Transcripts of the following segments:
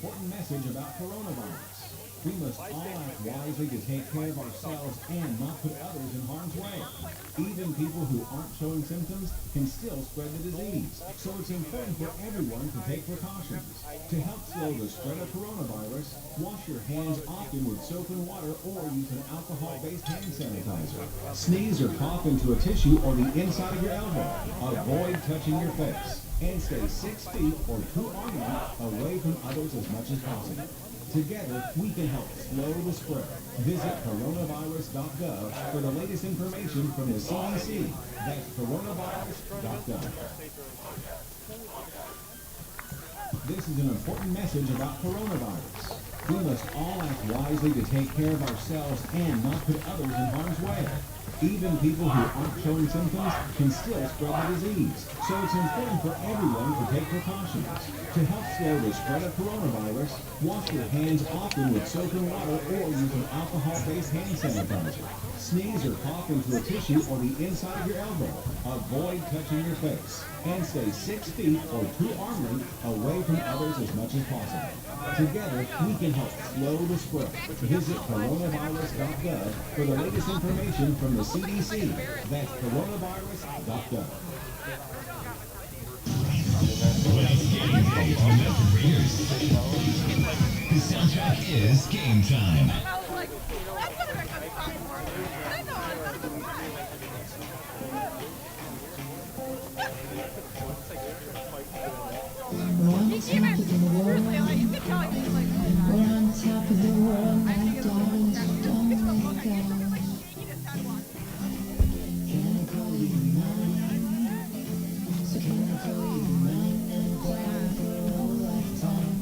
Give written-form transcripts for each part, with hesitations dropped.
important message about coronavirus. We must all act wisely to take care of ourselves and not put others in harm's way. Even people who aren't showing symptoms can still spread the disease, so it's important for everyone to take precautions. To help slow the spread of coronavirus, wash your hands often with soap and water or use an alcohol-based hand sanitizer. Sneeze or cough into a tissue or the inside of your elbow. Avoid touching your face. And stay 6 feet or 2 arm lengths away from others as much as possible. Together, we can help slow the spread. Visit coronavirus.gov for the latest information from the CDC. That's coronavirus.gov. This is an important message about coronavirus. We must all act wisely to take care of ourselves and not put others in harm's way. Even people who aren't showing symptoms can still spread the disease, so it's important for everyone to take precautions. To help slow the spread of coronavirus, wash your hands often with soap and water or use an alcohol-based hand sanitizer. Sneeze or cough into a tissue or the inside of your elbow. Avoid touching your face. And stay 6 feet or 2 arm lengths away from others as much as possible. Together, we can help slow the spread. Visit coronavirus.gov for the latest information from the CDC. That's coronavirus.gov. The soundtrack is Game Time. We're on top of the world. We're on top of the world. My darling, don't let go. Can I call you mine? So can I call you mine and cry for a whole lifetime?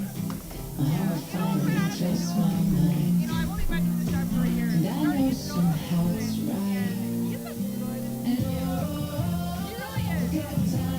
How I finally trust my mind. And I know somehow it's right. And oh, good time.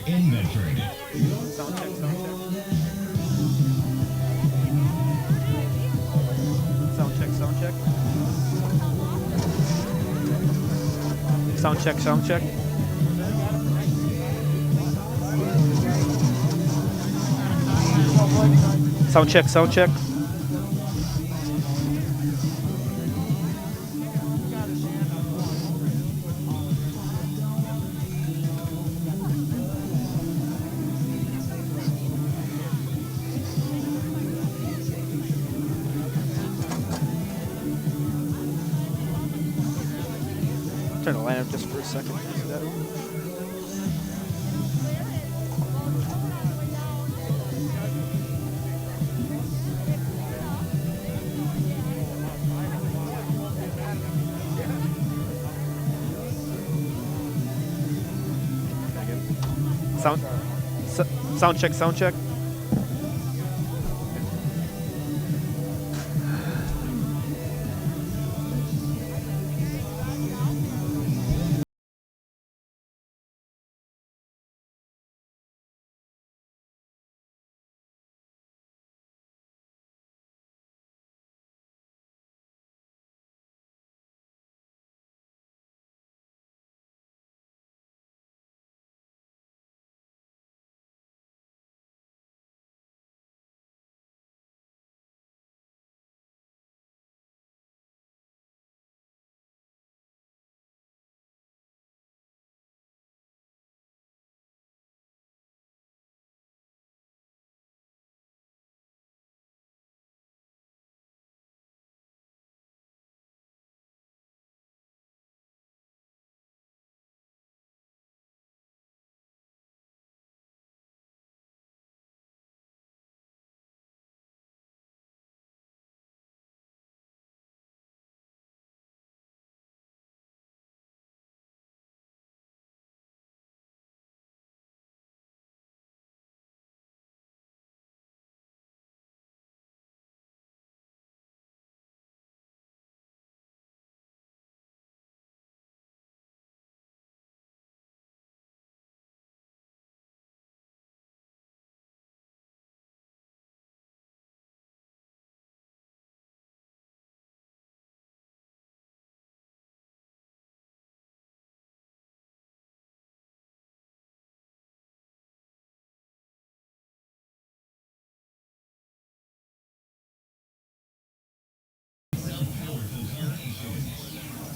in Medford. Sound check. Sound check. Sound check. Turn the light up just for a second. See that? Sound check.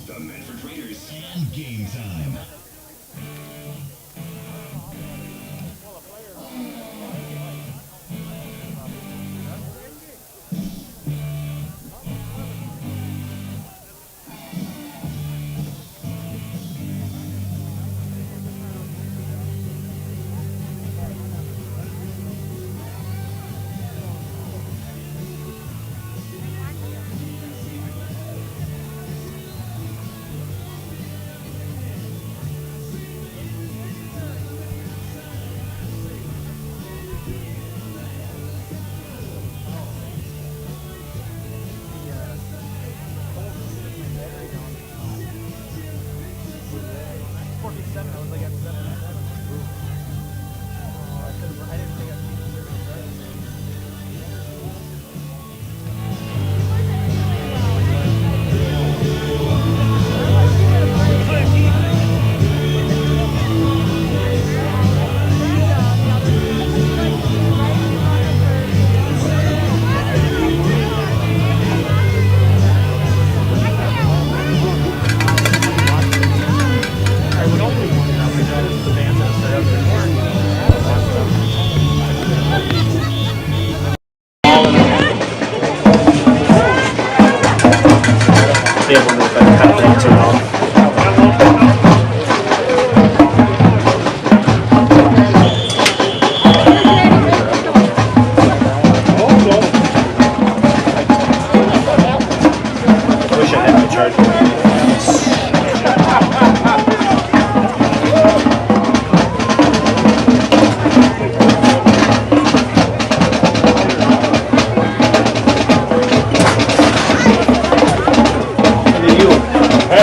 The Medford Raiders and game time.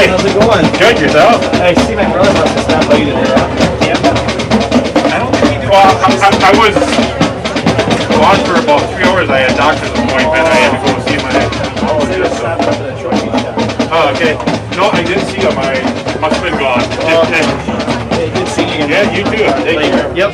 How's it going? Good, yourself? I see my brother must have stopped by you today. I don't I was gone for about 3 hours. I had a doctor's appointment. I had to go see my oncologist. Oh, okay. No, I didn't see him. I must have been gone. Hey, good seeing you again. Yeah, you too. Take care. Yep.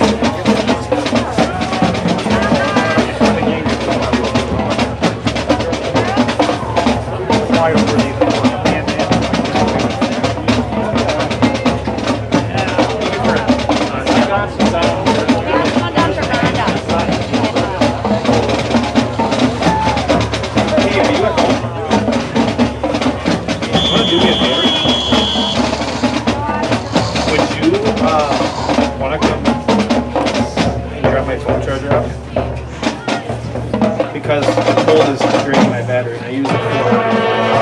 Because the cold is draining my battery, and I use it for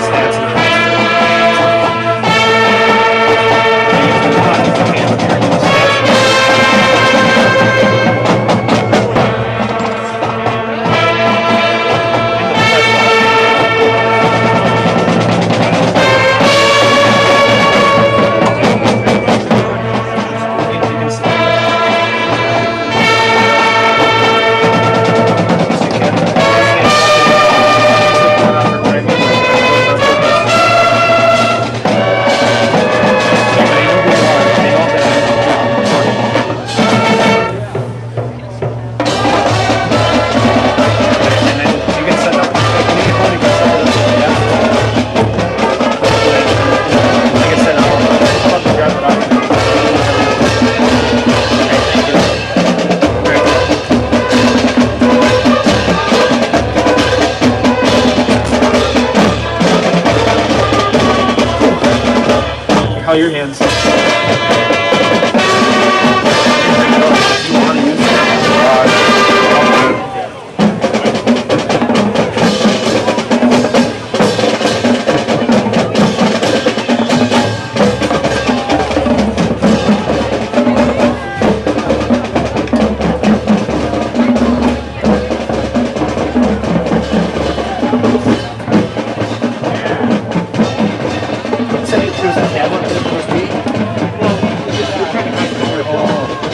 stats and how your hands.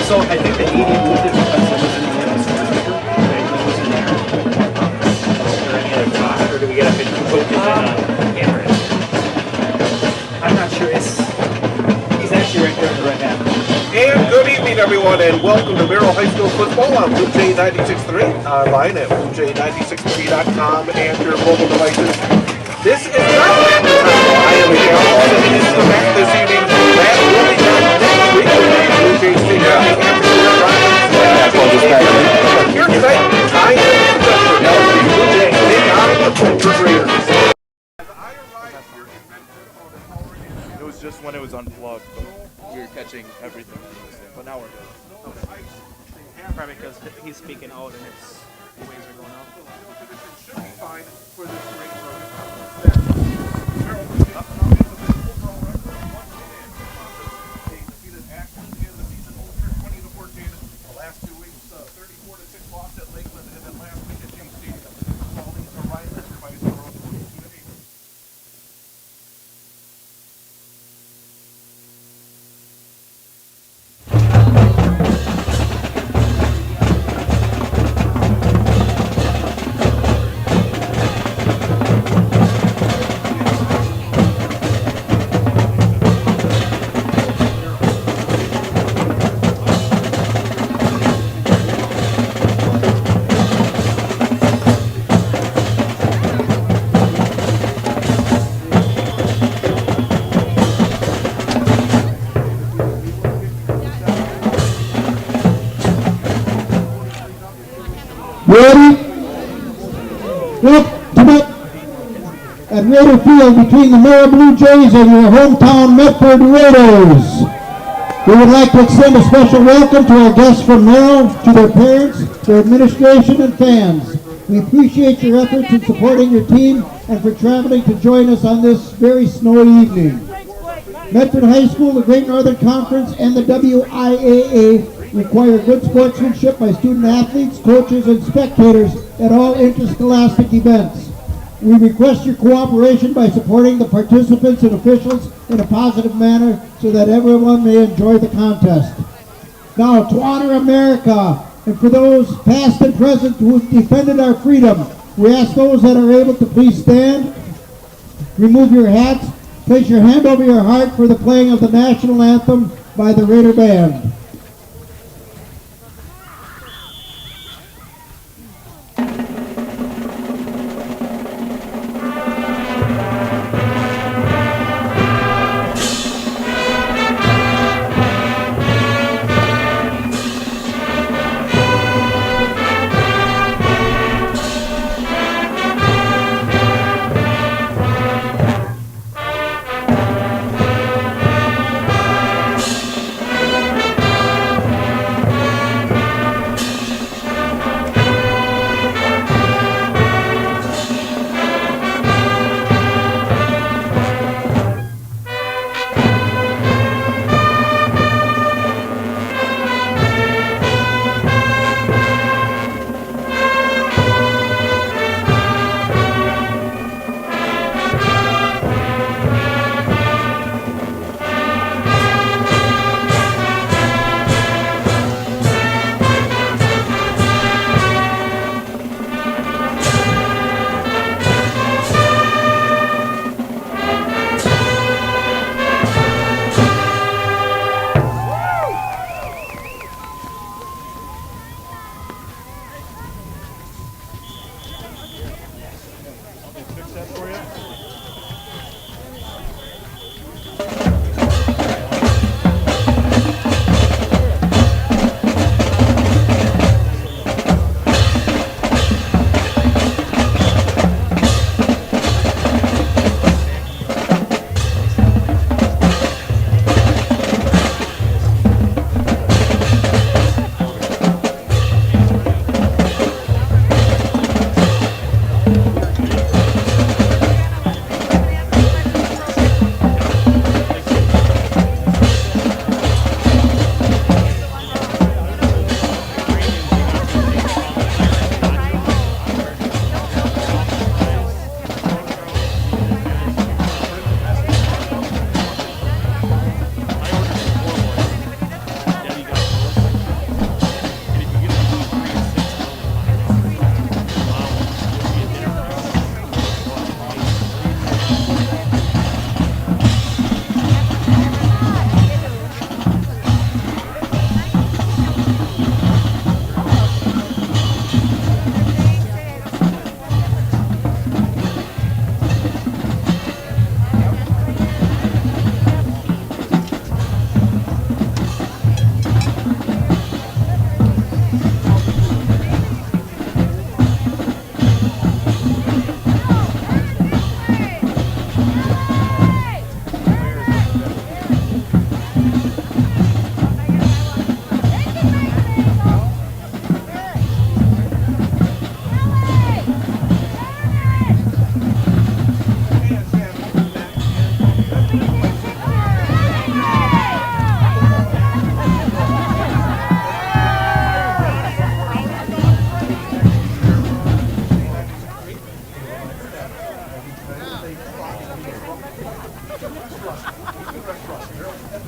So I think the 80 moved it because it was in the other semester. It was in there. Is there any other cost, or do we get a 50 foot camera? I'm not sure. He's actually right there in the right hand. And good evening, everyone, and welcome to Merrell High School football on Blue Jay 96.3, online at bluejay963.com and your mobile devices. This is not advertisement. I am Merrell, sitting in the back this evening. That really not next week with the Blue Jay State Here tonight, I am in Medford. Blue Jay take on the Punts Raiders. It was just when it was unplugged, but we were catching everything that he was saying. But now we're good. Okay. Probably because he's speaking out and it's the waves are going up. It should be fine for this great program. They defeated Akron in the season opener 20-14. The last 2 weeks, 34-6 loss at Lakeland, and then last week at James Stadium. All these are rivals by the score of 14-8. Ready? Up to bat at Raider Field between the Merrill Blue Jays and your hometown Medford Raiders. We would like to extend a special welcome to our guests from Merrill, to their parents, their administration, and fans. We appreciate your efforts in supporting your team and for traveling to join us on this very snowy evening. Medford High School, the Great Northern Conference, and the WIAA require good sportsmanship by student athletes, coaches, and spectators at all interscholastic events. We request your cooperation by supporting the participants and officials in a positive manner so that everyone may enjoy the contest. Now, to honor America, and for those past and present who have defended our freedom. We ask those that are able to please stand, remove your hats, place your hand over your heart for the playing of the national anthem by the Raider Band.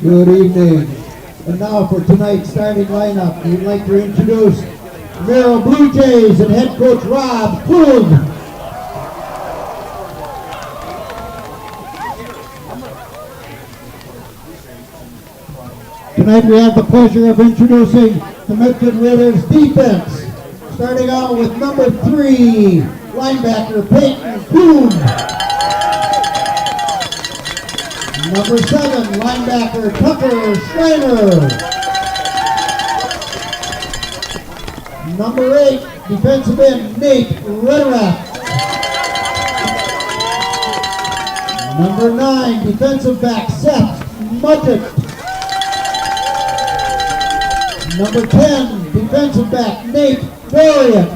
Good evening. And now for tonight's starting lineup, we'd like to introduce Merrill Blue Jays and head coach Rob Klug. Tonight we have the pleasure of introducing the Medford Raiders defense. Starting out with number 3, linebacker Peyton Kuhn. Number 7, linebacker Tucker Schreiner. Number 8, defensive end Nate Rederath. Number 9, defensive back Seth Muddick. Number 10, defensive back Nate Dorian.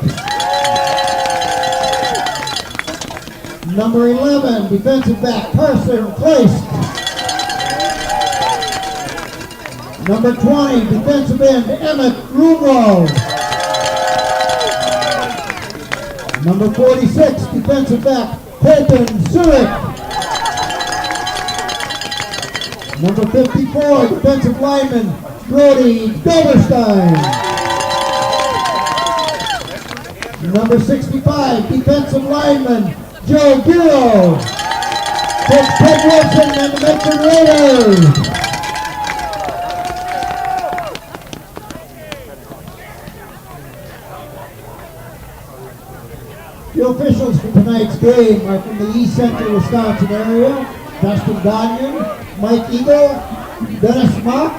Number 11, defensive back Carson Clace. Number 20, defensive end Emmett Rumrow. Number 46, defensive back Colton Zurich. Number 54, defensive lineman Brody Doberstein. Number 65, defensive lineman, Joe Giro. Coach Ted Wilson and the Medford Raiders. The officials for tonight's game are from the East Central Wisconsin area: Dustin Gagnon, Mike Eagle, Dennis Mock,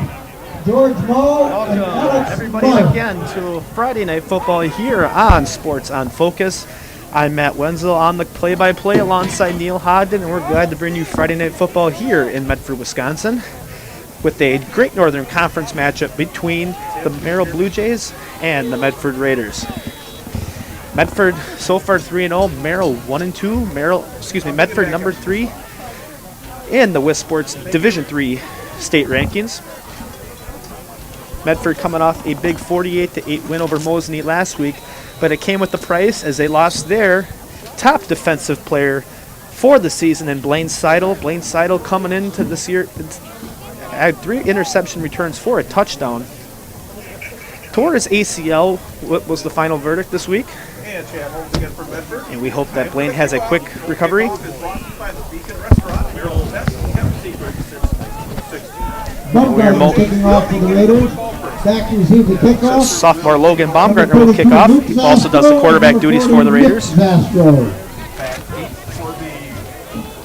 George Mall, and Alex Everybody Mark. again to Friday Night Football here on Sports on Focus. I'm Matt Wenzel on the play-by-play alongside Neil Hodden, and we're glad to bring you Friday Night Football here in Medford, Wisconsin, with a great Northern Conference matchup between the Merrill Blue Jays and the Medford Raiders. Medford so far 3-0, Merrill 1-2. Medford number 3 in the WIS Sports Division III state rankings. Medford coming off a big 48-8 win over Mosinee last week, but it came with the price as they lost their top defensive player for the season in Blaine Seidel. Blaine Seidel coming into this year had 3 interception returns for a touchdown. Tore his ACL, what was the final verdict this week? And Chad Holmes again for Medford. And we hope that Blaine has a quick recovery. Baumgartner kicking off for the Raiders. Back to receive the kickoff. Sophomore Logan Baumgartner will kick off. He also does the quarterback duties for the Raiders. Zastro. Back deep for the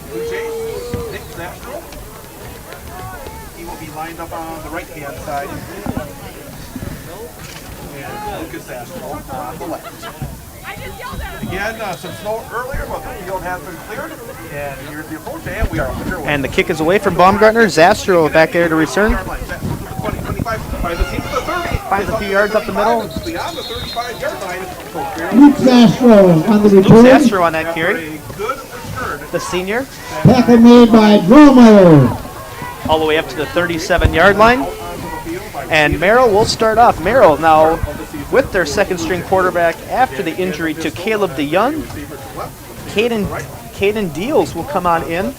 Blue Jays. Nick Zastro. He will be lined up on the right-hand side. And Lucas Zastro on the left. Again, some snow earlier, but the field has been cleared. And here's the approach, and we are underway. And the kick is away from Baumgartner. Zastro back there to return. Finds a few yards up the middle. Beyond the 35-yard line. Luke Zastro on the Luke return. Zastro on that carry. The senior. Tackle made by Dromo. All the way up to the 37-yard line. And Merrill will start off. Merrill now with their second-string quarterback after the injury to Caleb DeYoung. Caden Deals will come on in.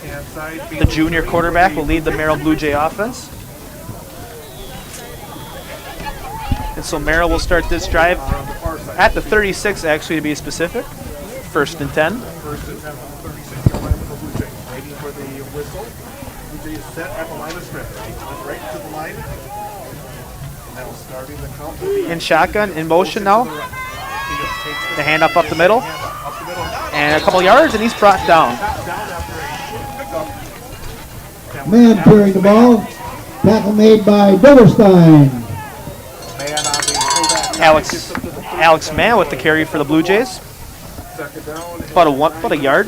The junior quarterback will lead the Merrill Blue Jay offense. And so Merrill will start this drive at the 36, actually, to be specific. 1st and 10. First and 10 on the 36-yard line for the Blue Jays. Waiting for the whistle. Blue Jays set at the line of scrimmage. Right to the line. And now starting the count. In shotgun, in motion now. The hand up the middle. And a couple yards, and he's brought down. Man carrying the ball. Tackle made by Doverstein. Alex Mann with the carry for the Blue Jays. About a yard.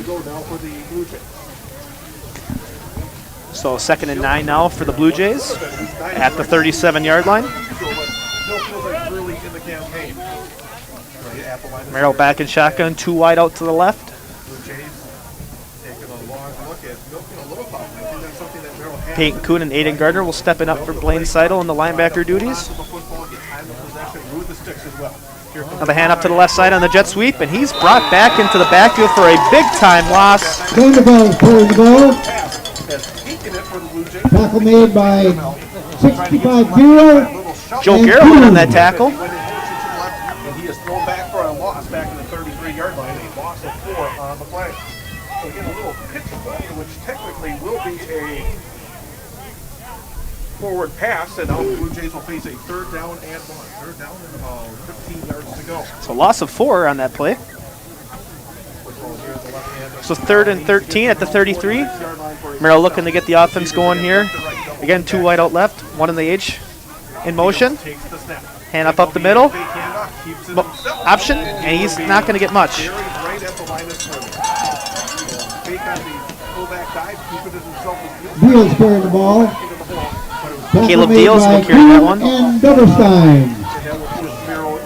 So 2nd and 9 now for the Blue Jays at the 37-yard line. Merrill back in shotgun, 2 wide out to the left. Peyton Kuhn and Aiden Gardner will step in up for Blaine Seidel in the linebacker duties. Now the hand up to the left side on the jet sweep, and he's brought back into the backfield for a big-time loss. Vanderbilt carrying the ball. Tackle made by 65 Giro. Joe Garrett on that tackle. And he is thrown back for a loss back in the 33-yard line. A loss of 4 on the play. So again, a little pitch play, which technically will be a forward pass, and now the Blue Jays will face a 3rd down and 1. 3rd down and about 15 yards to go. So loss of 4 on that play. So 3rd and 13 at the 33. Merrill looking to get the offense going here. Again, 2 wide out left, 1 in the H in motion. Hand up the middle. Option, and he's not going to get much. Deals carrying the ball. Caleb Deals will carry that one. And Doverstein.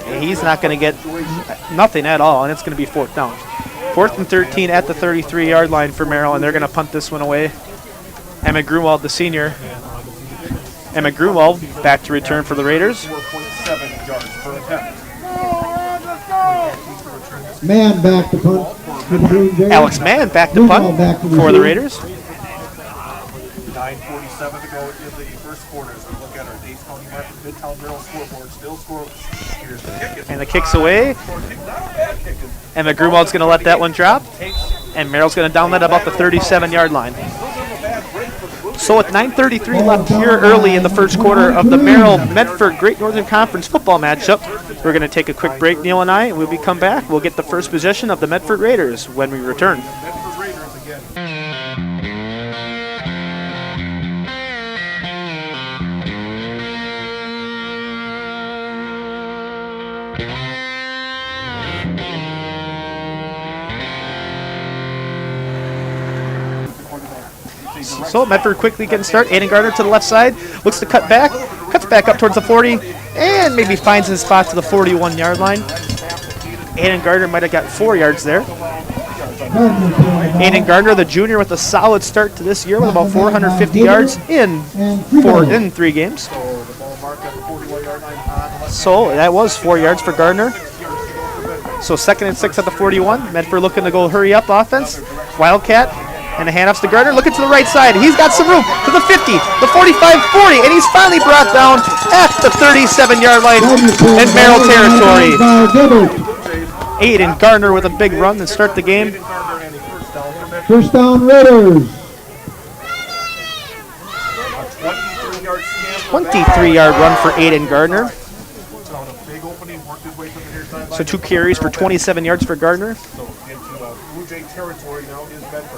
And he's not going to get nothing at all, and it's going to be 4th down. 4th and 13 at the 33-yard line for Merrill, and they're going to punt this one away. Emmett Grunwald, the senior. Emmett Grunwald back to return for the Raiders. 4.7 yards per attempt. Man back to punt. Alex Mann back to punt for the Raiders. 9:47 to go in the first quarter. As we look at our Dade County Market Midtown Merrill scoreboard, still scoreless. Here's the kick. And the kick's away. Not a bad kick. And McGrewald's going to let that one drop. And Merrill's going to down that about the 37-yard line. So with 9:33 left here early in the first quarter of the Merrill-Medford Great Northern Conference football matchup, we're going to take a quick break, Neil and I, and when we come back, we'll get the first possession of the Medford Raiders when we return. Medford Raiders again. So Medford quickly getting started. Aiden Gardner to the left side, looks to cut back, cuts back up towards the 40, and maybe finds his spot to the 41-yard line. Aiden Gardner might have got 4 yards there. Aiden Gardner, the junior, with a solid start to this year with about 450 yards in 3 games. So that was 4 yards for Gardner. So 2nd and 6 at the 41. Medford looking to go hurry up offense. Wildcat. And the handoffs to Gardner, looking to the right side. He's got some room to the 50, the 45, 40, and he's finally brought down at the 37-yard line in Merrill territory. Aiden Gardner with a big run to start the game. First down, Raiders. 23-yard run for Aiden Gardner. So 2 carries for 27 yards for Gardner.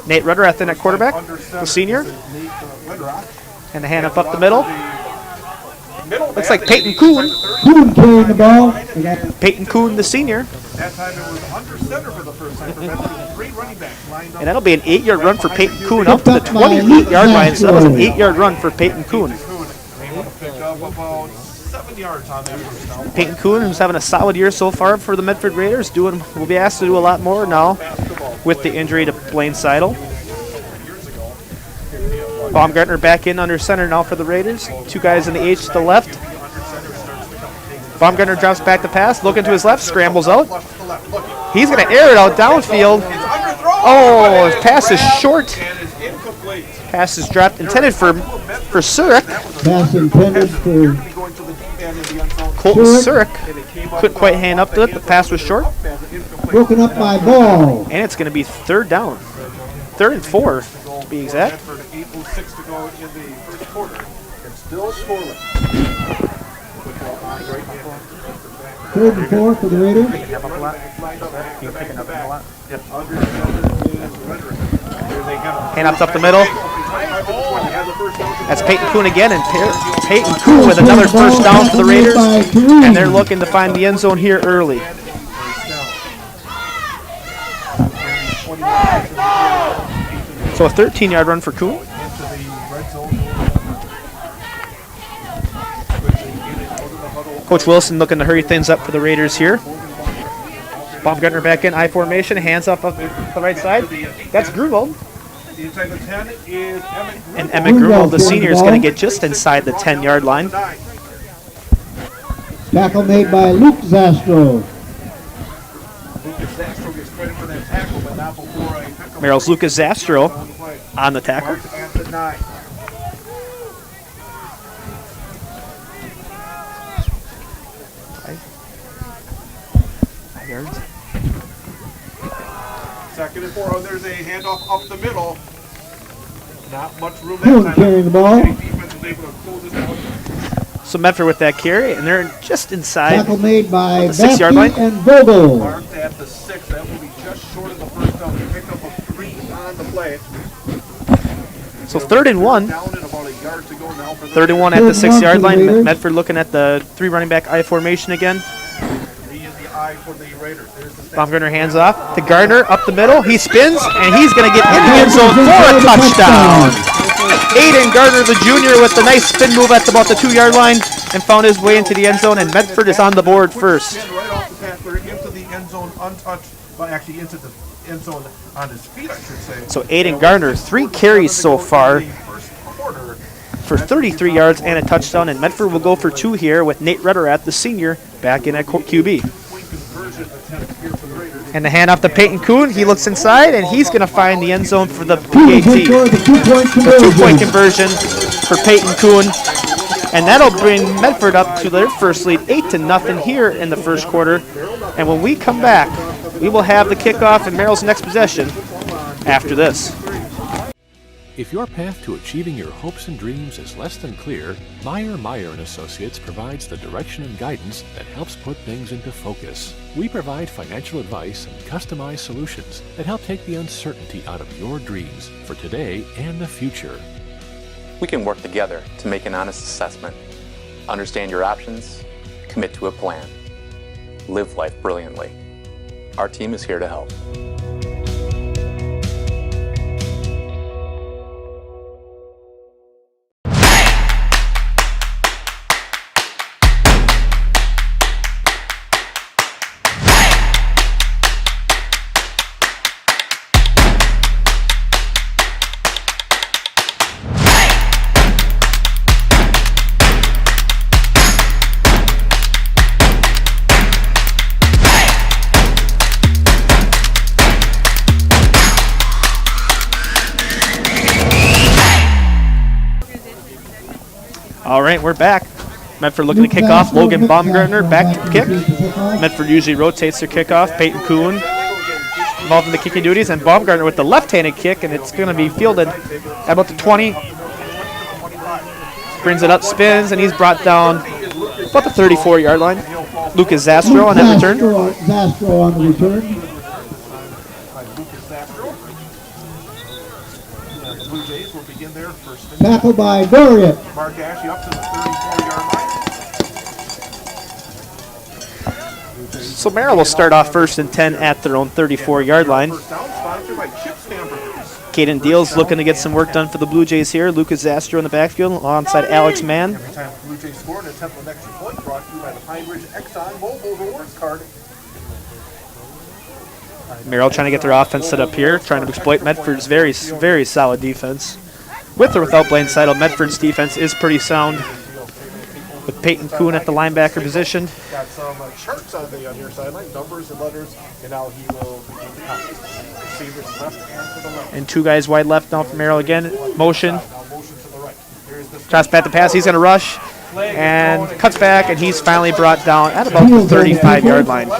Nate Rudderath in at quarterback, the senior. And the handoff up the middle. Looks like Peyton Kuhn. Kuhn carrying the ball. Peyton Kuhn, the senior. That time it was under center for the first time for Medford. 3 running backs lined up. And that'll be an 8-yard run for Peyton Kuhn up to the 28-yard line. So that was an 8-yard run for Peyton Kuhn. Picked up about 7 yards on that first down. Peyton Kuhn, who's having a solid year so far for the Medford Raiders, will be asked to do a lot more now with the injury to Blaine Seidel. Baumgartner back in under center now for the Raiders. 2 guys in the H to the left. Baumgartner drops back to pass, looking to his left, scrambles out. He's going to air it out downfield. Oh, his pass is short. Pass is dropped, intended for Surik. Pass intended for Colton Surik couldn't quite hand up to it. The pass was short. broken up by Ball. And it's going to be 3rd down. 3rd and 4, to be exact. 8:06 to go in the first quarter. It's still scoreless. 3rd and 4 for the Raiders. Handoffs up the middle. That's Peyton Kuhn again, and Peyton Kuhn with another first down for the Raiders. And they're looking to find the end zone here early. So a 13-yard run for Kuhn. Coach Wilson looking to hurry things up for the Raiders here. Baumgartner back in I formation, hands up the right side. That's Grunwald. Inside the 10 is Emmett Grunwald. And Emmett Grunwald, the senior, is going to get just inside the 10-yard line. Tackle made by Luke Zastro. Merrill's Lucas Zastro on the tackle. At the 9. Yards. 2nd and 4. Oh, there's a handoff up the middle. Not much room Kuhn that time. carrying the ball. Defense was able to close this out. So Medford with that carry, and they're just inside Tackle made by the 6-yard line. Batsky and Vogel. Marked at the 6. That will be just short of the first down. They picked up a 3 on the play. So 3rd and 1. Down and about a yard to go now for 3rd and 1 at the 6-yard line. Medford looking at the 3 running back I formation again. For the Raiders. Baumgartner hands off to Gardner up the middle. He spins, and he's going to get in the end zone for a touchdown. Aiden Gardner, the junior, with the nice spin move at about the 2-yard line and found his way into the end zone, and Medford is on the board first. Right off the pass, we're into the end zone untouched, but actually into the end zone on his feet, I should say. So Aiden Gardner, 3 carries so far for 33 yards and a touchdown, and Medford will go for 2 here with Nate Rudderath, the senior, back in at QB. And the handoff to Peyton Kuhn. He looks inside, and he's going to find the end zone for the Kuhn PAT. scored the 2-point Two-point conversion. conversion for Peyton Kuhn. And that'll bring Medford up to their first lead, 8-0 here in the first quarter. And when we come back, we will have the kickoff and Merrill's next possession after this. If your path to achieving your hopes and dreams is less than clear, Meyer & Associates provides the direction and guidance that helps put things into focus. We provide financial advice and customized solutions that help take the uncertainty out of your dreams for today and the future. We can work together to make an honest assessment, understand your options, commit to a plan, live life brilliantly. Our team is here to help. All right, we're back. Medford looking to kick off. Logan Baumgartner back to kick. Medford usually rotates their kickoff. Peyton Kuhn involved in the kicking duties, and Baumgartner with the left-handed kick, and it's going to be fielded at about the 20. Brings it up, spins, and he's brought down about the 34-yard line. Lucas Zastro on that return. Zastro on the return. Blue Jays will begin their first inning. Tackled by Dorian. Mark Ashe up to the 34-yard line. So Merrill will start off 1st and 10 at their own 34-yard line. First down sponsored by Chips Hamburgers. Caden Deals looking to get some work done for the Blue Jays here. Lucas Zastro in the backfield alongside Alex Mann. Every time the Blue Jays score, an attempt an extra point brought to you by the Pine Ridge Exxon Mobile Rewards Card. Merrill trying to get their offense set up here, trying to exploit Medford's very, very solid defense. With or without Blaine Seidel, Medford's defense is pretty sound. With Peyton Kuhn at the linebacker position. Got some charts on the near sideline, numbers and letters, and now he will begin the count. Receivers left and to the left. And two guys wide left now for Merrill again. Motion. Now motion to the right. Here's the Tries back the pass. He's going to rush. And cuts back, and he's finally brought down at about the 35-yard line.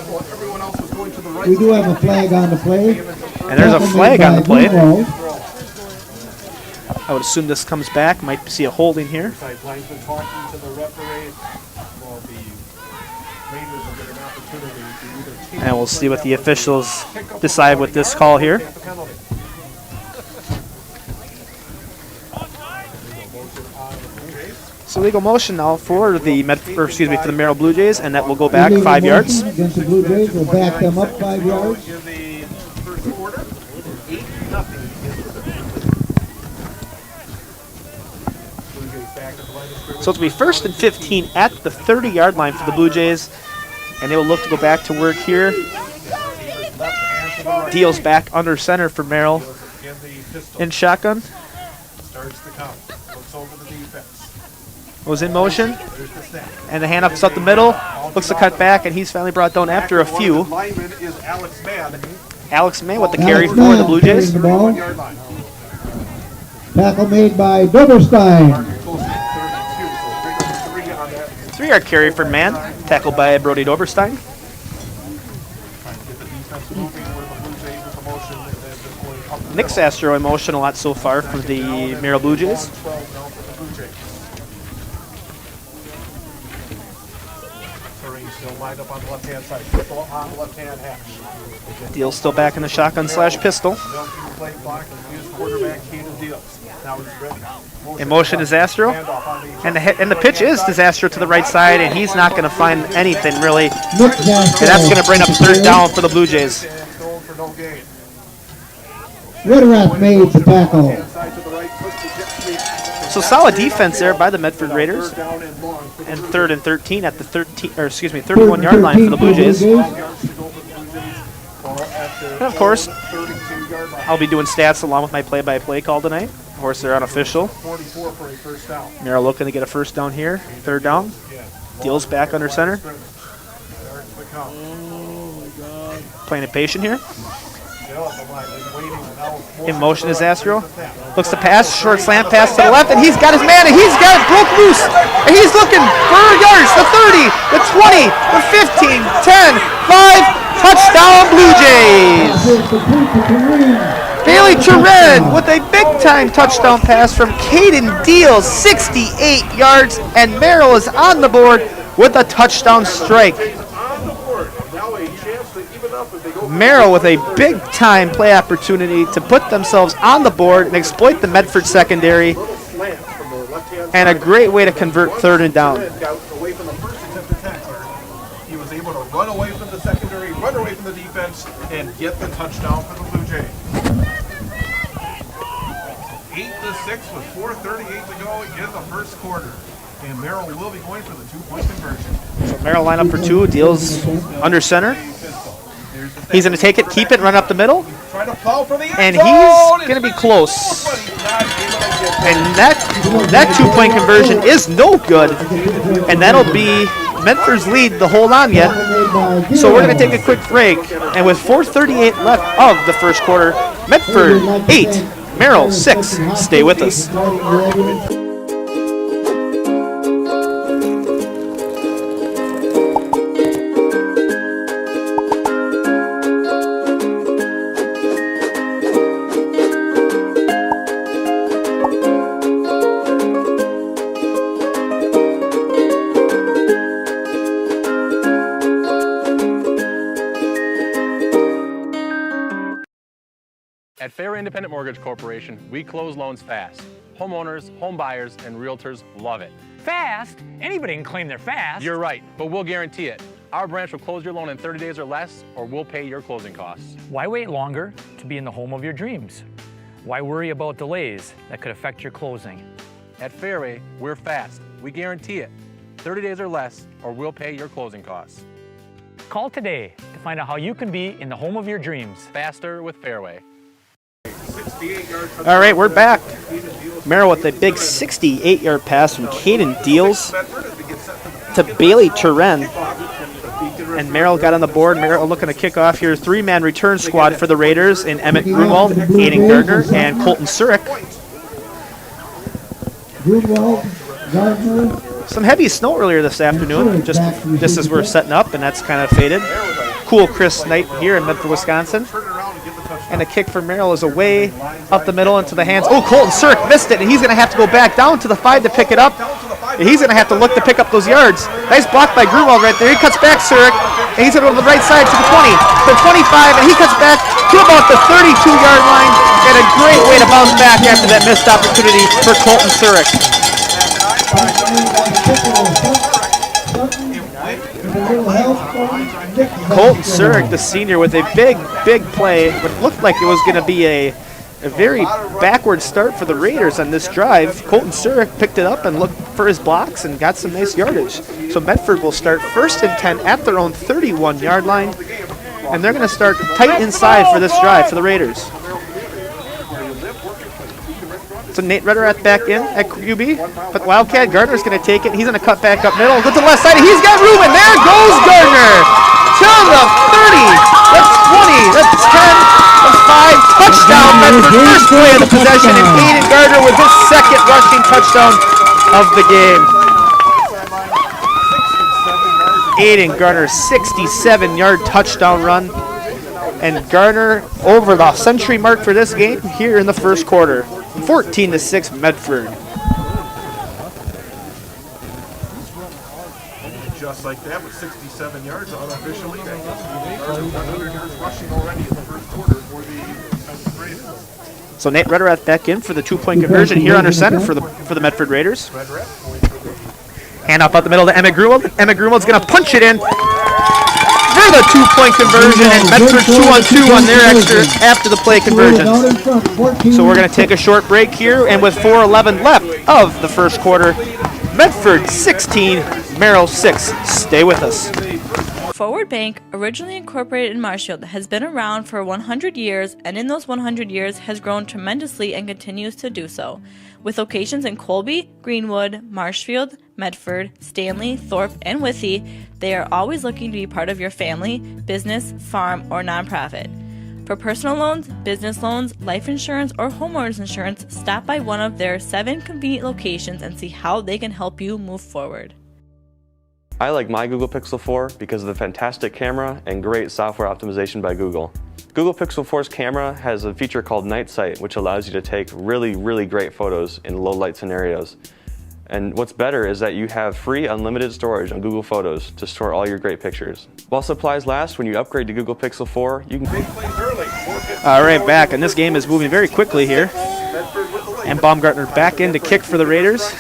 We do have a flag on the play. And there's a flag on the play. I would assume this comes back. Might see a holding here. And we'll see what the officials decide with this call here. So legal motion now for the for the Merrill Blue Jays, and that will go back 5 yards. Against the Blue Jays, we'll back them up 5 yards. in the first quarter. 8-0. So it'll be 1st and 15 at the 30-yard line for the Blue Jays, and they will look to go back to work here. Deals back under center for Merrill in shotgun. Starts the count. Looks over the defense. Was in motion, and the handoff's up the middle. Looks to cut back, and he's finally brought down after a few. Lineman is Alex Mann. Alex May with the carry for the Blue Jays. The ball. Tackle made by Doberstein. 3-yard carry for Mann, tackled by Brody Doberstein. Nick Sastro in motion a lot so far for the Merrill Blue Jays. Still lined up on the left-hand side. Pistol on the left-hand hash. Deal still back in the shotgun / pistol. In motion is Zastro. And the pitch is to Zastro to the right side, and he's not going to find anything really. And that's going to bring up 3rd down for the Blue Jays. Ritterath made the tackle. So solid defense there by the Medford Raiders. And 3rd and 13 at the 31-yard line for the Blue Jays. And of course, I'll be doing stats along with my play-by-play call tonight. Of course, they're unofficial. Merrill looking to get a 1st down here. 3rd down. Deals back under center. playing it patient here. In motion is Astro. Looks to pass, short slant pass to the left, and he's got his man, and he's got it broke loose. And he's looking for yards, the 30, the 20, the 15, 10, 5, touchdown Blue Jays. Bailey Turin with a big-time touchdown pass from Caden Deals, 68 yards, and Merrill is on the board with a touchdown strike. Merrill with a big-time play opportunity to put themselves on the board and exploit the Medford secondary, and a great way to convert 3rd and down. He was able to run away from the secondary, run away from the defense, and get the touchdown for the Blue Jays. 8-6 with 4:38 to go in the first quarter. And Merrill will be going for the 2-point conversion. So Merrill line up for 2, Deals under center. He's going to take it, keep it, run up the middle. And he's going to be close. And that 2-point conversion is no good. And that'll be Medford's lead to hold on yet. So we're going to take a quick break. And with 4:38 left of the first quarter, Medford 8, Merrill 6. Stay with us. At Fairway Independent Mortgage Corporation, we close loans fast. Homeowners, home buyers, and realtors love it. Fast? Anybody can claim they're fast. You're right, but we'll guarantee it. Our branch will close your loan in 30 days or less, or we'll pay your closing costs. Why wait longer to be in the home of your dreams? Why worry about delays that could affect your closing? At Fairway, we're fast. We guarantee it. 30 days or less, or we'll pay your closing costs. Call today to find out how you can be in the home of your dreams. Faster with Fairway. All right, we're back. Merrill with a big 68-yard pass from Caden Deals to Bailey Turin. And Merrill got on the board. Merrill looking to kick off here. 3-man return squad for the Raiders in Emmett Grunwald, Aiden Gardner, and Colton Surik. Some heavy snow earlier this afternoon, just as we're setting up, and that's kind of faded. Cool, crisp night here in Medford, Wisconsin. And a kick for Merrill is away up the middle into the hands. Oh, Colton Surik missed it, and he's going to have to go back down to the 5 to pick it up. He's going to have to look to pick up those yards. Nice block by Grunwald right there. He cuts back Surik, and he's going to go to the right side to the 20, to the 25, and he cuts back to about the 32-yard line. And a great way to bounce back after that missed opportunity for Colton Surik. Colton Surik, the senior, with a big play. What looked like it was going to be a very backward start for the Raiders on this drive. Colton Surik picked it up and looked for his blocks and got some nice yardage. So Medford will start 1st and 10 at their own 31-yard line. And they're going to start tight inside for this drive for the Raiders. So Nate Rederath back in at QB, but Wildcat Gardner's going to take it. He's going to cut back up middle, go to the left side, and he's got room, and there goes Gardner to the 30, the 20, the 10, the 5, touchdown. Medford, first play of the possession, and Aiden Gardner with his 2nd rushing touchdown of the game. Aiden Gardner, 67-yard touchdown run, and Gardner over the century mark for this game here in the first quarter. 14-6 Medford. Just like that, with 67 yards unofficially. 100 yards rushing already in the first quarter for the Raiders. So Nate Rederath back in for the 2-point conversion here under center for the Medford Raiders. Hand off out the middle to Emmett Grunwald. Emmett Grunwald's going to punch it in for the 2-point conversion, and Medford 2-on-2 on their extra after the play conversions. So we're going to take a short break here, and with 4:11 left of the first quarter, Medford 16, Merrill 6. Stay with us. Forward Bank, originally incorporated in Marshfield, has been around for 100 years, and in those 100 years has grown tremendously and continues to do so. With locations in Colby, Greenwood, Marshfield, Medford, Stanley, Thorpe, and Withee, they are always looking to be part of your family, business, farm, or nonprofit. For personal loans, business loans, life insurance, or homeowners insurance, stop by one of their 7 convenient locations and see how they can help you move forward. I like my Google Pixel 4 because of the fantastic camera and great software optimization by Google. Google Pixel 4's camera has a feature called Night Sight, which allows you to take really great photos in low light scenarios. And what's better is that you have free unlimited storage on Google Photos to store all your great pictures. While supplies last, when you upgrade to Google Pixel 4, you can... All right, back, and this game is moving very quickly here. And Baumgartner back in to kick for the Raiders.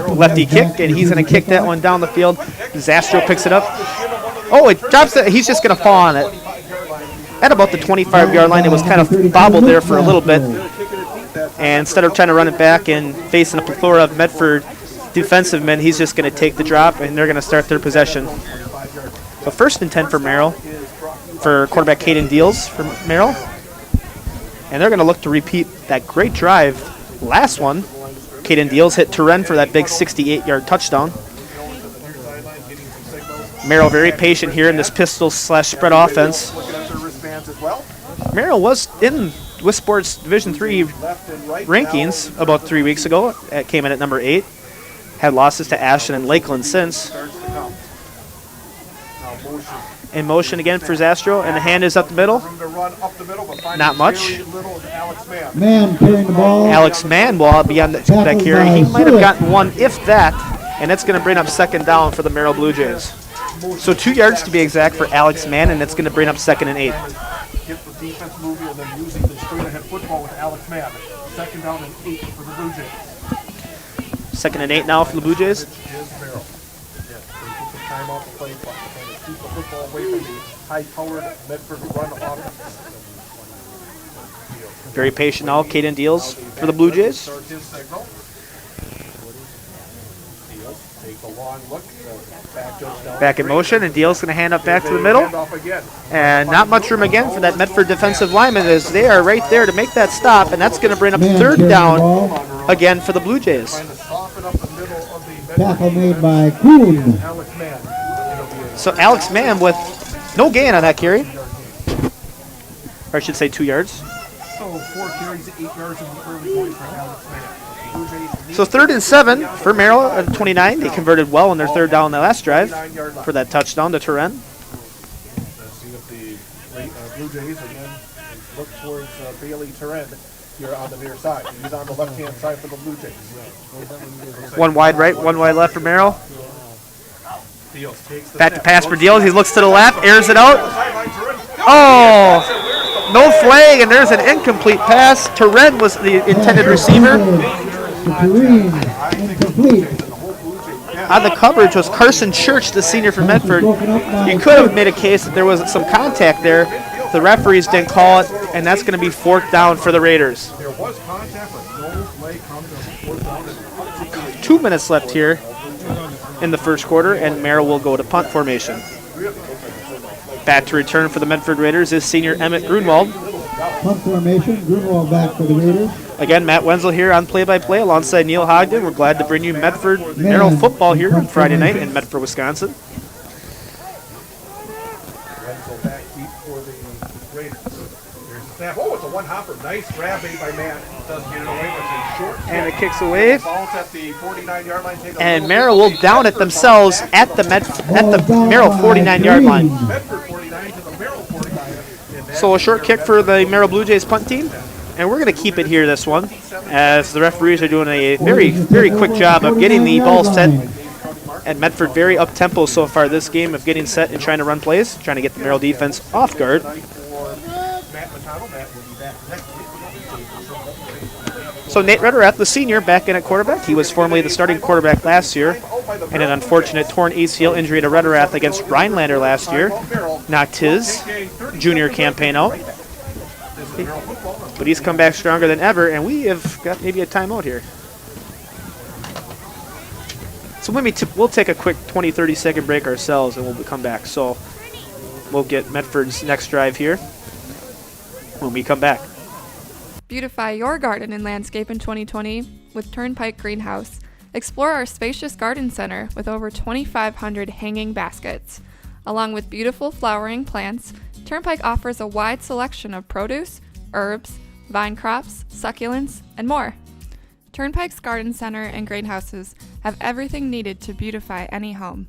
Lefty kick, and he's going to kick that one down the field. Zastro picks it up. Oh, it drops it. He's just going to fall on it. At about the 25-yard line, it was kind of bobbled there for a little bit. And instead of trying to run it back and facing a plethora of Medford defensive men, he's just going to take the drop, and they're going to start their possession. But 1st and 10 for Merrill, for quarterback Caden Deals for Merrill. And they're going to look to repeat that great drive. Last one, Caden Deals hit Turen for that big 68-yard touchdown. Merrill very patient here in this pistol/spread offense. Merrill was in Swiss Sports Division III rankings about 3 weeks ago. It came in at number 8. Had losses to Ashton and Lakeland since. In motion again for Zastro, and the hand is up the middle. Not much. Man carrying the ball. Alex Mann will be on that carry. He might have gotten one, if that, and it's going to bring up 2nd down for the Merrill Blue Jays. So 2 yards to be exact for Alex Mann, and it's going to bring up 2nd and 8. Get the defense moving and then using the straight ahead football with Alex Mann. 2nd down and 8 for the Blue Jays. 2nd and 8 now for the Blue Jays. Keep the football away from the high-powered Medford run offense. Very patient now, Caden Deals for the Blue Jays. Back in motion, and Deals going to hand up back to the middle. And not much room again for that Medford defensive lineman as they are right there to make that stop, and that's going to bring up 3rd down again for the Blue Jays. Tackle made by Kuhn. So Alex Mann with no gain on that carry. Or I should say 2 yards. So 4 carries, 8 yards in the early going for Alex Mann. So 3rd and 7 for Merrill at 29. They converted well on their 3rd down on the last drive for that touchdown to Turen. Let's see what the Blue Jays again look towards Bailey Turen here on the near side. He's on the left-hand side for the Blue Jays. One wide right, one wide left for Merrill. Back to pass for Deals. He looks to the left, airs it out. Oh, no flag, and there's an incomplete pass. Turen was the intended receiver. On the coverage was Carson Church, the senior from Medford. You could have made a case that there was some contact there. The referees didn't call it, and that's going to be 4th down for the Raiders. There was contact, but no play comes to 4th down. 2 minutes left here in the 1st quarter, and Merrill will go to punt formation. Back to return for the Medford Raiders is senior Emmett Grunwald. Punt formation, Grunwald back for the Raiders. Again, Matt Wenzel here on play-by-play alongside Neil Hogden. We're glad to bring you Medford Merrill football here on Friday night in Medford, Wisconsin. Wenzel back deep for the Raiders. There's the snap. Oh, it's a one-hopper. Nice grab made by Matt. Doesn't get it away, but it's a short kick. And it kicks away. Bounce at the 49-yard line. And Merrill will down it themselves at the Merrill 49-yard line. Medford 49 to the Merrill 49. So a short kick for the Merrill Blue Jays punt team. And we're going to keep it here this one, as the referees are doing a very quick job of getting the ball set. And Medford very up-tempo so far this game of getting set and trying to run plays, trying to get the Merrill defense off guard. So Nate Rederath, the senior, back in at quarterback. He was formerly the starting quarterback last year, and an unfortunate torn ACL injury to Rederath against Rhinelander last year knocked his junior campaign out. But he's come back stronger than ever, and we have got maybe a timeout here. So maybe we'll take a quick 20-30 second break ourselves, and we'll come back. So we'll get Medford's next drive here when we come back. Beautify your garden and landscape in 2020 with Turnpike Greenhouse. Explore our spacious garden center with over 2,500 hanging baskets. Along with beautiful flowering plants, Turnpike offers a wide selection of produce, herbs, vine crops, succulents, and more. Turnpike's garden center and greenhouses have everything needed to beautify any home.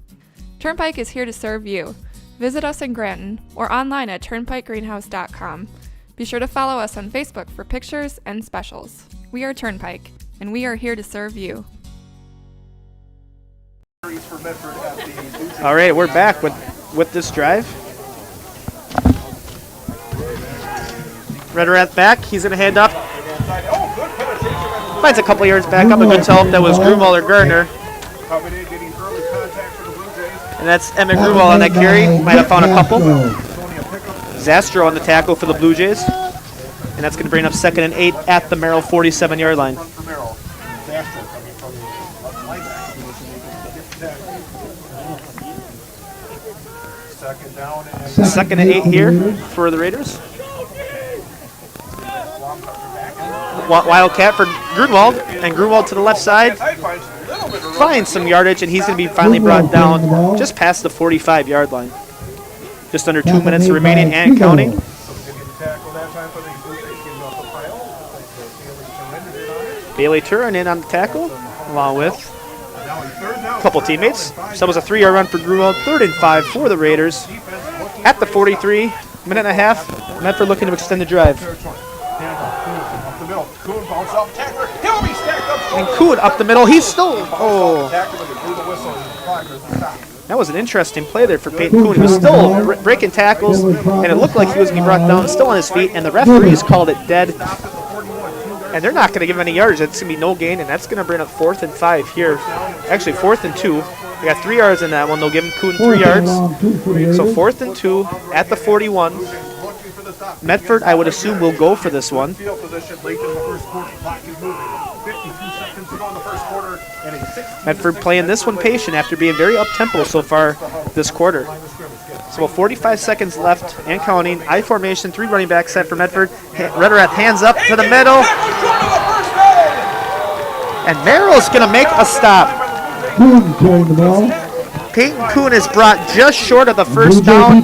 Turnpike is here to serve you. Visit us in Granton or online at turnpikegreenhouse.com. Be sure to follow us on Facebook for pictures and specials. We are Turnpike, and we are here to serve you. All right, we're back with this drive. Rederath back. He's going to hand up. Finds a couple yards back up. A good tell if that was Grunwald or Gardner. And that's Emmett Grunwald on that carry. Might have found a couple. Zastro on the tackle for the Blue Jays. And that's going to bring up 2nd and 8 at the Merrill 47-yard line. Second and 8 here for the Raiders. Wildcat for Grunwald, and Grunwald to the left side finds some yardage, and he's going to be finally brought down just past the 45-yard line. Just under 2 minutes remaining and counting. Bailey Turin in on the tackle, along with a couple teammates. So that was a 3-yard run for Grunwald. 3rd and 5 for the Raiders at the 43. Minute and a half. Medford looking to extend the drive. And Kuhn up the middle. He's still. Oh. That was an interesting play there for Peyton Kuhn. He was still breaking tackles, and it looked like he was being brought down, still on his feet, and the referees called it dead. And they're not going to give him any yards. It's going to be no gain, and that's going to bring up 4th and 5 here. Actually, 4th and 2. They got 3 yards in that one. They'll give him Kuhn 3 yards. So 4th and 2 at the 41. Medford, I would assume, will go for this one. Medford playing this one patient after being very up-tempo so far this quarter. So 45 seconds left and counting. I formation, 3 running back set for Medford. Rederath hands up to the middle. And Merrill's going to make a stop. Peyton Kuhn is brought just short of the first down.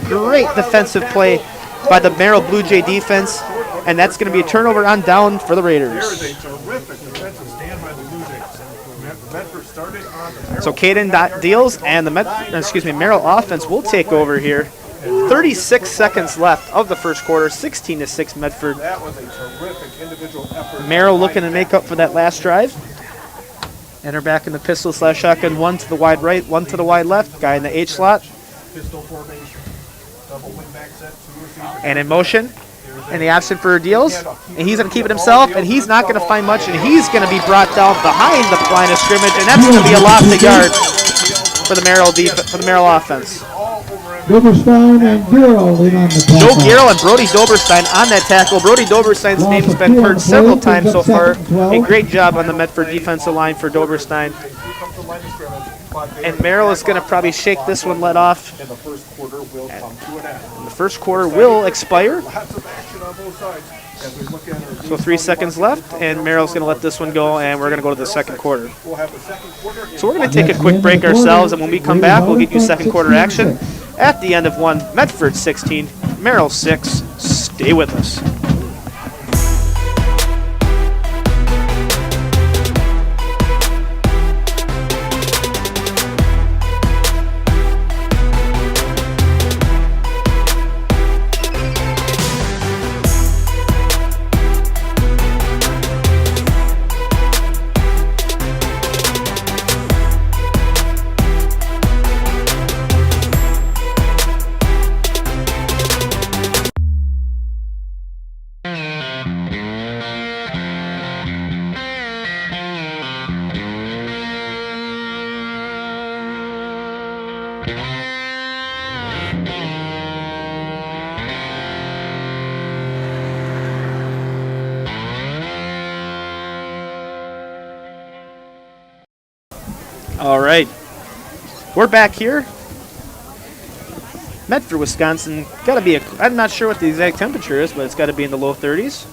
Great defensive play by the Merrill Blue Jay defense. And that's going to be a turnover on down for the Raiders. So Caden deals, and the Merrill offense will take over here. 36 seconds left of the first quarter, 16-6 Medford. Merrill looking to make up for that last drive. Enter back in the pistol / shotgun, 1 to the wide right, 1 to the wide left. Guy in the H slot. And in motion. And the absent for deals. And he's going to keep it himself, and he's not going to find much, and he's going to be brought down behind the line of scrimmage, and that's going to be a loss of yards for the Merrill offense. Doberstein and Gerald in on the tackle. Joe Gerald and Brody Doberstein on that tackle. Brody Doberstein's name has been heard several times so far. A great job on the Medford defensive line for Doberstein. And Merrill is going to probably shake this one let off. And the first quarter will expire. So 3 seconds left, and Merrill's going to let this one go, and we're going to go to the second quarter. So we're going to take a quick break ourselves, and when we come back, we'll give you second quarter action. At the end of one, Medford 16, Merrill 6. Stay with us. All right, we're back here Medford, Wisconsin. Got to be I'm not sure what the exact temperature is, but it's got to be in the low 30s.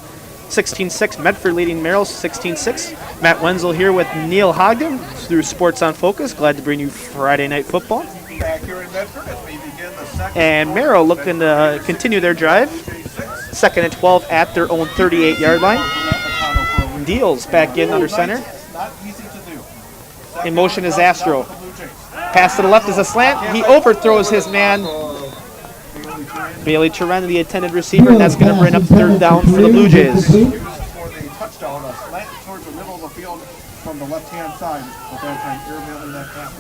16-6, Medford leading Merrill 16-6. Matt Wenzel here with Neil Hogden through Sports on Focus. Glad to bring you Friday Night Football. Back here in Medford as we begin the second. And Merrill looking to continue their drive. 2nd and 12 at their own 38-yard line. Deals back in under center. In motion is Astro. Pass to the left is a slant. He overthrows his man. Bailey Turen, the intended receiver, and that's going to bring up 3rd down for the Blue Jays. For the touchdown, a slant towards the middle of the field from the left-hand side, but that time airmailing that pass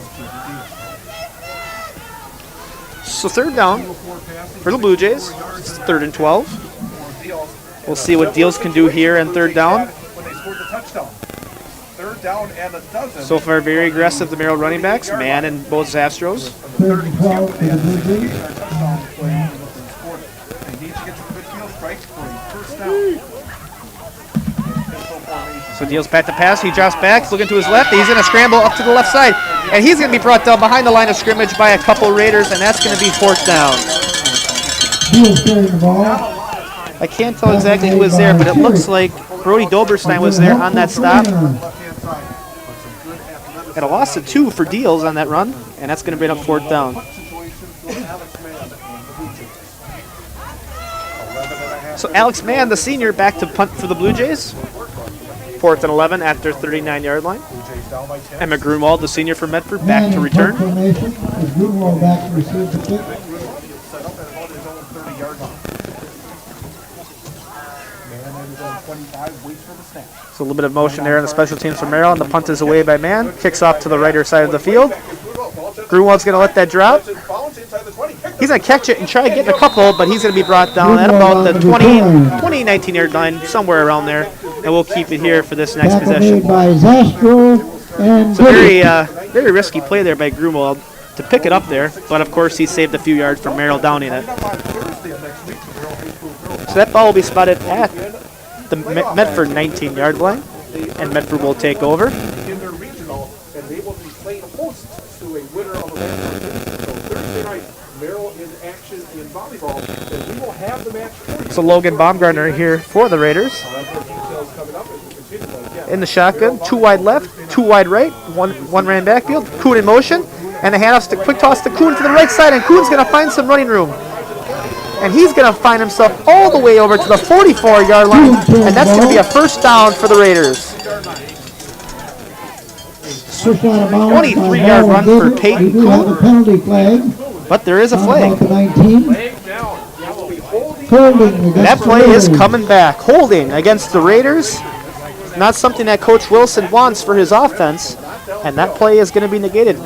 to So 3rd down for the Blue Jays. It's 3rd and 12. We'll see what Deals can do here in 3rd down. when they scored the touchdown. 3rd down and a dozen. So far, very aggressive, the Merrill running backs. Man and both Astros. 3rd and 12 for the Blue Jays. So Deals back to pass. He drops back, looking to his left. He's going to scramble up to the left side. And he's going to be brought down behind the line of scrimmage by a couple Raiders, and that's going to be 4th down. Deals carrying the ball. I can't tell exactly who was there, but it looks like Brody Doberstein was there on that stop. At a loss of 2 for Deals on that run, and that's going to bring up 4th down. So Alex Mann, the senior, back to punt for the Blue Jays. 4th and 11 at their 39-yard line. Emmett Grunwald, the senior for Medford, back to return. Grunwald back to receive the kick. So a little bit of motion there on the special teams for Merrill, and the punt is away by Mann. Kicks off to the right side of the field. Grunwald's going to let that drop. He's going to catch it and try to get a couple, but he's going to be brought down at about the 19-yard line, somewhere around there. And we'll keep it here for this next possession. By Zastro and It's a very risky play there by Grunwald to pick it up there, but of course he saved a few yards from Merrill downing it. So that ball will be spotted at the Medford 19-yard line, and Medford will take over. In their regional, and they will be playing host to a winner of a match. So Thursday night, Merrill in action in volleyball, and we will have the match for you. So Logan Baumgartner here for the Raiders. In the shotgun, 2 wide left, 2 wide right, one ran backfield, Kuhn in motion, and the handoff to quick toss to Kuhn to the right side, and Kuhn's going to find some running room. And he's going to find himself all the way over to the 44-yard line, and that's going to be a 1st down for the Raiders. 23-yard run for Peyton Kuhn, but there is a flag. That play is coming back. Holding against the Raiders. Not something that Coach Wilson wants for his offense, and that play is going to be negated.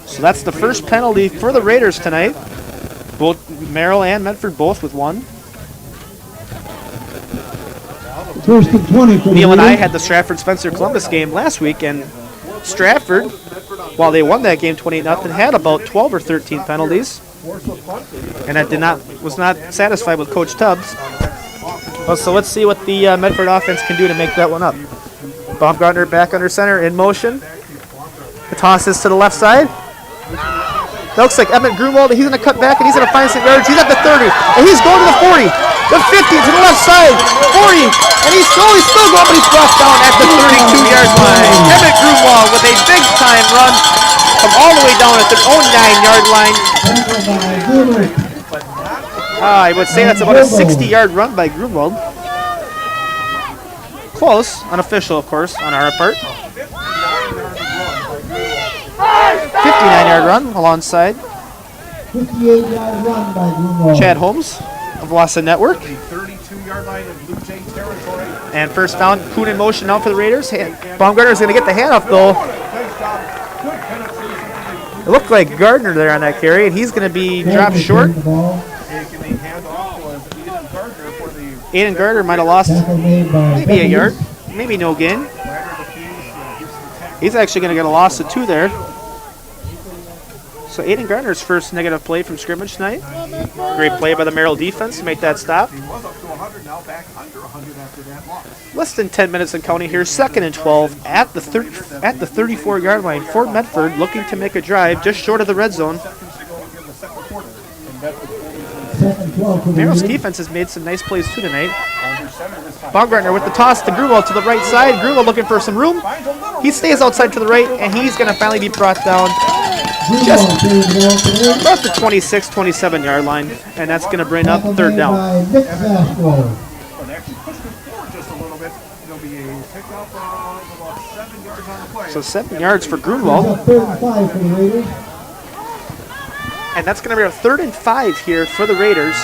So that's the first penalty for the Raiders tonight. Both Merrill and Medford both with 1. 1st and 20 for the Neil and I Raiders. had the Stratford-Spencer-Columbus game last week, and Stratford, while they won that game 28-0, had about 12 or 13 penalties. And that was not satisfied with Coach Tubbs. Well, so let's see what the Medford offense can do to make that one up. Baumgartner back under center in motion. The toss is to the left side. That looks like Emmett Grunwald. He's going to cut back and he's going to find some yards. He's at the 30, and he's going to the 40, the 50 to the left side, 40, and he's still going, but he's brought down at the 32-yard line. Emmett Grunwald with a big-time run from all the way down at their own 9-yard line. I would say that's about a 60-yard run by Grunwald. Close, unofficial, of course, on our part. 59-yard run alongside 58-yard run by Grunwald. Chad Holmes of Lawson Network. 32-yard line in Blue Jay territory. And 1st down, Kuhn in motion now for the Raiders. Baumgartner's going to get the handoff, though. It looked like Gardner there on that carry, and he's going to be dropped short. Aiden Gardner might have lost maybe a yard, maybe no gain. He's actually going to get a loss of 2 there. So Aiden Gardner's first negative play from scrimmage tonight. Great play by the Merrill defense to make that stop. 100, now back under 100 after that loss. Less than 10 minutes and counting here. 2nd and 12 at the 34-yard line for Medford, looking to make a drive just short of the red zone. Merrill's defense has made some nice plays too tonight. Baumgartner with the toss to Grunwald to the right side. Grunwald looking for some room. He stays outside to the right, and he's going to finally be brought down just about the 26, 27-yard line, and that's going to bring up 3rd down. So 7 yards for Grunwald. And that's going to be our 3rd and 5 here for the Raiders.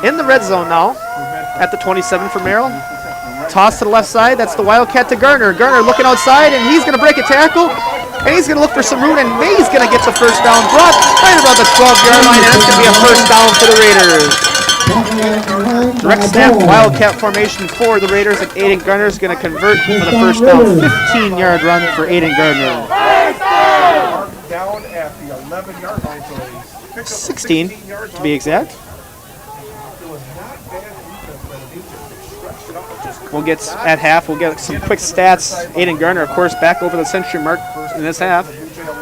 In the red zone now at the 27 for Merrill. Toss to the left side. That's the Wildcat to Garner. Garner looking outside, and he's going to break a tackle. And he's going to look for some room, and May's going to get the first down. Brought right around the 12-yard line, and it's going to be a first down for the Raiders. Direct snap, Wildcat formation for the Raiders, and Aiden Garner is going to convert for the first down. 15-yard run for Aiden Garner. Down at the 11-yard line, so he's 16 to be exact. We'll get at half. We'll get some quick stats. Aiden Garner, of course, back over the century mark in this half.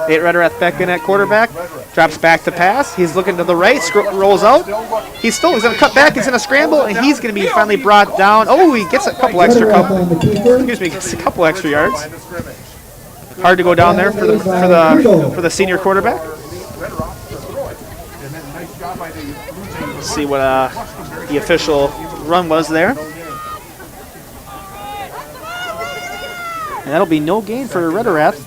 Nate Rederath back in at quarterback. Drops back to pass. He's looking to the right. Rolls out. He's going to cut back. He's going to scramble, and he's going to be finally brought down. Oh, he gets a couple extra yards. Hard to go down there for the senior quarterback. Let's see what the official run was there. And that'll be no gain for Rederath.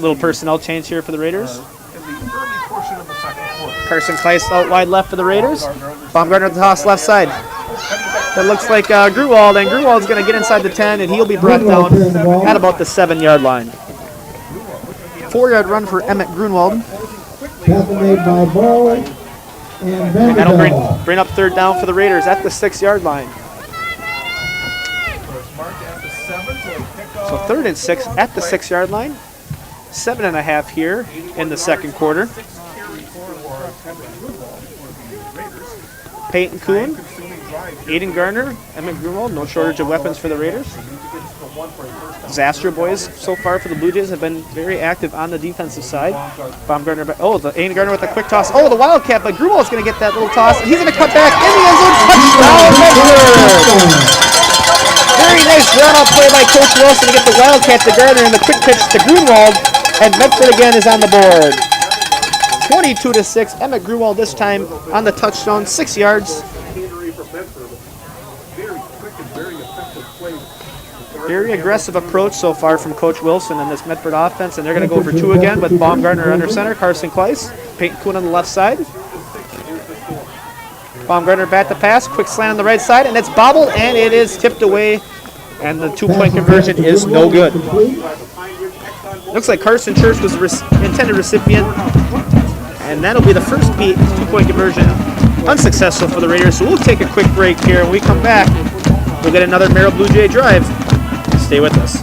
Little personnel change here for the Raiders. Carson Kleiss out wide left for the Raiders. Baumgartner at the toss left side. That looks like Grunwald, and Grunwald's going to get inside the 10, and he'll be brought down at about the 7-yard line. 4-yard run for Emmett Grunwald. And that'll bring up 3rd down for the Raiders at the 6-yard line. So 3rd and 6 at the 6-yard line. 7.5 here in the second quarter. Peyton Kuhn, Aiden Garner, Emmett Grunwald, no shortage of weapons for the Raiders. Zastro boys so far for the Blue Jays have been very active on the defensive side. Baumgartner, the Aiden Garner with a quick toss. Oh, the Wildcat, but Grunwald's going to get that little toss. He's going to cut back in the end zone. Touchdown, Medford! Very nice run-up play by Coach Wilson to get the Wildcat to Garner and the quick pitch to Grunwald. And Medford again is on the board. 22-6. Emmett Grunwald this time on the touchdown, 6 yards. Very aggressive approach so far from Coach Wilson in this Medford offense, and they're going to go for 2 again with Baumgartner under center, Carson Kleiss, Peyton Kuhn on the left side. Baumgartner bat the pass, quick slant on the right side, and it's bobbled, and it is tipped away, and the 2-point conversion is no good. Looks like Carson Church was the intended recipient, and that'll be the first 2-point conversion unsuccessful for the Raiders. So we'll take a quick break here, and when we come back, we'll get another Merrill Blue Jay drive. Stay with us.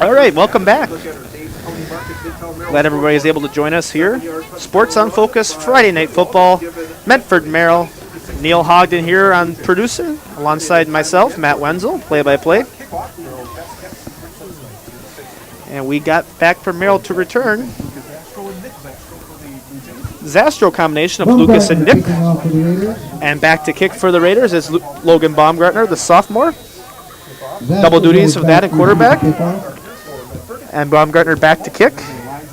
All right, welcome back. Glad everybody is able to join us here. Sports on Focus, Friday Night Football, Medford, Merrill. Neil Hogden here on producer, alongside myself, Matt Wenzel, play-by-play. And we got back from Merrill to return. Zastro combination of Lucas and Nick. And back to kick for the Raiders is Logan Baumgartner, the sophomore. Double duties of that and quarterback. And Baumgartner back to kick.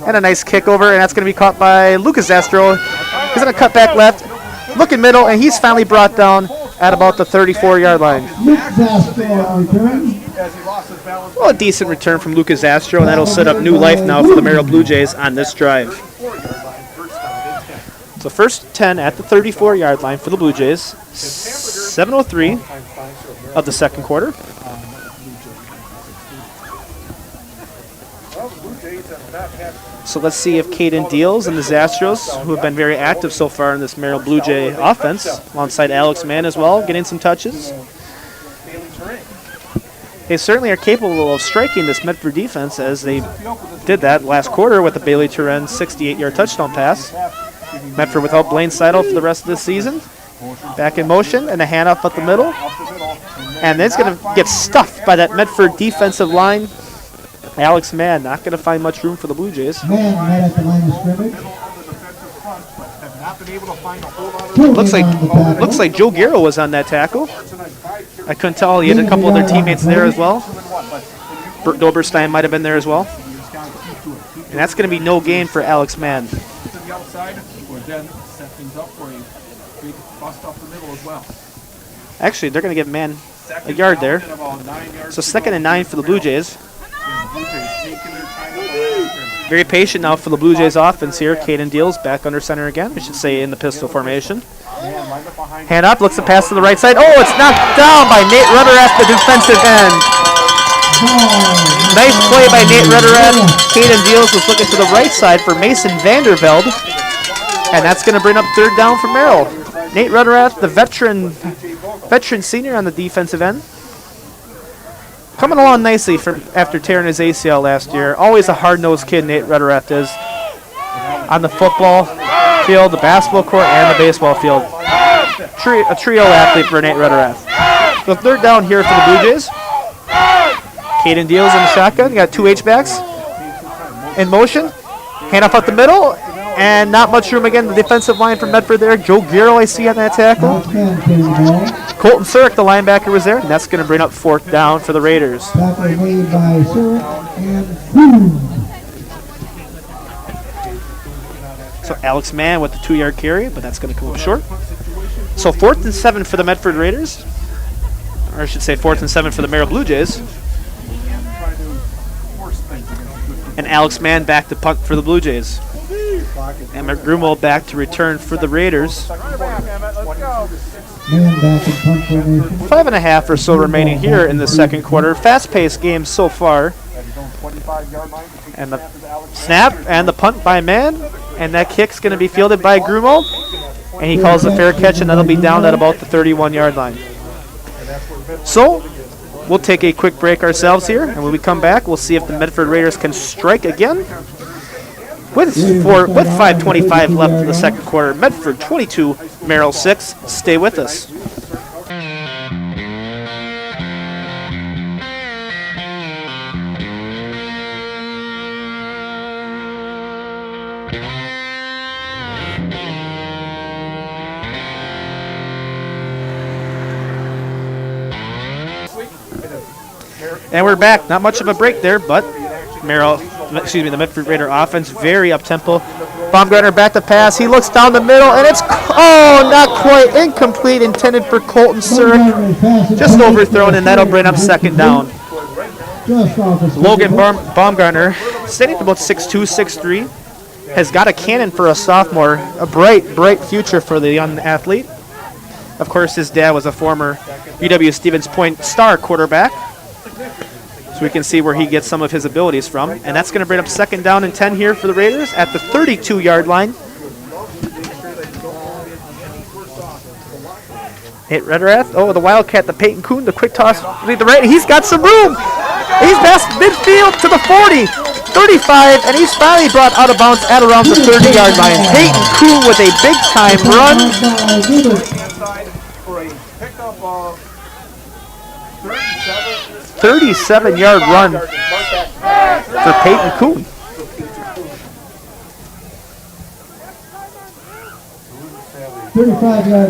And a nice kick over, and that's going to be caught by Lucas Zastro. He's going to cut back left, look in middle, and he's finally brought down at about the 34-yard line. Well, a decent return from Lucas Zastro, and that'll set up new life now for the Merrill Blue Jays on this drive. So first 10 at the 34-yard line for the Blue Jays. 7:03 of the second quarter. So let's see if Caden Deals and the Zastros, who have been very active so far in this Merrill Blue Jay offense, alongside Alex Mann as well, getting some touches. They certainly are capable of striking this Medford defense, as they did that last quarter with the Bailey Turen 68-yard touchdown pass. Medford without Blaine Seidel for the rest of the season. Back in motion, and a handoff up the middle. And then it's going to get stuffed by that Medford defensive line. Alex Mann not going to find much room for the Blue Jays. Man right at the line of scrimmage. Looks like Joe Guerrero was on that tackle. I couldn't tell. He had a couple of their teammates there as well. Bert Doberstein might have been there as well. And that's going to be no gain for Alex Mann. Actually, they're going to give Mann a yard there. So 2nd and 9 for the Blue Jays. Very patient now for the Blue Jays offense here. Caden Deals back under center again. We should say in the pistol formation. Hand up, looks to pass to the right side. Oh, it's knocked down by Nate Rutterath, the defensive end. Nice play by Nate Rutterath. Caden Deals was looking to the right side for Mason Vandervelde. And that's going to bring up 3rd down for Merrill. Nate Rutterath, the veteran senior on the defensive end. Coming along nicely after tearing his ACL last year. Always a hard-nosed kid, Nate Rutterath is. On the football field, the basketball court, and the baseball field. A trio athlete for Nate Rutterath. So 3rd down here for the Blue Jays. Caden Deals in the shotgun. You got 2 H-backs in motion. Hand off up the middle. And not much room again. The defensive line from Medford there. Joe Guerrero, I see on that tackle. Colton Surik, the linebacker, was there. And that's going to bring up 4th down for the Raiders. Tackle made by Surik and Food. So Alex Mann with the 2-yard carry, but that's going to come up short. So 4th and 7 for the Medford Raiders. Or I should say 4th and 7 for the Merrill Blue Jays. And Alex Mann back to punt for the Blue Jays. And Grumwald back to return for the Raiders. 5.5 or so remaining here in the second quarter. Fast-paced game so far. And the snap and the punt by Mann. And that kick's going to be fielded by Grumwald. And he calls a fair catch, and that'll be down at about the 31-yard line. So we'll take a quick break ourselves here. And when we come back, we'll see if the Medford Raiders can strike again. With 5:25 left in the second quarter, Medford 22, Merrill 6. Stay with us. And we're back. Not much of a break there, but the Medford Raider offense, very up-tempo. Baumgartner back to pass. He looks down the middle, and it's, not quite. Incomplete, intended for Colton Surik. Just overthrown, and that'll bring up 2nd down. Logan Baumgartner, standing at about 6'2", 6'3", has got a cannon for a sophomore. A bright future for the young athlete. Of course, his dad was a former UW-Stevens Point star quarterback. So we can see where he gets some of his abilities from. And that's going to bring up 2nd down and 10 here for the Raiders at the 32-yard line. Hit Rutterath. Oh, the Wildcat, the Peyton Kuhn, the quick toss. The right. He's got some room. He's past midfield to the 40, 35, and he's finally brought out of bounds at around the 30-yard line. Peyton Kuhn with a big-time run. 37-yard run for Peyton Kuhn.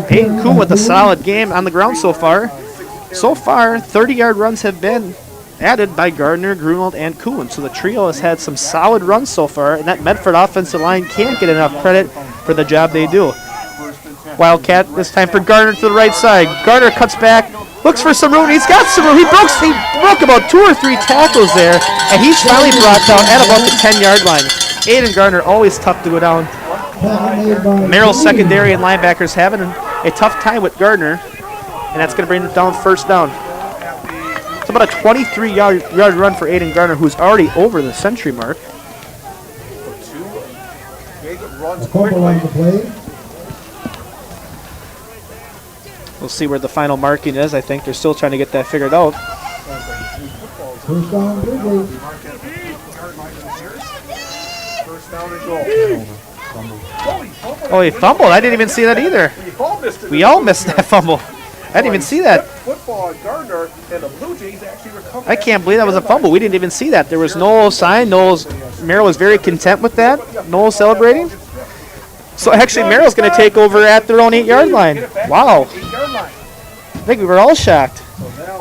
Peyton Kuhn with a solid game on the ground so far. So far, 30-yard runs have been added by Gardner, Grunwald, and Kuhn. So the trio has had some solid runs so far, and that Medford offensive line can't get enough credit for the job they do. Wildcat this time for Gardner to the right side. Gardner cuts back, looks for some room. He's got some room. He broke about 2 or 3 tackles there, and he's finally brought down at about the 10-yard line. Aiden Gardner, always tough to go down. Merrill secondary and linebackers having a tough time with Gardner, and that's going to bring them down first down. It's about a 23-yard run for Aiden Gardner, who's already over the century mark. We'll see where the final marking is. I think they're still trying to get that figured out. First down, Blue Jays. Oh, he fumbled. I didn't even see that either. We all missed that fumble. I didn't even see that. I can't believe that was a fumble. We didn't even see that. There was no sign. Merrill was very content with that. No celebrating. So actually, Merrill's going to take over at their own 8-yard line. Wow. I think we were all shocked.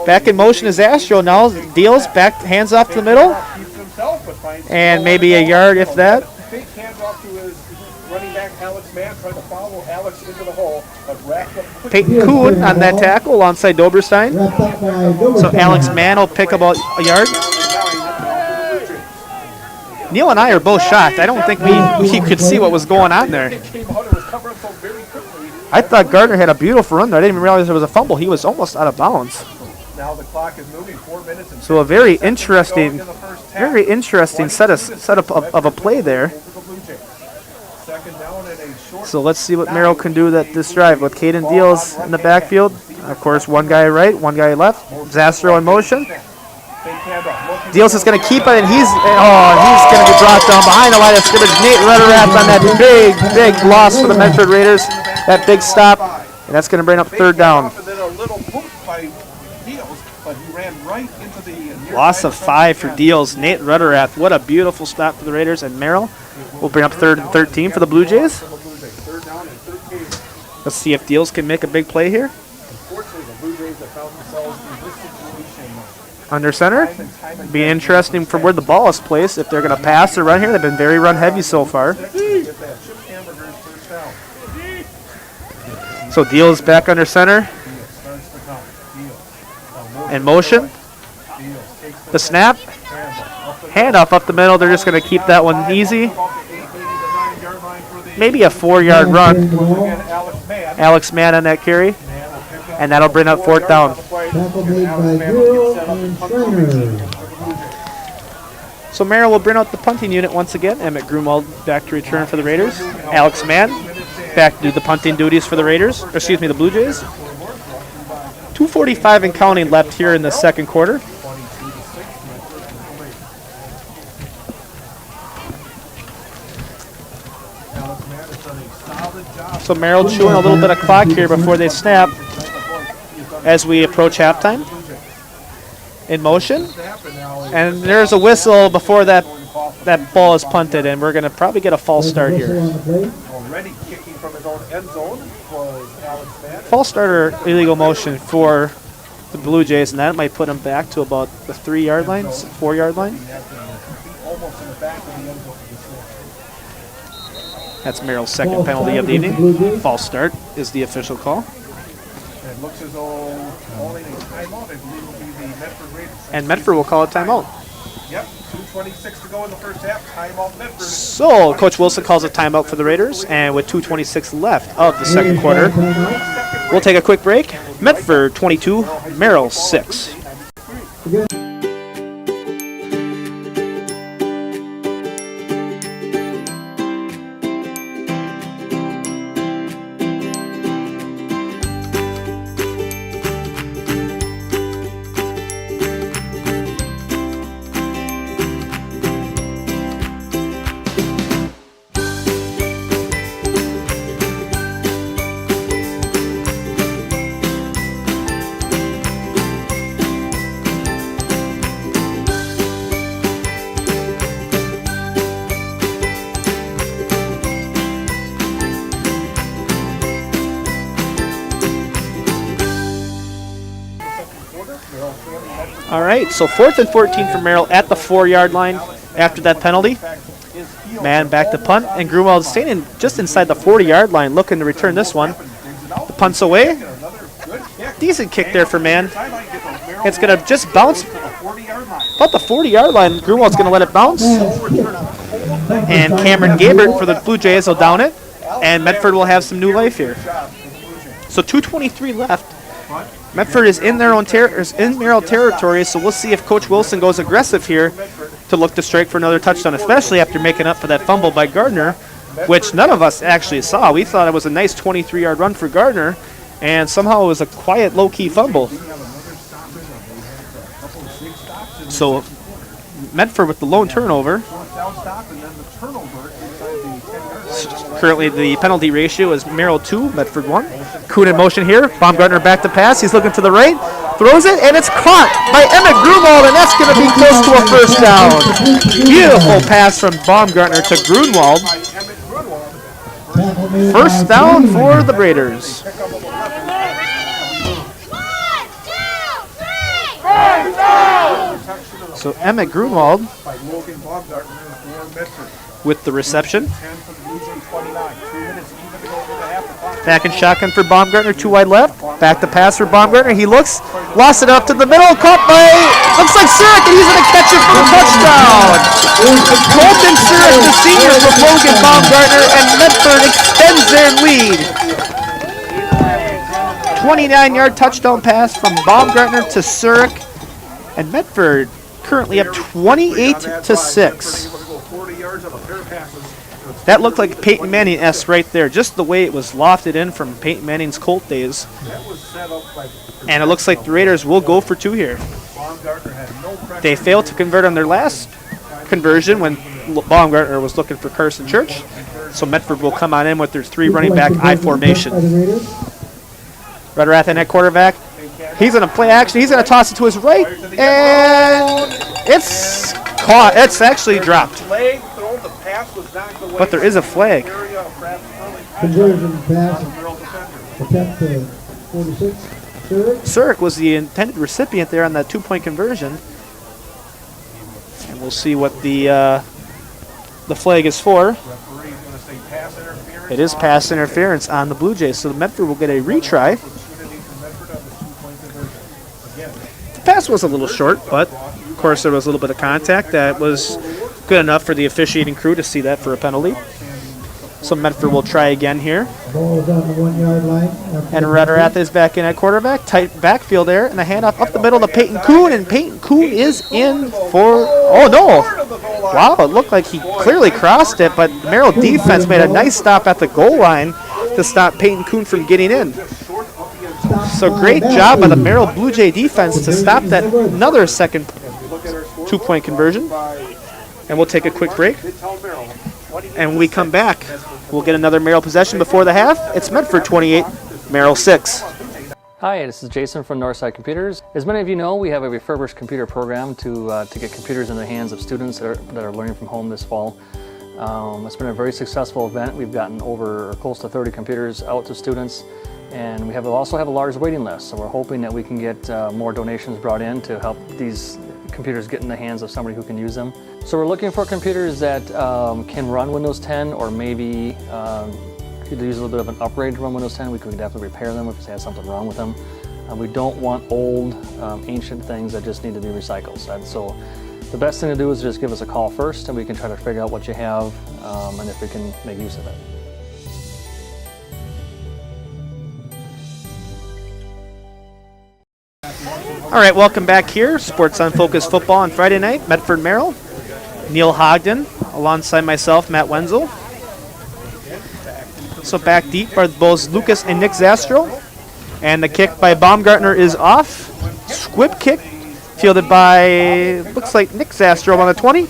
Back in motion is Astro now. Deals back, hands off to the middle. And maybe a yard, if that. Peyton Kuhn on that tackle alongside Doberstein. So Alex Mann will pick about a yard. Neil and I are both shocked. I don't think we could see what was going on there. I thought Gardner had a beautiful run there. I didn't even realize there was a fumble. He was almost out of bounds. Now the clock is moving, 4 minutes and so a very interesting setup of a play there. So let's see what Merrill can do this drive with Caden Deals in the backfield. Of course, one guy right, one guy left. Zastro in motion. Deals is going to keep it, and he's going to be brought down behind the line of scrimmage. Nate Rutterath on that big loss for the Medford Raiders. That big stop, and that's going to bring up third down. Loss of 5 for Deals. Nate Rutterath, what a beautiful stop for the Raiders, and Merrill will bring up 3rd and 13 for the Blue Jays. Let's see if Deals can make a big play here. Under center. Be interesting from where the ball is placed if they're going to pass or run here. They've been very run heavy so far. So Deals back under center. In motion. The snap. Handoff up the middle. They're just going to keep that one easy. Maybe a 4-yard run. Alex Mann on that carry. And that'll bring up 4th down. So Merrill will bring out the punting unit once again. Emmett Grunwald back to return for the Raiders. Alex Mann back to do the punting duties for the Raiders. Excuse me, the Blue Jays. 2:45 and counting left here in the second quarter. So Merrill chewing a little bit of clock here before they snap as we approach halftime. In motion. And there's a whistle before that ball is punted, and we're going to probably get a false start here. Already kicking from his own end zone was Alex Mann. False start or illegal motion for the Blue Jays, and that might put them back to about the 3-yard line, 4-yard line. That's Merrill's second penalty of the evening. False start is the official call. It looks as though calling a timeout, I believe, will be the Medford Raiders. And Medford will call a timeout. Yep, 2:26 to go in the first half. Timeout Medford. So Coach Wilson calls a timeout for the Raiders, and with 2:26 left of the second quarter, we'll take a quick break. Medford 22, Merrill 6. All right, so 4th and 14 for Merrill at the 4-yard line after that penalty. Man back to punt, and Grunwald staying just inside the 40-yard line, looking to return this one. The punt's away. Decent kick there for Man. It's going to just bounce about the 40-yard line. Grunwald's going to let it bounce. And Cameron Gabert for the Blue Jays will down it. And Medford will have some new life here. So 2:23 left. Medford is in their own in Merrill territory, so we'll see if Coach Wilson goes aggressive here to look to strike for another touchdown, especially after making up for that fumble by Gardner, which none of us actually saw. We thought it was a nice 23-yard run for Gardner, and somehow it was a quiet, low-key fumble. So Medford with the lone turnover. Currently the penalty ratio is Merrill 2, Medford 1. Kuhn in motion here. Baumgartner back to pass. He's looking to the right. Throws it, and it's caught by Emmett Grunwald, and that's going to be close to a first down. Beautiful pass from Baumgartner to Grunwald. First down for the Raiders. So Emmett Grunwald with the reception. Back in shotgun for Baumgartner, 2 wide left. Back to pass for Baumgartner. He looks, lost it up to the middle, caught by, looks like Surik, and he's going to catch it for the touchdown. Colton Surik, the senior from Logan Baumgartner, and Medford extends their lead. 29-yard touchdown pass from Baumgartner to Surik, and Medford currently up 28-6. That looked like Peyton Manning-esque right there, just the way it was lofted in from Peyton Manning's Colt days. And it looks like the Raiders will go for 2 here. They failed to convert on their last conversion when Baumgartner was looking for Carson Church. So Medford will come on in with their 3 running back I formation. Rederath in at quarterback. He's going to play action. He's going to toss it to his right. And it's caught. It's actually dropped. But there is a flag. Conversion pass. Attempt to 46. Surik was the intended recipient there on that 2-point conversion. And we'll see what the flag is for. It is pass interference on the Blue Jays, so the Medford will get a retry. The pass was a little short, but of course there was a little bit of contact that was good enough for the officiating crew to see that for a penalty. So Medford will try again here. Ball is on the 1-yard line. And Rederath is back in at quarterback. Tight backfield there, and a handoff up the middle to Peyton Kuhn, and Peyton Kuhn is in for, oh no! Wow, it looked like he clearly crossed it, but the Merrill defense made a nice stop at the goal line to stop Peyton Kuhn from getting in. So great job by the Merrill Blue Jay defense to stop that another second 2-point conversion. And we'll take a quick break. And when we come back, we'll get another Merrill possession before the half. It's Medford 28, Merrill 6. Hi, this is Jason from Northside Computers. As many of you know, we have a refurbished computer program to get computers in the hands of students that are learning from home this fall. It's been a very successful event. We've gotten over close to 30 computers out to students, and we also have a large waiting list. So we're hoping that we can get more donations brought in to help these computers get in the hands of somebody who can use them. So we're looking for computers that can run Windows 10, or maybe could use a little bit of an upgrade to run Windows 10. We could definitely repair them if they have something wrong with them. We don't want old, ancient things that just need to be recycled. So the best thing to do is just give us a call first, and we can try to figure out what you have and if we can make use of it. All right, welcome back here. Sports on Focus Football on Friday night. Medford Merrill. Neil Hogden alongside myself, Matt Wenzel. So back deep are both Lucas and Nick Zastro. And the kick by Baumgartner is off. Squib kick fielded by, looks like Nick Zastro on the 20.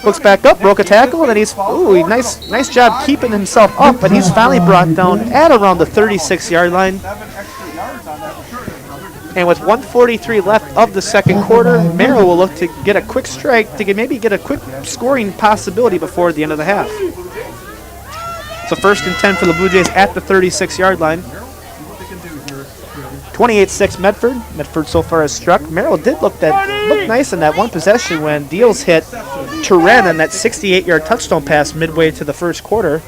Looks back up, broke a tackle, and then he's, ooh, nice job keeping himself up, but he's finally brought down at around the 36-yard line. And with 1:43 left of the second quarter, Merrill will look to get a quick strike to maybe get a quick scoring possibility before the end of the half. So 1st and 10 for the Blue Jays at the 36-yard line. 28-6 Medford. Medford so far has struck. Merrill did look nice in that one possession when Deals hit Turen on that 68-yard touchdown pass midway to the first quarter.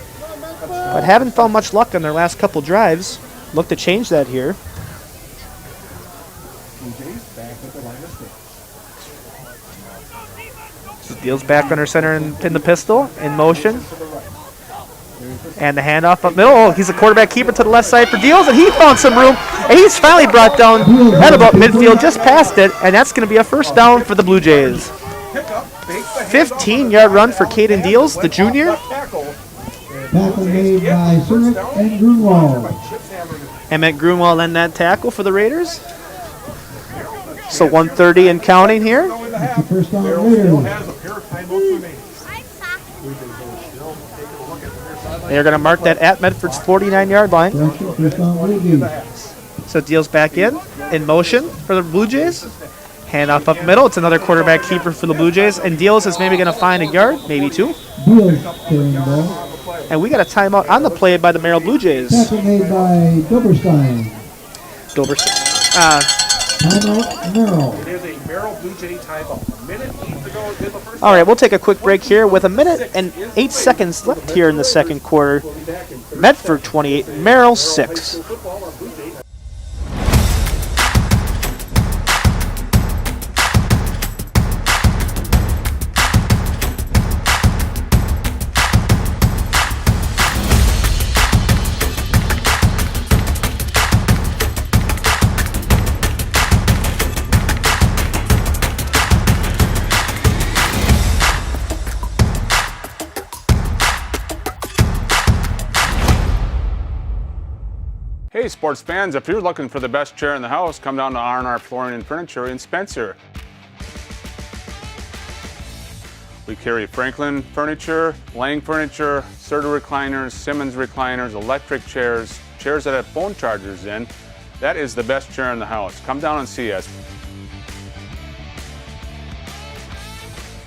But haven't found much luck on their last couple drives. Look to change that here. So Deals back under center and pin the pistol in motion. And the handoff up middle. Oh, he's a quarterback keeper to the left side for Deals, and he found some room. And he's finally brought down at about midfield, just past it, and that's going to be a first down for the Blue Jays. 15-yard run for Caden Deals, the junior. Tackle made by Zurich and Grunwald. Emmett Grunwald in that tackle for the Raiders. So 130 and counting here. That's the first down Raiders. They're going to mark that at Medford's 49-yard line. First down Raiders. So Deals back in motion for the Blue Jays. Handoff up middle. It's another quarterback keeper for the Blue Jays. And Deals is maybe going to find a yard, maybe two. Deals carrying the ball. And we got a timeout on the play by the Merrill Blue Jays. Tackle made by Doberstein. Timeout Merrill. It is a Merrill Blue Jay timeout. A minute needs to go in the first. All right, we'll take a quick break here with a minute and 8 seconds left here in the second quarter. Medford 28, Merrill 6. Hey sports fans, if you're looking for the best chair in the house, come down to R&R Flooring and Furniture in Spencer. We carry Franklin furniture, Lang furniture, Serta recliners, Simmons recliners, electric chairs, chairs that have phone chargers in. That is the best chair in the house. Come down and see us.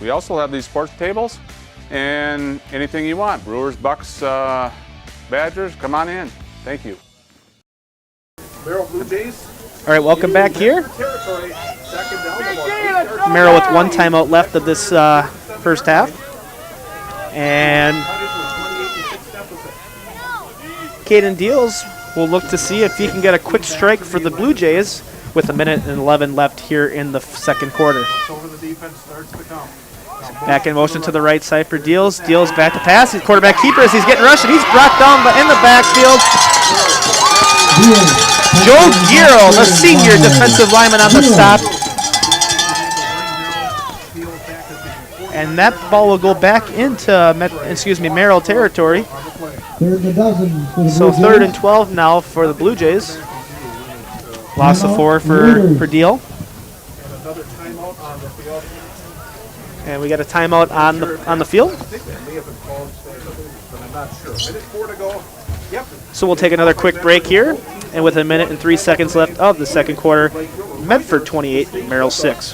We also have these sports tables and anything you want. Brewers, Bucks, Badgers, come on in. Thank you. Merrill Blue Jays. All right, welcome back here. Merrill with one timeout left of this first half. And Caden Deals will look to see if he can get a quick strike for the Blue Jays with a minute and 11 left here in the second quarter. Back in motion to the right side for Deals. Deals back to pass. He's quarterback keeper as he's getting rushed, and he's brought down in the backfield. Joe Giro, the senior defensive lineman on the stop. And that ball will go back into Merrill territory. Third and a dozen for the So Blue third Jays. and 12 now for the Blue Jays. Loss of 4 for Deal. And we got a timeout on the field. So we'll take another quick break here. And with a minute and 3 seconds left of the second quarter, Medford 28, Merrill 6.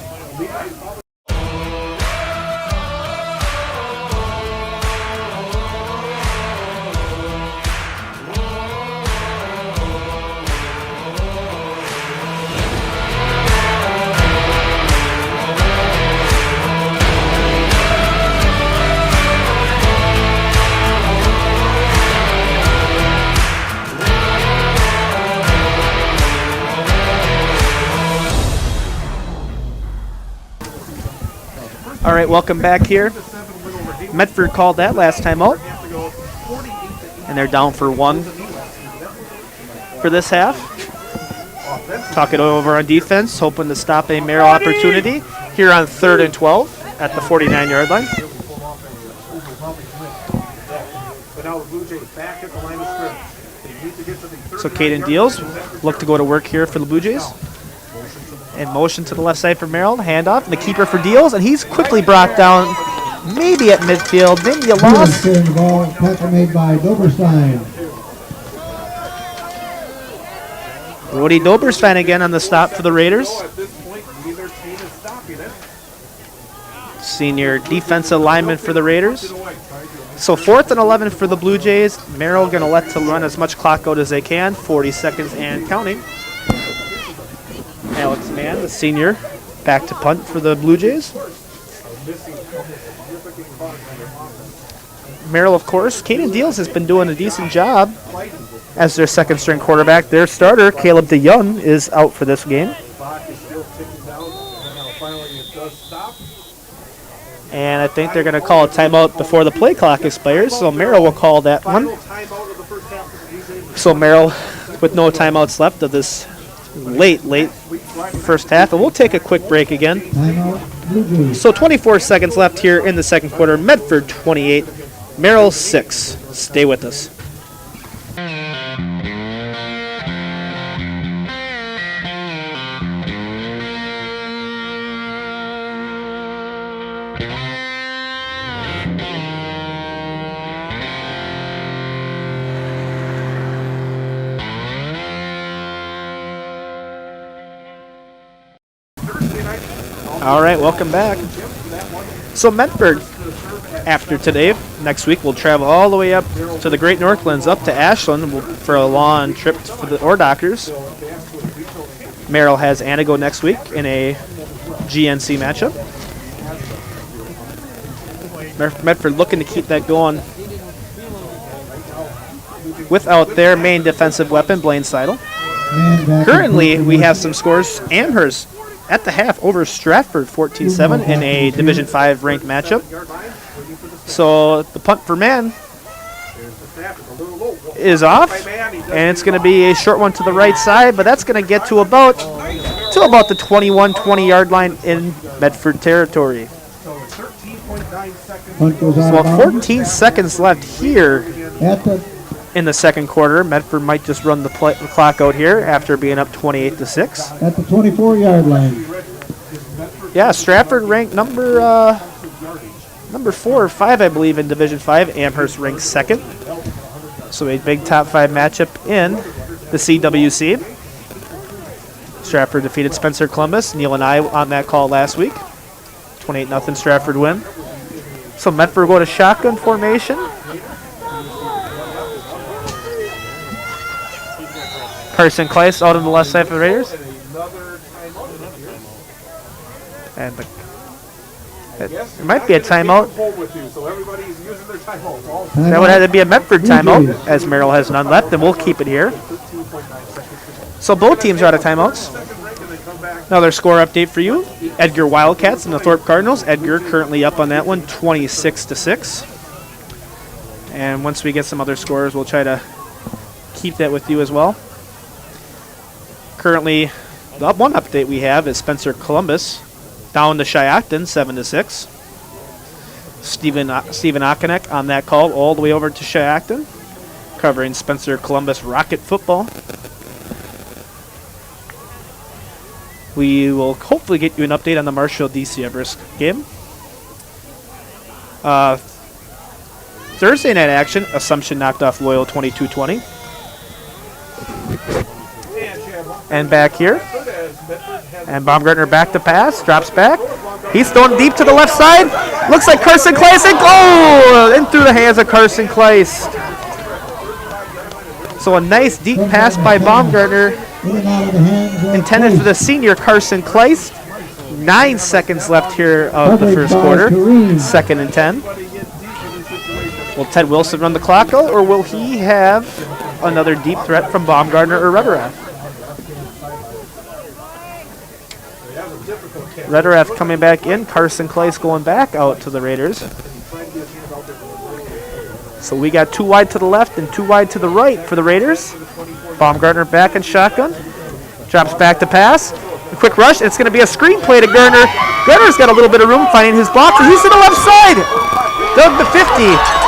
All right, welcome back here. Medford called that last time out. And they're down for 1 for this half. Talk it over on defense, hoping to stop a Merrill opportunity here on 3rd and 12 at the 49-yard line. So Caden Deals look to go to work here for the Blue Jays. In motion to the left side for Merrill, handoff, and the keeper for Deals, and he's quickly brought down, maybe at midfield, maybe a loss. Ball, tackle made by Doberstein. Brody Doberstein again on the stop for the Raiders. Senior defensive lineman for the Raiders. So 4th and 11 for the Blue Jays. Merrill going to let to run as much clock out as they can, 40 seconds and counting. Mann, the senior, back to punt for the Blue Jays. Merrill, of course. Caden Deals has been doing a decent job as their second string quarterback. Their starter, Caleb DeYoung, is out for this game. And I think they're going to call a timeout before the play clock expires, so Merrill will call that one. So Merrill, with no timeouts left of this late first half, and we'll take a quick break again. So 24 seconds left here in the second quarter. Medford 28, Merrill 6. Stay with us. All right, welcome back. So Medford, after today, next week we'll travel all the way up to the Great Northlands, up to Ashland for a long trip for the Ore Doctors. Merrill has Antigo next week in a GNC matchup. Medford looking to keep that going without their main defensive weapon, Blaine Seidel. Currently, we have some scores. Amherst at the half over Stratford 14-7 in a Division 5 ranked matchup. So the punt for man is off, and it's going to be a short one to the right side, but that's going to get to about the 21-20 yard line in Medford territory. So 14 seconds left here in the second quarter. Medford might just run the clock out here after being up 28-6. At the 24-yard line. Yeah, Stratford ranked number 4 or 5, I believe, in Division 5. Amherst ranked second. So a big top 5 matchup in the CWC. Stratford defeated Spencer Columbus. Neil and I on that call last week. 28-0 Stratford win. So Medford go to shotgun formation. Carson Kleiss out on the left side for the Raiders. And it might be a timeout. That would have to be a Medford timeout, as Merrill has none left, and we'll keep it here. So both teams are out of timeouts. Another score update for you. Edgar Wildcats and the Thorpe Cardinals. Edgar currently up on that one, 26-6. And once we get some other scores, we'll try to keep that with you as well. Currently, the one update we have is Spencer Columbus down to Shiocton, 7-6. Stephen Okonek on that call all the way over to Shiocton, covering Spencer Columbus Rocket football. We will hopefully get you an update on the Marshall DC Everest game. Thursday night action, Assumption knocked off Loyal 22-20. And back here. And Baumgartner back to pass, drops back. He's thrown deep to the left side. Looks like Carson Kleiss, and goal! In through the hands of Carson Kleiss. So a nice deep pass by Baumgartner, intended for the senior Carson Kleiss. 9 seconds left here of the first quarter. 2nd and 10. Will Ted Wilson run the clock out, or will he have another deep threat from Baumgartner or Rederath? Rederath coming back in. Carson Kleiss going back out to the Raiders. So we got 2 wide to the left and 2 wide to the right for the Raiders. Baumgartner back in shotgun. Drops back to pass. A quick rush. It's going to be a screen play to Garner. Garner's got a little bit of room finding his block. He's to the left side. Dug the 50,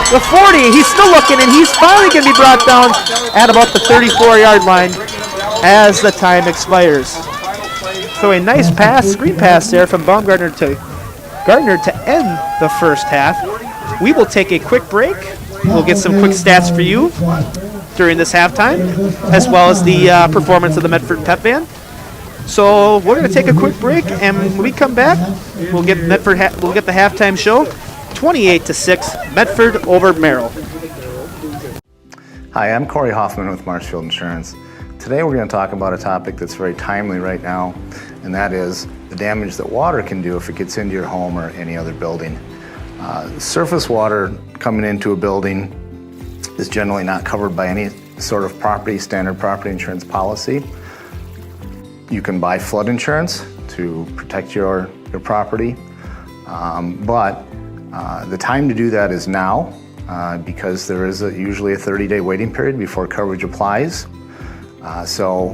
the 40. He's still looking, and he's finally going to be brought down at about the 34-yard line as the time expires. So a nice pass, screen pass there from Baumgartner to Gardner to end the first half. We will take a quick break. We'll get some quick stats for you during this halftime, as well as the performance of the Medford Pep Band. So we're going to take a quick break, and when we come back, we'll get Medford. We'll get the halftime show. 28-6, Medford over Merrill. Hi, I'm Corey Hoffman with Marshfield Insurance. Today we're going to talk about a topic that's very timely right now. and that is the damage that water can do if it gets into your home or any other building. Surface water coming into a building is generally not covered by any sort of standard property insurance policy. You can buy flood insurance to protect your property, but the time to do that is now because there is usually a 30-day waiting period before coverage applies. So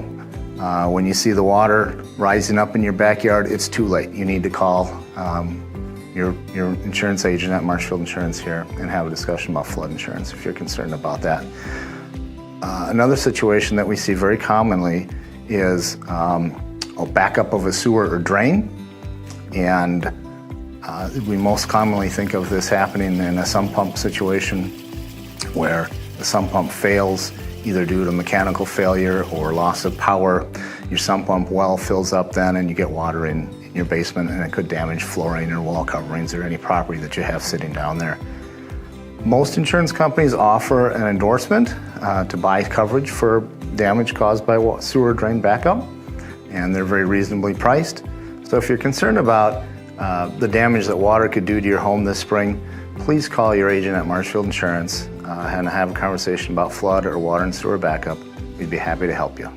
when you see the water rising up in your backyard, it's too late. You need to call your insurance agent at Marshfield Insurance here and have a discussion about flood insurance if you're concerned about that. Another situation that we see very commonly is a backup of a sewer or drain, and we most commonly think of this happening in a sump pump situation where the sump pump fails either due to mechanical failure or loss of power. Your sump pump well fills up then and you get water in your basement, and it could damage flooring or wall coverings or any property that you have sitting down there. Most insurance companies offer an endorsement to buy coverage for damage caused by sewer drain backup, and they're very reasonably priced. So if you're concerned about the damage that water could do to your home this spring, please call your agent at Marshfield Insurance and have a conversation about flood or water and sewer backup. We'd be happy to help you.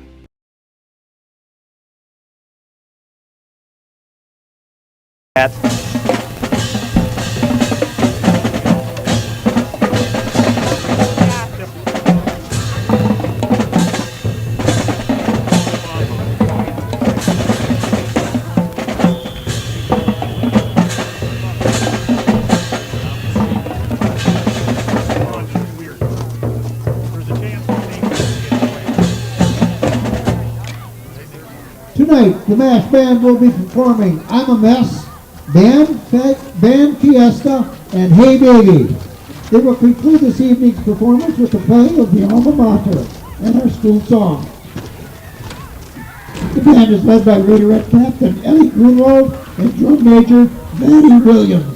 Tonight, the Mash Band will be performing I'm a Mess, Band Fiesta, and Hey Baby. They will conclude this evening's performance with the playing of the alma mater and our school song. The band is led by Raiderette Captain Ellie Grunwald and Drum Major Maddie Williams.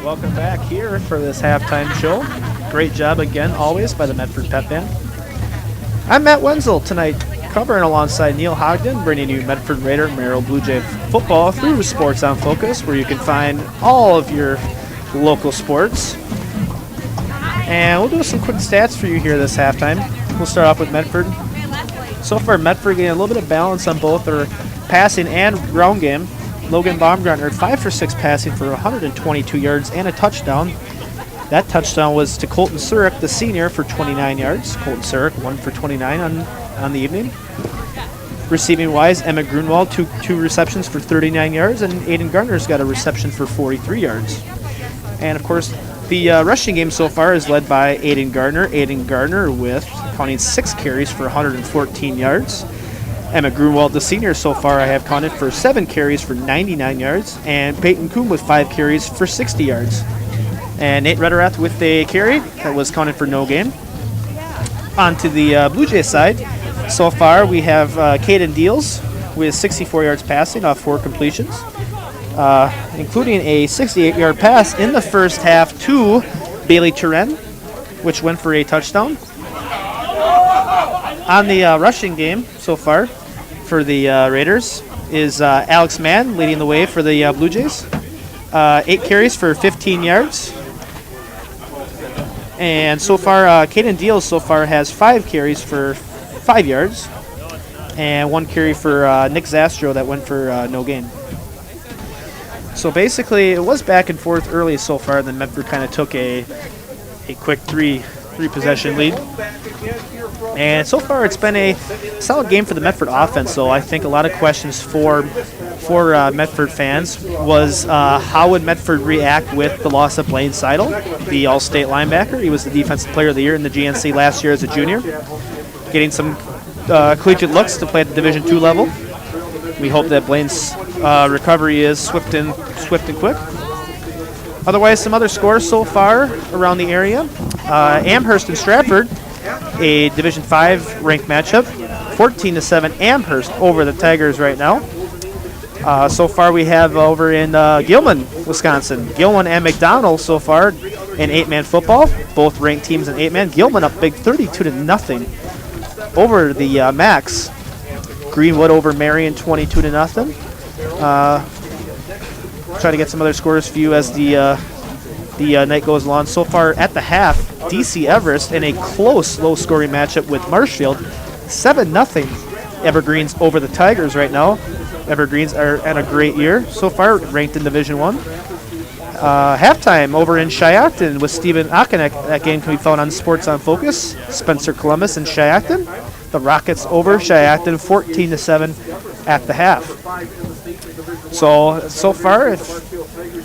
Welcome back here for this halftime show. Great job again, always, by the Medford Pep Band. I'm Matt Wenzel tonight, covering alongside Neil Hogden, bringing you Medford Raider Merrill Blue Jay football through Sports on Focus, where you can find all of your local sports. And we'll do some quick stats for you here this halftime. We'll start off with Medford. So far, Medford getting a little bit of balance on both their passing and ground game. Logan Baumgartner, 5 for 6 passing for 122 yards and a touchdown. That touchdown was to Colton Surik, the senior, for 29 yards. Colton Surik, 1 for 29 on the evening. Receiving wise, Emmett Grunwald, two receptions for 39 yards, and Aiden Gardner's got a reception for 43 yards. And of course, the rushing game so far is led by Aiden Gardner. Aiden Gardner with counting 6 carries for 114 yards. Emmett Grunwald, the senior, so far I have counted for 7 carries for 99 yards, and Peyton Kuhn with 5 carries for 60 yards. And Nate Rederath with a carry that was counted for no gain. On to the Blue Jays side. So far we have Caden Deals with 64 yards passing off 4 completions, including a 68-yard pass in the first half to Bailey Turen, which went for a touchdown. On the rushing game so far for the Raiders is Alex Mann leading the way for the Blue Jays. 8 carries for 15 yards. And so far, Caden Deals so far has 5 carries for 5 yards. And 1 carry for Nick Zastro that went for no gain. So basically, it was back and forth early so far. Then Medford kind of took a quick three possession lead. And so far, it's been a solid game for the Medford offense. So I think a lot of questions for Medford fans was how would Medford react with the loss of Blaine Seidel, the All-State linebacker. He was the Defensive Player of the Year in the GNC last year as a junior, getting some collegiate looks to play at the Division II level. We hope that Blaine's recovery is swift and quick. Otherwise, some other scores so far around the area. Amherst and Stratford, a Division V ranked matchup. 14-7 Amherst over the Tigers right now. So far we have over in Gilman, Wisconsin. Gilman and McDonald so far in 8-man football. Both ranked teams in 8-man. Gilman up big 32-0 over the Max. Greenwood over Marion 22-0. Try to get some other scores for you as the night goes along. So far at the half, DC Everest in a close, low-scoring matchup with Marshfield. 7-0 Evergreens over the Tigers right now. Evergreens are at a great year so far, ranked in Division I. Halftime over in Shiocton with Stephen Akenek. That game can be found on Sports on Focus. Spencer Columbus and Shiocton. The Rockets over Shiocton 14-7 at the half. So far, if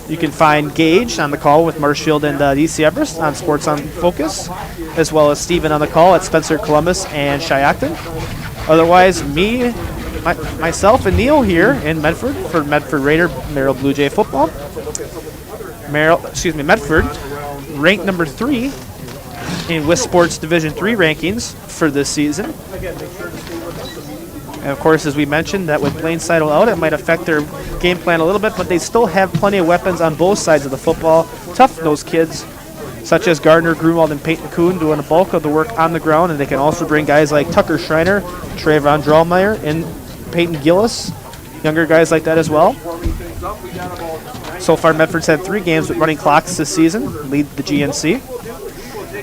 you can find Gage on the call with Marshfield and DC Everest on Sports on Focus, as well as Stephen on the call at Spencer Columbus and Shiocton. Otherwise, myself and Neil here in Medford for Medford Raider Merrill Blue Jay football. Medford ranked number 3 in West Sports Division III rankings for this season. And of course, as we mentioned, that with Blaine Seidel out, it might affect their game plan a little bit, but they still have plenty of weapons on both sides of the football. Tough-nosed kids, such as Gardner, Grunwald, and Peyton Kuhn doing a bulk of the work on the ground, and they can also bring guys like Tucker Schreiner, Trayvon Drallmeyer, and Peyton Gillis, younger guys like that as well. So far, Medford's had 3 games with running clocks this season, lead the GNC.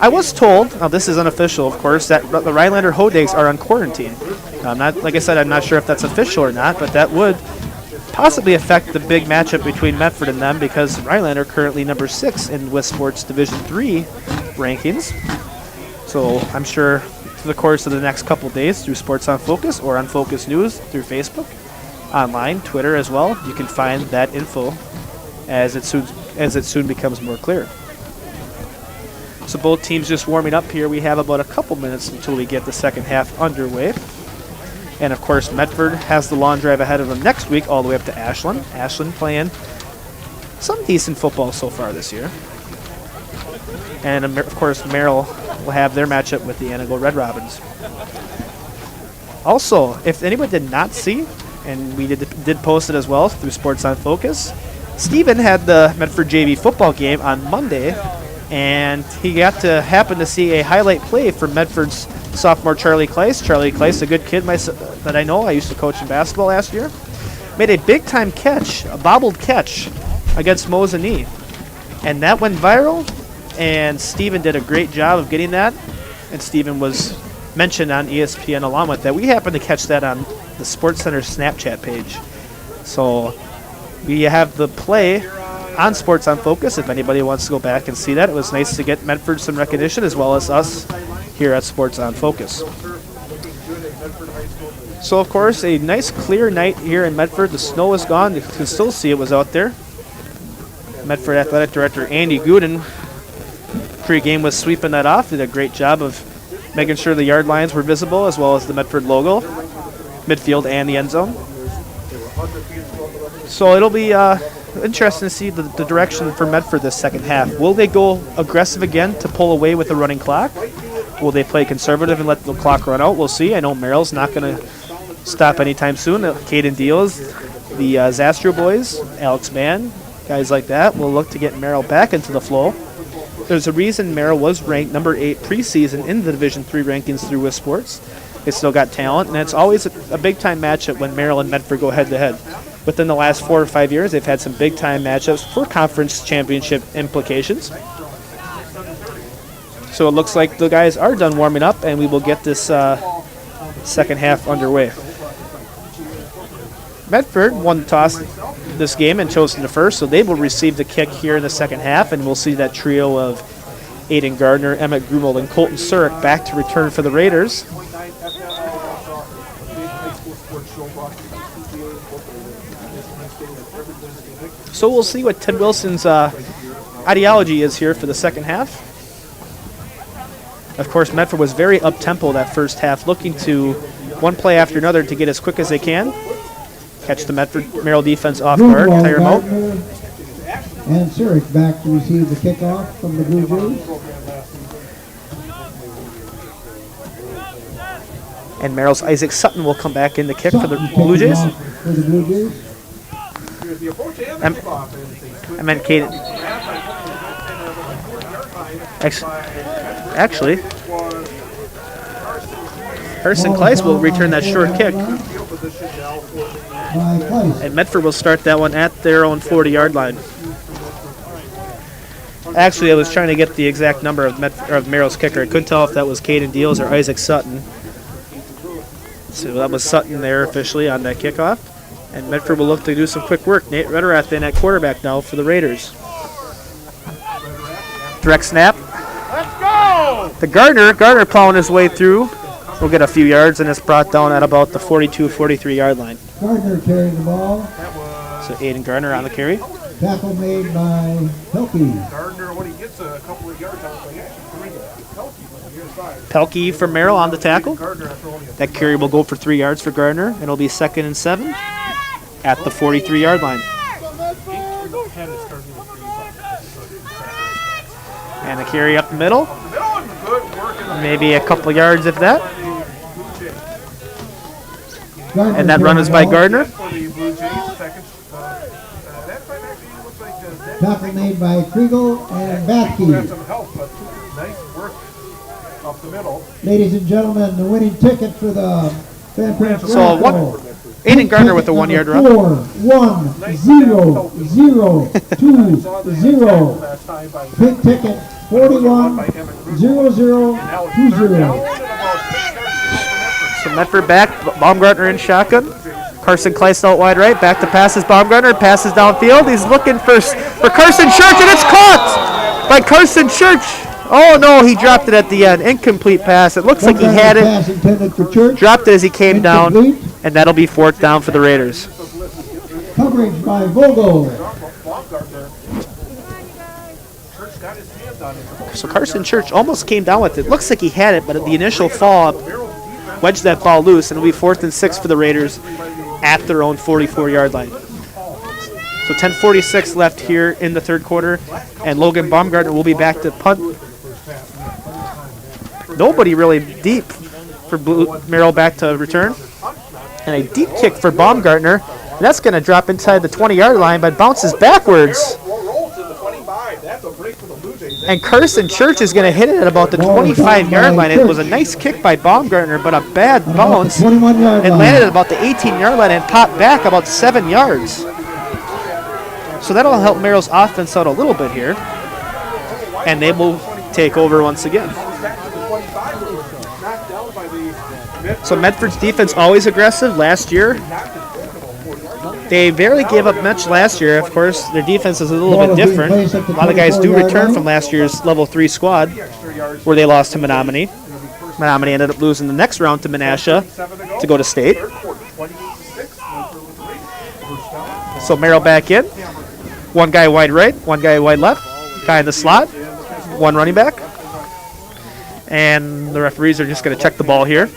I was told, now this is unofficial, of course, that the Rhinelander Hodags are on quarantine. Like I said, I'm not sure if that's official or not, but that would possibly affect the big matchup between Medford and them because Rhinelander are currently number 6 in West Sports Division III rankings. So I'm sure through the course of the next couple days through Sports on Focus or on Focus News through Facebook, online, Twitter as well, you can find that info as it soon becomes more clear. So both teams just warming up here. We have about a couple minutes until we get the second half underway. And of course, Medford has the long drive ahead of them next week all the way up to Ashland. Ashland playing some decent football so far this year. And of course, Merrill will have their matchup with the Anago Red Robins. Also, if anyone did not see, and we did post it as well through Sports on Focus, Steven had the Medford JV football game on Monday, and he got to happen to see a highlight play for Medford's sophomore Charlie Kleiss. Charlie Kleiss, a good kid that I know. I used to coach in basketball last year. Made a big-time catch, a bobbled catch against Mosinee. And that went viral, and Steven did a great job of getting that. And Steven was mention on ESPN along with that. We happened to catch that on the Sports Center Snapchat page. So we have the play on Sports on Focus if anybody wants to go back and see that. It was nice to get Medford some recognition as well as us here at Sports on Focus. So, of course, a nice clear night here in Medford. The snow is gone. You can still see it was out there. Medford Athletic Director Andy Gooden pregame was sweeping that off. Did a great job of making sure the yard lines were visible as well as the Medford logo, midfield and the end zone. So it'll be interesting to see the direction for Medford this second half. Will they go aggressive again to pull away with the running clock? Will they play conservative and let the clock run out? We'll see. I know Merrill's not going to stop anytime soon. Caden Deals, the Zastro boys, Alex Mann, guys like that will look to get Merrill back into the flow. There's a reason Merrill was ranked number 8 preseason in the Division III rankings through WIS Sports. They still got talent, and it's always a big-time matchup when Merrill and Medford go head-to-head. Within the last 4 or 5 years, they've had some big-time matchups for conference championship implications. So it looks like the guys are done warming up, and we will get this second half underway. Medford won the toss this game and chose in the first, so they will receive the kick here in the second half, and we'll see that trio of Aiden Gardner, Emmett Grumel, and Colton Surik back to return for the Raiders. So we'll see what Ted Wilson's ideology is here for the second half. Of course, Medford was very up-tempo that first half, looking to one play after another to get as quick as they can. Catch the Merrill defense off guard, tire them out. And Surik back to receive the kickoff from the Blue Jays. And Merrill's Isaac Sutton will come back in the kick for the Blue Jays. I meant Caden. Actually, Carson Kleiss will return that short kick. And Medford will start that one at their own 40-yard line. Actually, I was trying to get the exact number of Merrill's kicker. I couldn't tell if that was Caden Deals or Isaac Sutton. So that was Sutton there officially on that kickoff. And Medford will look to do some quick work. Nate Rederath in at quarterback now for the Raiders. Direct snap. Let's go! The Gardner plowing his way through. We'll get a few yards, and it's brought down at about the 42, 43-yard line. Gardner carrying the ball. So Aiden Gardner on the carry. Tackle made by Pelkey. Gardner, when he gets a couple of yards out, Pelkey for Merrill on the tackle. That carry will go for 3 yards for Gardner, and it'll be 2nd and 7 at the 43-yard line. And the carry up the middle. Maybe a couple yards if that. And that run is by Gardner. Tackle made by Kriegel and Batke. Ladies and gentlemen, the winning ticket for the Fan Press So Aiden Gardner with a 1-yard run. 4-1-0-0-2-0. Pink ticket 41-00-20. So Medford back, Baumgartner in shotgun. Carson Kleiss out wide right, back to passes Baumgartner, passes downfield. He's looking for Carson Church, and it's caught by Carson Church. Oh no, he dropped it at the end. Incomplete pass. It looks like he had it. Dropped it as he came down, and that'll be 4th down for the Raiders. Coverage by Vogel. So Carson Church almost came down with it. Looks like he had it, but at the initial fall, wedged that ball loose, and it'll be 4th and 6 for the Raiders at their own 44-yard line. So 10:46 left here in the third quarter, and Logan Baumgartner will be back to punt. Nobody really deep for Merrill back to return. And a deep kick for Baumgartner. And that's going to drop inside the 20-yard line, but bounces backwards. And Carson Church is going to hit it at about the 25-yard line. It was a nice kick by Baumgartner, but a bad bounce. And landed at about the 18-yard line and popped back about 7 yards. So that'll help Merrill's offense out a little bit here. And they will take over once again. So Medford's defense always aggressive. Last year, they barely gave up much last year. Of course, their defense is a little bit different. A lot of guys do return from last year's level 3 squad, where they lost to Menominee. Menominee ended up losing the next round to Menasha to go to state. So Merrill back in. One guy wide right, one guy wide left. Guy in the slot, one running back. And the referees are just going to check the ball here.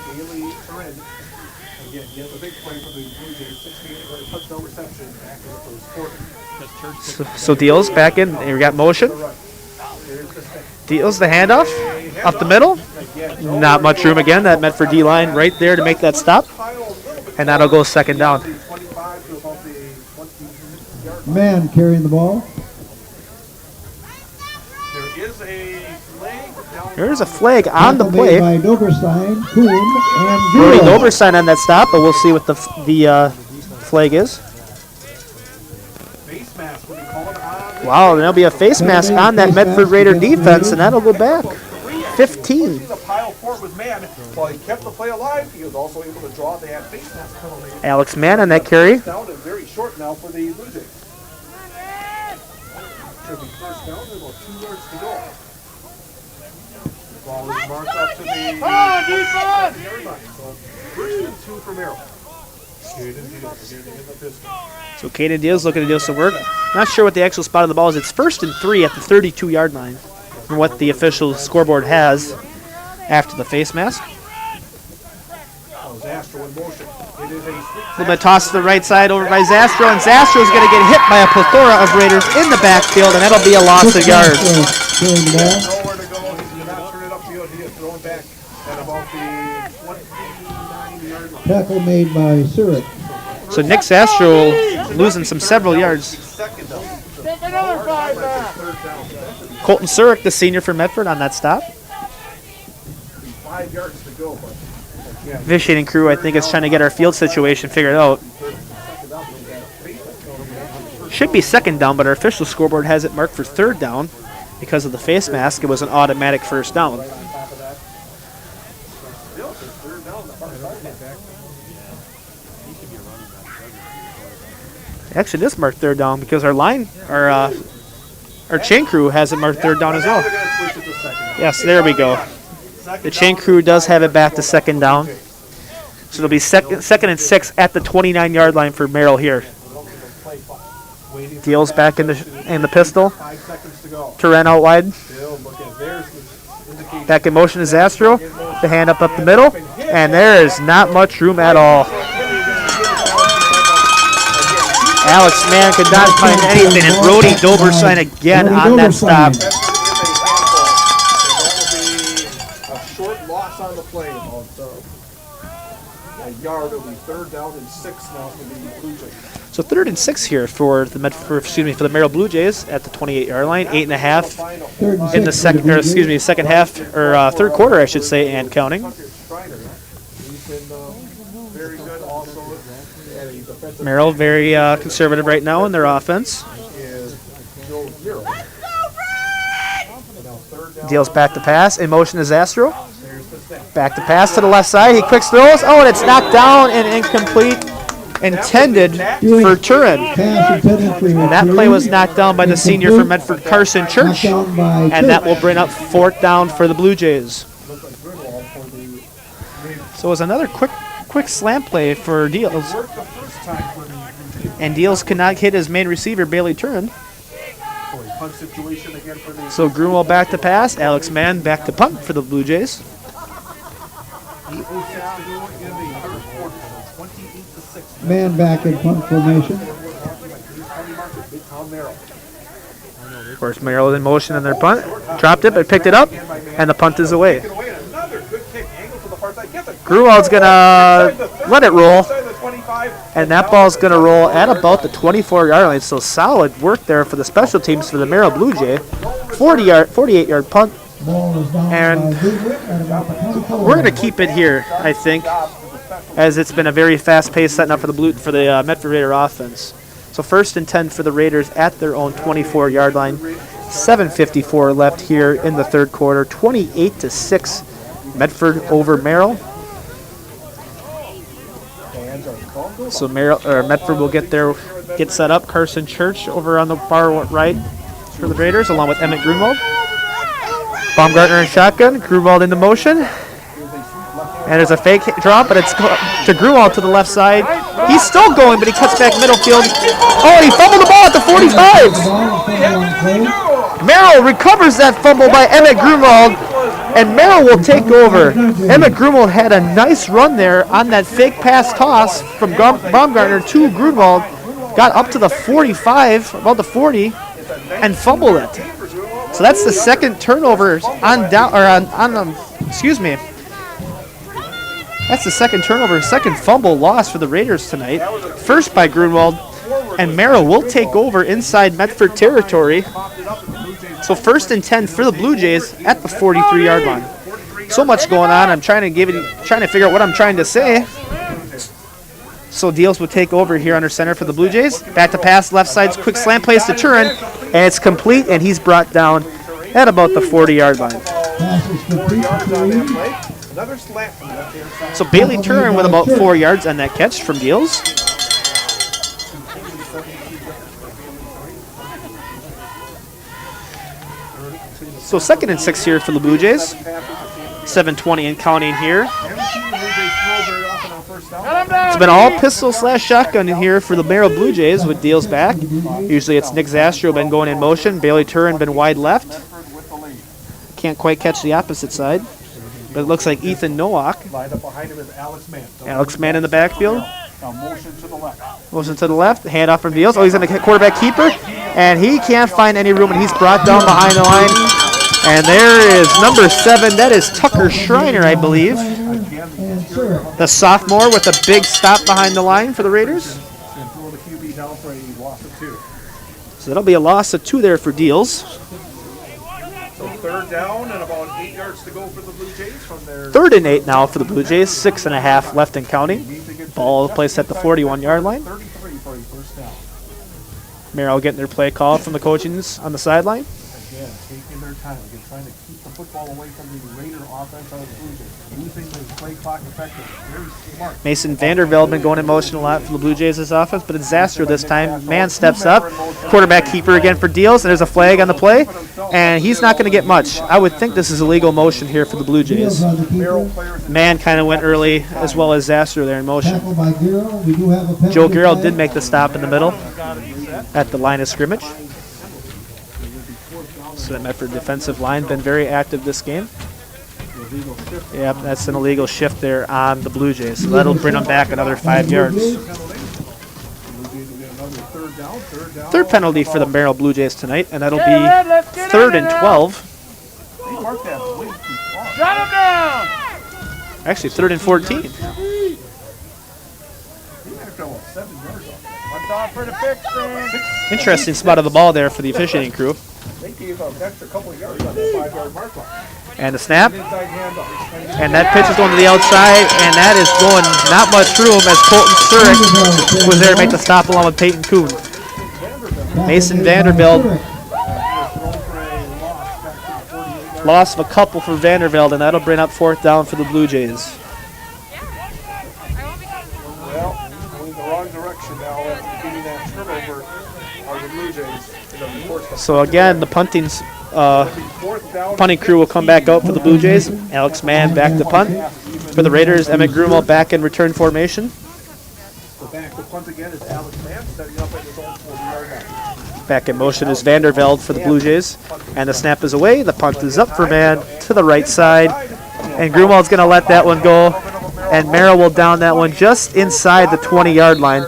So Deals back in. We got motion. Deals the handoff up the middle. Not much room again. That Medford D-line right there to make that stop. And that'll go second down. Man carrying the ball. There's a flag on the play. By Doberstein, Kuhn, and Brody Gura. Doberstein on that stop, but we'll see what the flag is. Wow, there'll be a face mask on that Medford Raider defense, and that'll go back. 15. Alex Mann on that carry. Down and very short now for the Blue Jays. Should be first down, there's about 2 yards to go. Ball is marked up to the first and 2 for Merrill. So Caden Deals looking to do some work. Not sure what the actual spot of the ball is. It's 1st and 3 at the 32-yard line from what the official scoreboard has after the face mask. A little bit toss to the right side over by Zastro, and Zastro's going to get hit by a plethora of Raiders in the backfield, and that'll be a loss of yards. Nowhere to go. He did not turn it upfield. He is throwing back at about the 29-yard line. Tackle made by Surik. So Nick Zastro losing several yards. Colton Surik, the senior for Medford, on that stop. 5 yards to go, but Officiating crew, I think, is trying to get our field situation figured out. Should be second down, but our official scoreboard has it marked for third down because of the face mask. It was an automatic first down. Actually, this marked third down because our chain crew has it marked third down as well. Yes, there we go. The chain crew does have it back to second down. So it'll be second and 6 at the 29-yard line for Merrill here. Deals back in the pistol. Turan out wide. Back in motion is Astro. The hand up the middle. And there is not much room at all. Alex Mann could not find anything. And Brody Doberstein again on that stop. Yard. It'll be third down and 6 now for the Blue Jays. So 3rd and 6 here for the Merrill Blue Jays at the 28-yard line. 8.5 in the second half or third quarter, I should say, and counting. Merrill very conservative right now in their offense. Deals back to pass. In motion is Astro. Back to pass to the left side. He quick throws. Oh, and it's knocked down and incomplete. Intended for Turin. And that play was knocked down by the senior for Medford, Carson Church. And that will bring up 4th down for the Blue Jays. So it was another quick slant play for Deals. And Deals could not hit his main receiver, Bailey Turin. So Grunwald back to pass. Alex Mann back to punt for the Blue Jays. Man back in punt formation. Of course, Merrill in motion in their punt. Dropped it, but picked it up, and the punt is away. Grunwald's going to let it roll, and that ball's going to roll at about the 24-yard line. So solid work there for the special teams for the Merrill Blue Jay. 48-yard punt. And we're going to keep it here, I think, as it's been a very fast-paced setting up for the Medford Raider offense. So 1st and 10 for the Raiders at their own 24-yard line. 7:54 left here in the third quarter. 28-6, Medford over Merrill. So Medford will get set up. Carson Church over on the far right for the Raiders, along with Emmett Grunwald. Baumgartner in shotgun. Grunwald into motion. And there's a fake drop, but it's to Grunwald to the left side. He's still going, but he cuts back middle field. Oh, and he fumbled the ball at the 45. Merrill recovers that fumble by Emmett Grunwald, and Merrill will take over. Emmett Grunwald had a nice run there on that fake pass toss from Baumgartner to Grunwald. Got up to the 45, about the 40, and fumbled it. So that's the second turnover That's the second turnover, second fumble loss for the Raiders tonight. First by Grunwald, and Merrill will take over inside Medford territory. So 1st and 10 for the Blue Jays at the 43-yard line. So much going on. I'm trying to figure out what I'm trying to say. So Deals will take over here under center for the Blue Jays. Back to pass, left side, quick slant plays to Turin, and it's complete, and he's brought down at about the 40-yard line. So Bailey Turin with about 4 yards on that catch from Deals. So 2nd and 6 here for the Blue Jays. 7:20 and counting here. It's been all pistol/shotgun in here for the Merrill Blue Jays with Deals back. Usually it's Nick Zastro been going in motion. Bailey Turin been wide left. Can't quite catch the opposite side. But it looks like Ethan Nowak. Alex Mann in the backfield. Motion to the left. Handoff from Deals. Oh, he's in the quarterback keeper. And he can't find any room, and he's brought down behind the line. And there is number 7. That is Tucker Schreiner, I believe. The sophomore with a big stop behind the line for the Raiders. So that'll be a loss of 2 there for Deals. So 3rd down and about 8 yards to go for the Blue Jays from their 3rd and 8 now for the Blue Jays. 6.5 left and counting. Ball placed at the 41-yard line. Merrill getting their play call from the coaches on the sideline. Again, taking their time. Again, trying to keep the football away from the Raider offense on the Blue Jays. Using the play clock effectively. Very smart. Mason Vandervelde been going in motion a lot for the Blue Jays this offense, but it's Zastro this time. Man steps up. Quarterback keeper again for Deals, and there's a flag on the play, and he's not going to get much. I would think this is illegal motion here for the Blue Jays. Man kind of went early, as well as Zastro there in motion. Joe Garrell did make the stop in the middle at the line of scrimmage. So the Medford defensive line been very active this game. Yep, that's an illegal shift there on the Blue Jays. So that'll bring them back another 5 yards. 3rd penalty for the Merrill Blue Jays tonight, and that'll be 3rd and 12. Actually, 3rd and 14. Interesting spot of the ball there for the officiating crew. And the snap. And that pitch is going to the outside, and that is going not much room as Colton Surik was there to make the stop along with Peyton Kuhn. Mason Vandervelde. Loss of a couple for Vandervelde, and that'll bring up 4th down for the Blue Jays. Well, going the wrong direction now after getting that turnover on the Blue Jays. So again, the punting crew will come back out for the Blue Jays. Alex Mann back to punt. For the Raiders, Emmett Grunwald back in return formation. So back to punt again is Alex Mann, setting up at his own 40-yard line. Back in motion is Vandervelde for the Blue Jays. And the snap is away. The punt is up for Mann to the right side. And Grunwald's going to let that one go. And Merrill will down that one just inside the 20-yard line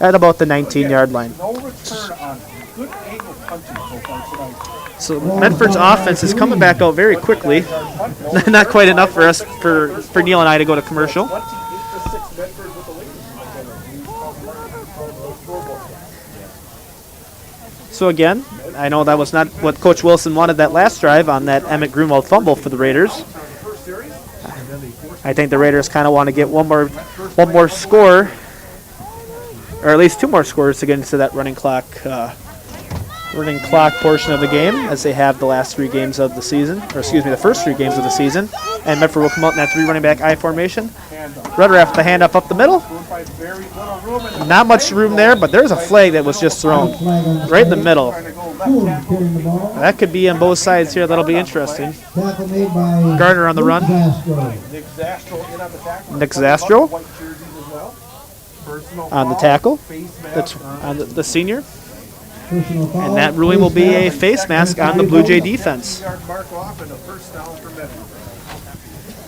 at about the 19-yard line. So Medford's offense is coming back out very quickly. Not quite enough for us, for Neil and I to go to commercial. So again, I know that was not what Coach Wilson wanted that last drive on that Emmett Grunwald fumble for the Raiders. I think the Raiders kind of want to get one more score, or at least 2 more scores to get into that running clock running clock portion of the game, as they have the last 3 games of the season, or excuse me, the first 3 games of the season. And Medford will come out in that 3 running back I formation. Rudder after the handoff up the middle. Not much room there, but there's a flag that was just thrown right in the middle. That could be on both sides here. That'll be interesting. Gardner on the run. Nick Zastro on the tackle. That's on the senior. And that ruling will be a face mask on the Blue Jay defense.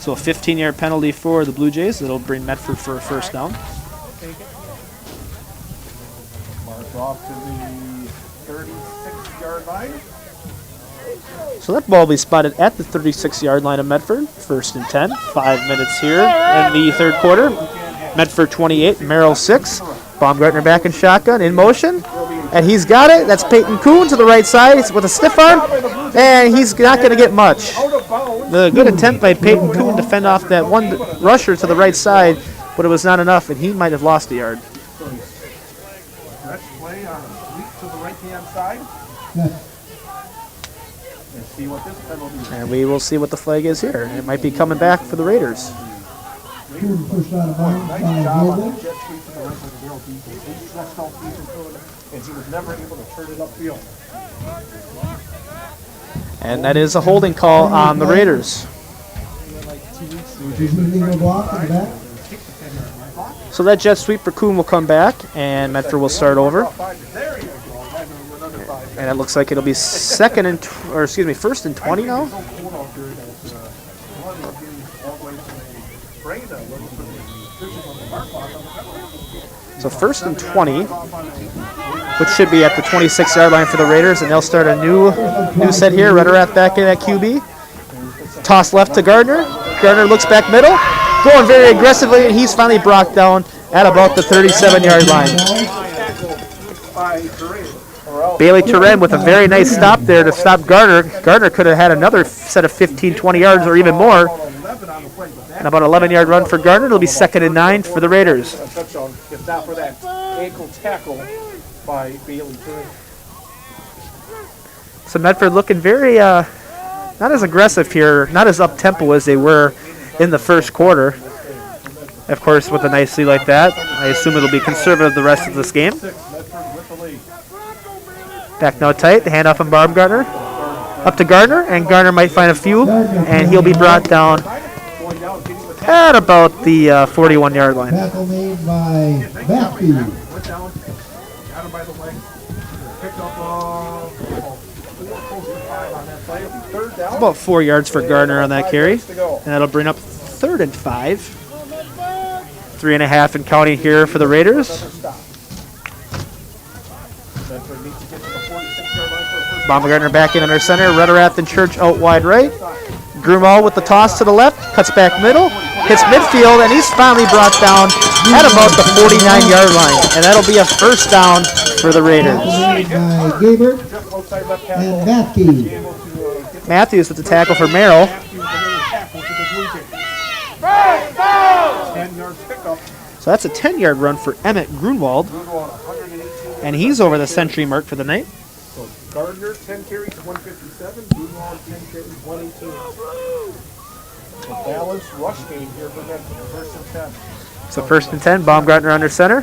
So a 15-yard penalty for the Blue Jays. That'll bring Medford for a first down. Mark off to the 36-yard line. So that ball will be spotted at the 36-yard line of Medford. First and 10. 5 minutes here in the third quarter. Medford 28, Merrill 6. Baumgartner back in shotgun, in motion. And he's got it. That's Peyton Kuhn to the right side with a stiff arm. And he's not going to get much. The good attempt by Peyton Kuhn to fend off that one rusher to the right side, but it was not enough, and he might have lost a yard. Stretch play on a sweep to the right-hand side. Let's see what this penalty is. And we will see what the flag is here. It might be coming back for the Raiders. First out of bounds by Gilbert. He stretched out Peyton Kuhn, and he was never able to turn it upfield. And that is a holding call on the Raiders. So that jet sweep for Kuhn will come back, and Medford will start over. And it looks like it'll be first and 20 now. So first and 20, which should be at the 26-yard line for the Raiders, and they'll start a new set here. Rudderath back in at QB. Toss left to Gardner. Gardner looks back middle, going very aggressively, and he's finally brought down at about the 37-yard line. Bailey Turin with a very nice stop there to stop Gardner. Gardner could have had another set of 15, 20 yards or even more. And about an 11-yard run for Gardner. It'll be 2nd and 9 for the Raiders. A touchdown, if not for that ankle tackle by Bailey Turin. So Medford looking very, not as aggressive here, not as up-tempo as they were in the first quarter. Of course, with a nice lead like that, I assume it'll be conservative the rest of this game. Back now tight, the handoff from Baumgartner. Up to Gardner, and Gardner might find a few, and he'll be brought down at about the 41-yard line. Tackle made by Baffy. About 4 yards for Gardner on that carry. And that'll bring up 3rd and 5. 3.5 and counting here for the Raiders. Baumgartner back in under center. Rudderath and Church out wide right. Grumall with the toss to the left. Cuts back middle. Hits midfield, and he's finally brought down at about the 49-yard line. And that'll be a first down for the Raiders. Gaber and Baffy. Matthews with the tackle for Merrill. So that's a 10-yard run for Emmett Grunwald. And he's over the century mark for the night. So Gardner, 10 carries, 157. Grunwald, 10 carries, 118. A balanced rush game here for them for the first and 10. So 1st and 10, Baumgartner under center.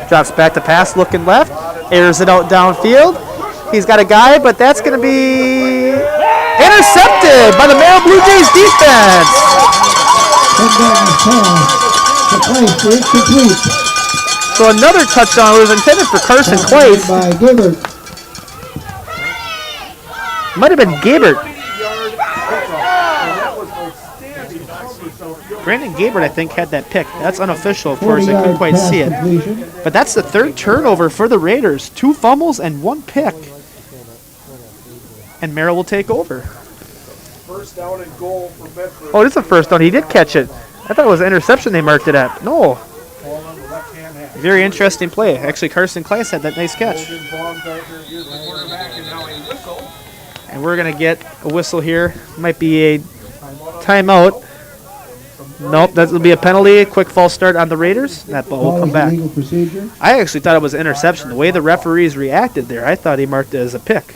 Drops back to pass, looking left. Airs it out downfield. He's got a guy, but that's going to be intercepted by the Merrill Blue Jays defense. So another touchdown was intended for Carson Clace. Might have been Gabert. Brandon Gabert, I think, had that pick. That's unofficial, of course. I couldn't quite see it. But that's the 3rd turnover for the Raiders. 2 fumbles and 1 pick. And Merrill will take over. First down and goal for Medford. Oh, it is a first down. He did catch it. I thought it was an interception they marked it at. No. Very interesting play. Actually, Carson Clace had that nice catch. And we're going to get a whistle here. Might be a timeout Nope, that will be a penalty. Quick false start on the Raiders. That ball will come back. Legal procedure. I actually thought it was an interception. The way the referees reacted there, I thought he marked it as a pick.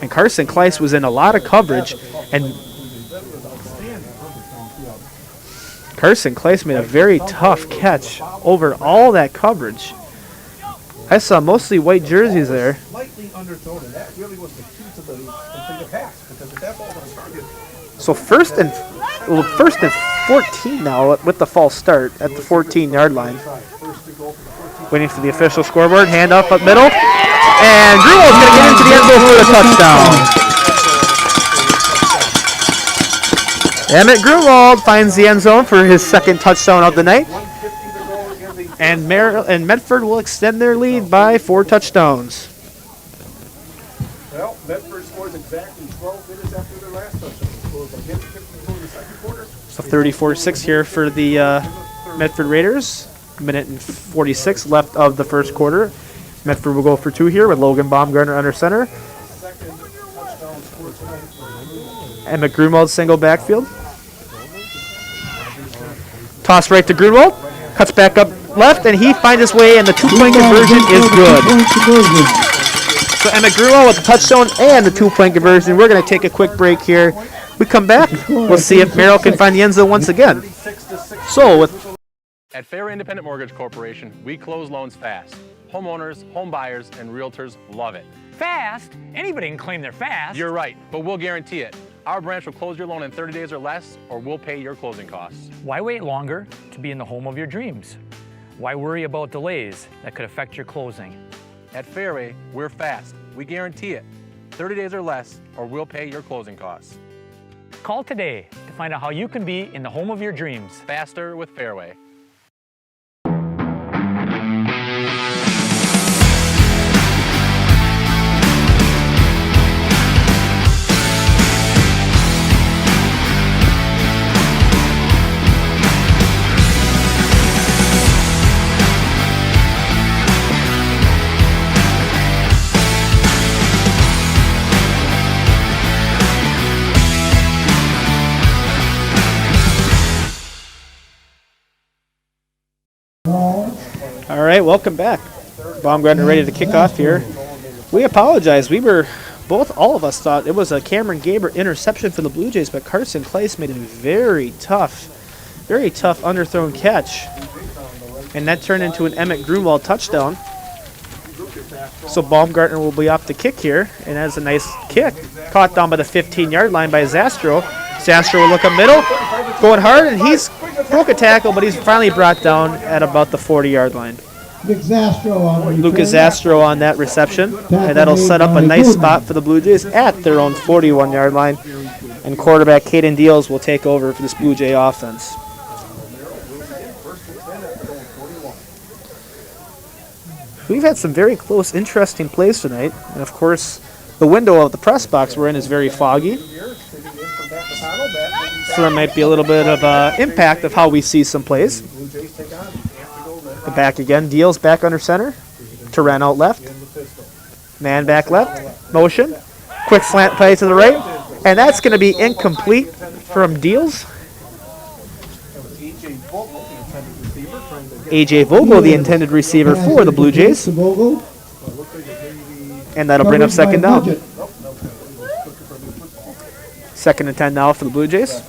And Carson Kleiss was in a lot of coverage, and Carson Kleiss made a very tough catch over all that coverage. I saw mostly white jerseys there. Slightly underthrown, and that really was the key to the completed pass, because if that ball was targeted. So first and 14 now with the false start at the 14-yard line. Waiting for the official scoreboard. Hand up middle. And Greenwald's going to get into the end zone for a touchdown. Emmett Grunwald finds the end zone for his second touchdown of the night. And Merrill and Medford will extend their lead by 4 touchdowns. Well, Medford scores exactly 12 minutes after their last touchdown. So 34-6 here for the Medford Raiders. Minute and 46 left of the first quarter. Medford will go for 2 here with Logan Baumgartner under center. Emmett Grunwald single backfield. Toss right to Grunwald. Cuts back up left, and he finds his way, and the 2-point conversion is good. So Emmett Grunwald with the touchdown and the 2-point conversion. We're going to take a quick break here. We come back, we'll see if Merrill can find the end zone once again. So at Fair Independent Mortgage Corporation, we close loans fast. Homeowners, home buyers, and realtors love it. Fast? Anybody can claim they're fast. You're right, but we'll guarantee it. Our branch will close your loan in 30 days or less, or we'll pay your closing costs. Why wait longer to be in the home of your dreams? Why worry about delays that could affect your closing? At Fairway, we're fast. We guarantee it. 30 days or less, or we'll pay your closing costs. Call today to find out how you can be in the home of your dreams. Faster with Fairway. all right, welcome back. Baumgartner ready to kick off here. We apologize. All of us thought it was a Cameron Gaber interception for the Blue Jays, but Carson Kleiss made a very tough underthrown catch. And that turned into an Emmett Grunwald touchdown. So Baumgartner will be off the kick here, and that's a nice kick. Caught down by the 15-yard line by Zastro. Zastro will look up middle, going hard, and he's broke a tackle, but he's finally brought down at about the 40-yard line. Lucas Zastro on that reception, and that'll set up a nice spot for the Blue Jays at their own 41-yard line. And quarterback Caden Deals will take over for this Blue Jay offense. We've had some very close, interesting plays tonight, and of course, the window of the press box we're in is very foggy. So there might be a little bit of impact of how we see some plays. The back again. Deals back under center. Turan out left. Man back left. Motion. Quick slant play to the right. And that's going to be incomplete from Deals. A.J. Vogel, the intended receiver for the Blue Jays. And that'll bring up second down. 2nd and 10 now for the Blue Jays.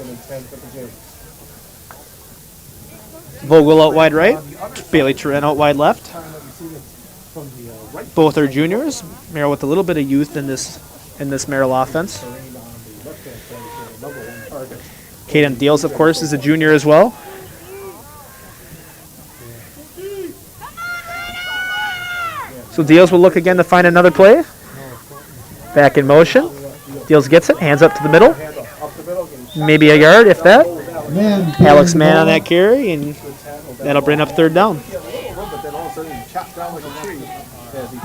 Vogel out wide right. Bailey Turan out wide left. Both are juniors. Merrill with a little bit of youth in this Merrill offense. Caden Deals, of course, is a junior as well. So Deals will look again to find another play. Back in motion. Deals gets it, hands up to the middle. Maybe a yard, if that. Alex Mann on that carry, and that'll bring up third down.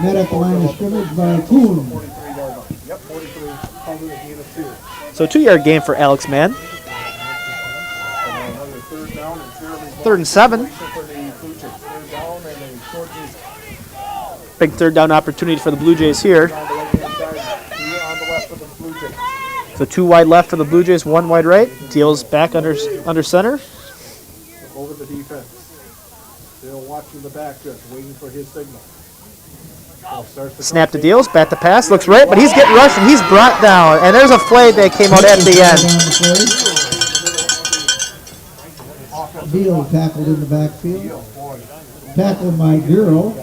Met at the line of scrimmage by Kuhn. So 2-yard gain for Alex Mann. 3rd and 7. Big third down opportunity for the Blue Jays here. So 2 wide left for the Blue Jays, 1 wide right. Deals back under center. watching the back just waiting for his signal. Snap the deals, bat the pass, looks right, but he's getting rushed and he's brought down. And there's a flag that came out at the end. Beal tackled in the backfield. Tackled by Merrell.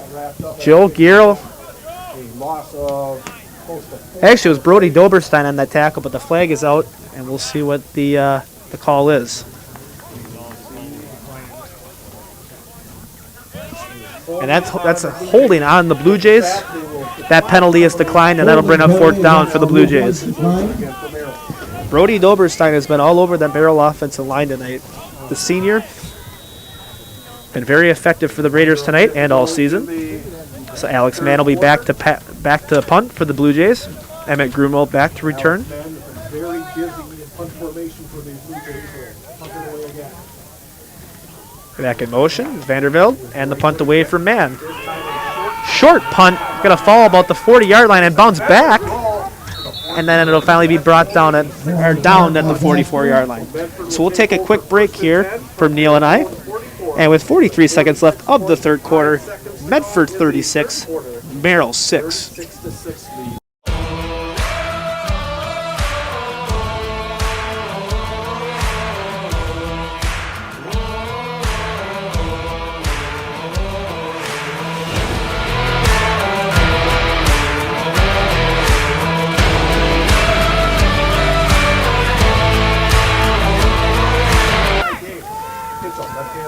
Joe Gierl. A loss of close to Actually, it was Brody Doberstein on that tackle, but the flag is out, and we'll see what the call is. And that's a holding on the Blue Jays. That penalty is declined, and that'll bring up fourth down for the Blue Jays. Brody Doberstein has been all over the Merrill offensive line tonight. The senior been very effective for the Raiders tonight and all season. So Alex Mann will be back to punt for the Blue Jays. Emmett Grumel back to return. very busy in punt formation for the Blue Jays. Punting away again. Back in motion is Vandervelde, and the punt away from Mann. Short punt, going to fall about the 40-yard line and bounce back, and then it'll finally be brought down at the 44-yard line. So we'll take a quick break here from Neil and I, and with 43 seconds left of the third quarter, Medford 36, Merrill 6.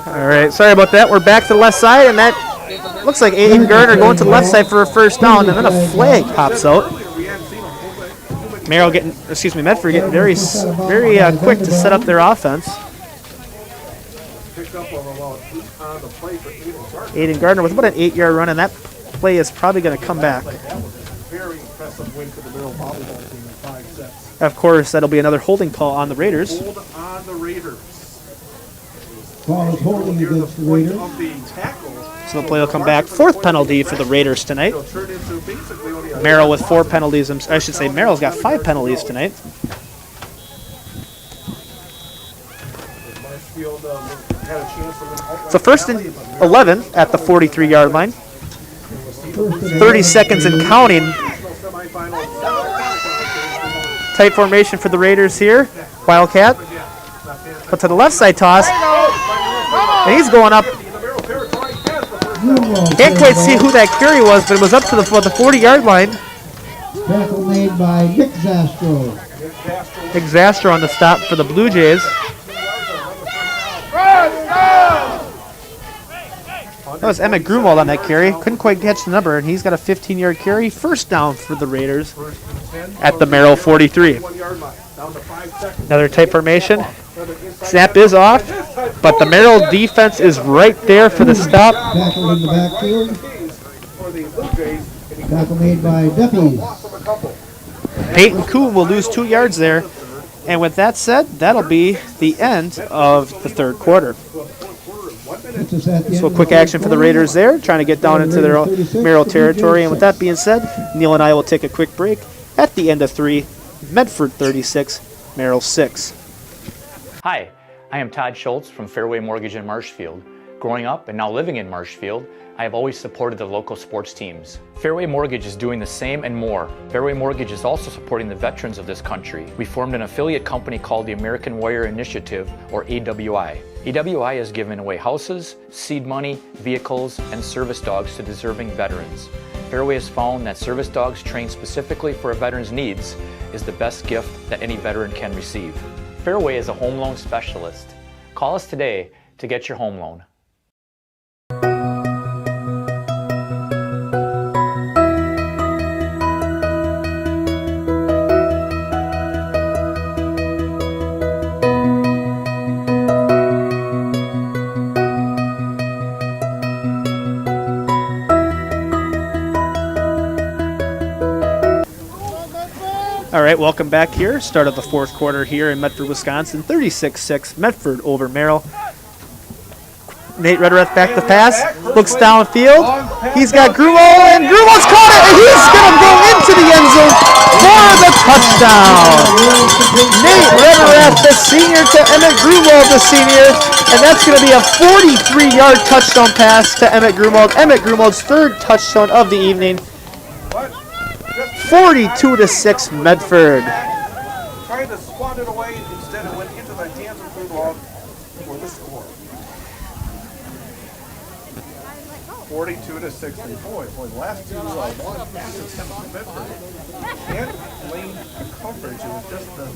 All right, sorry about that. We're back to the left side, and that looks like Aiden Gardner going to the left side for a first down, and then a flag pops out. Medford getting very quick to set up their offense. Aiden Gardner with about an 8-yard run, and that play is probably going to come back. Very impressive win for the Merrill volleyball team in 5 sets. Of course, that'll be another holding call on the Raiders. Hold on the Raiders. Ball is holding against the Raiders. So the play will come back. 4th penalty for the Raiders tonight. Merrill with 4 penalties. I should say Merrill's got 5 penalties tonight. So first and 11 at the 43-yard line. 30 seconds and counting. Tight formation for the Raiders here. Wildcat. But to the left side toss. And he's going up. Can't quite see who that carry was, but it was up to the 40-yard line. Tackle made by Nick Zastro. Nick Zastro on the stop for the Blue Jays. That was Emmett Grumwald on that carry. Couldn't quite catch the number, and he's got a 15-yard carry. First down for the Raiders at the Merrill 43. Another tight formation. Snap is off, but the Merrill defense is right there for the stop. Tackle in the backfield. Tackle made by Duffy. Peyton Kuhn will lose 2 yards there. And with that said, that'll be the end of the third quarter. So quick action for the Raiders there, trying to get down into their Merrill territory. And with that being said, Neil and I will take a quick break. At the end of 3, Medford 36, Merrill 6. Hi, I am Todd Schultz from Fairway Mortgage in Marshfield. Growing up and now living in Marshfield, I have always supported the local sports teams. Fairway Mortgage is doing the same and more. Fairway Mortgage is also supporting the veterans of this country. We formed an affiliate company called the American Warrior Initiative, or AWI. AWI has given away houses, seed money, vehicles, and service dogs to deserving veterans. Fairway has found that service dogs trained specifically for a veteran's needs is the best gift that any veteran can receive. Fairway is a home loan specialist. Call us today to get your home loan. All right, welcome back here. Start of the fourth quarter here in Medford, Wisconsin. 36-6, Medford over Merrill. Nate Rederath back to pass. Looks downfield. He's got Grumel, and Grumel's caught it, and he's going to go into the end zone for the touchdown. Nate Rederath, the senior, to Emmett Grumel, the senior, and that's going to be a 43-yard touchdown pass to Emmett Grumel. Emmett Grumel's third touchdown of the evening. 42-6 Medford. Trying to swat it away, instead it went into the hands of Grumel for the score. 42-6. And boy, the last two long passes coming from Medford can't blame coverage. It was just the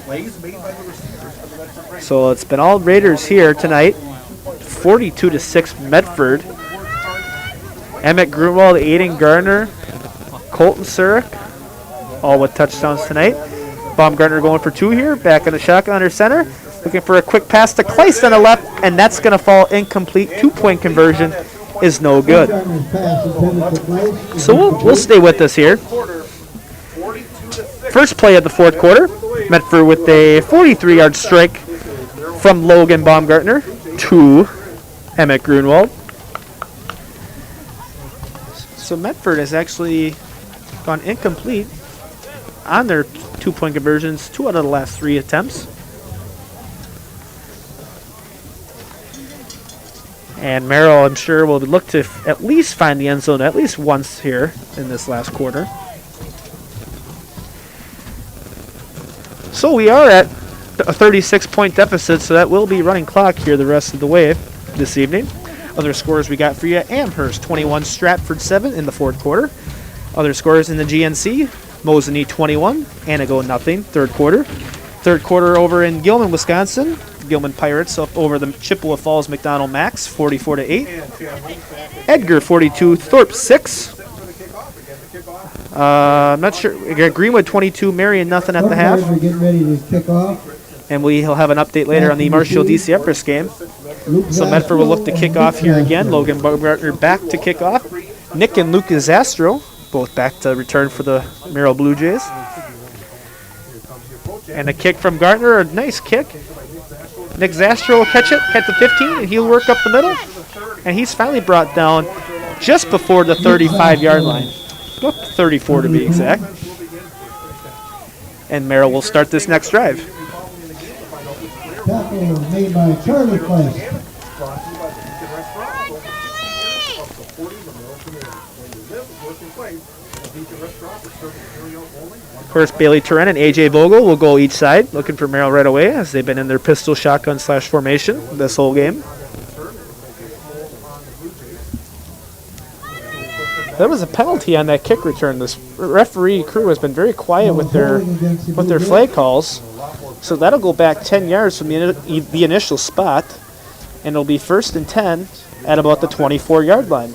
plays made by the receivers for the Medford Raiders. So it's been all Raiders here tonight. 42-6 Medford. Emmett Grumwald, Aiden Gardner, Colton Surik, all with touchdowns tonight. Baumgartner going for 2 here, back in the shotgun under center. Looking for a quick pass to Kleist on the left, and that's going to fall incomplete. 2-point conversion is no good. So we'll stay with this here. First play of the fourth quarter. Medford with a 43-yard strike from Logan Baumgartner to Emmett Grunwald. So Medford has actually gone incomplete on their 2-point conversions 2 out of the last 3 attempts. And Merrill, I'm sure, will look to at least find the end zone at least once here in this last quarter. So we are at a 36-point deficit, so that will be running clock here the rest of the way this evening. Other scores we got for you: Amherst 21, Stratford 7 in the fourth quarter. Other scores in the GNC: Mosinee 21, Anago nothing, third quarter. Third quarter over in Gilman, Wisconsin. Gilman Pirates up over the Chippewa Falls McDonald Max, 44-8. Edgar 42, Thorpe 6. I'm not sure. We got Greenwood 22, Marion nothing at the half. We're getting ready to kick off. And we'll have an update later on the Marshall DC Empress game. So Medford will look to kick off here again. Logan Baumgartner back to kick off. Nick and Lucas Zastro both back to return for the Merrill Blue Jays. And a kick from Gardner, a nice kick. Nick Zastro will catch it at the 15, and he'll work up the middle. And he's finally brought down just before the 35-yard line. 34 to be exact. And Merrill will start this next drive. Tackle made by Charlie Kleist. Of course, Bailey Turen and A.J. Vogel will go each side, looking for Merrill right away, as they've been in their pistol shotgun / formation this whole game. There was a penalty on that kick return. This referee crew has been very quiet with their flag calls, so that'll go back 10 yards from the initial spot, and it'll be 1st and 10 at about the 24-yard line.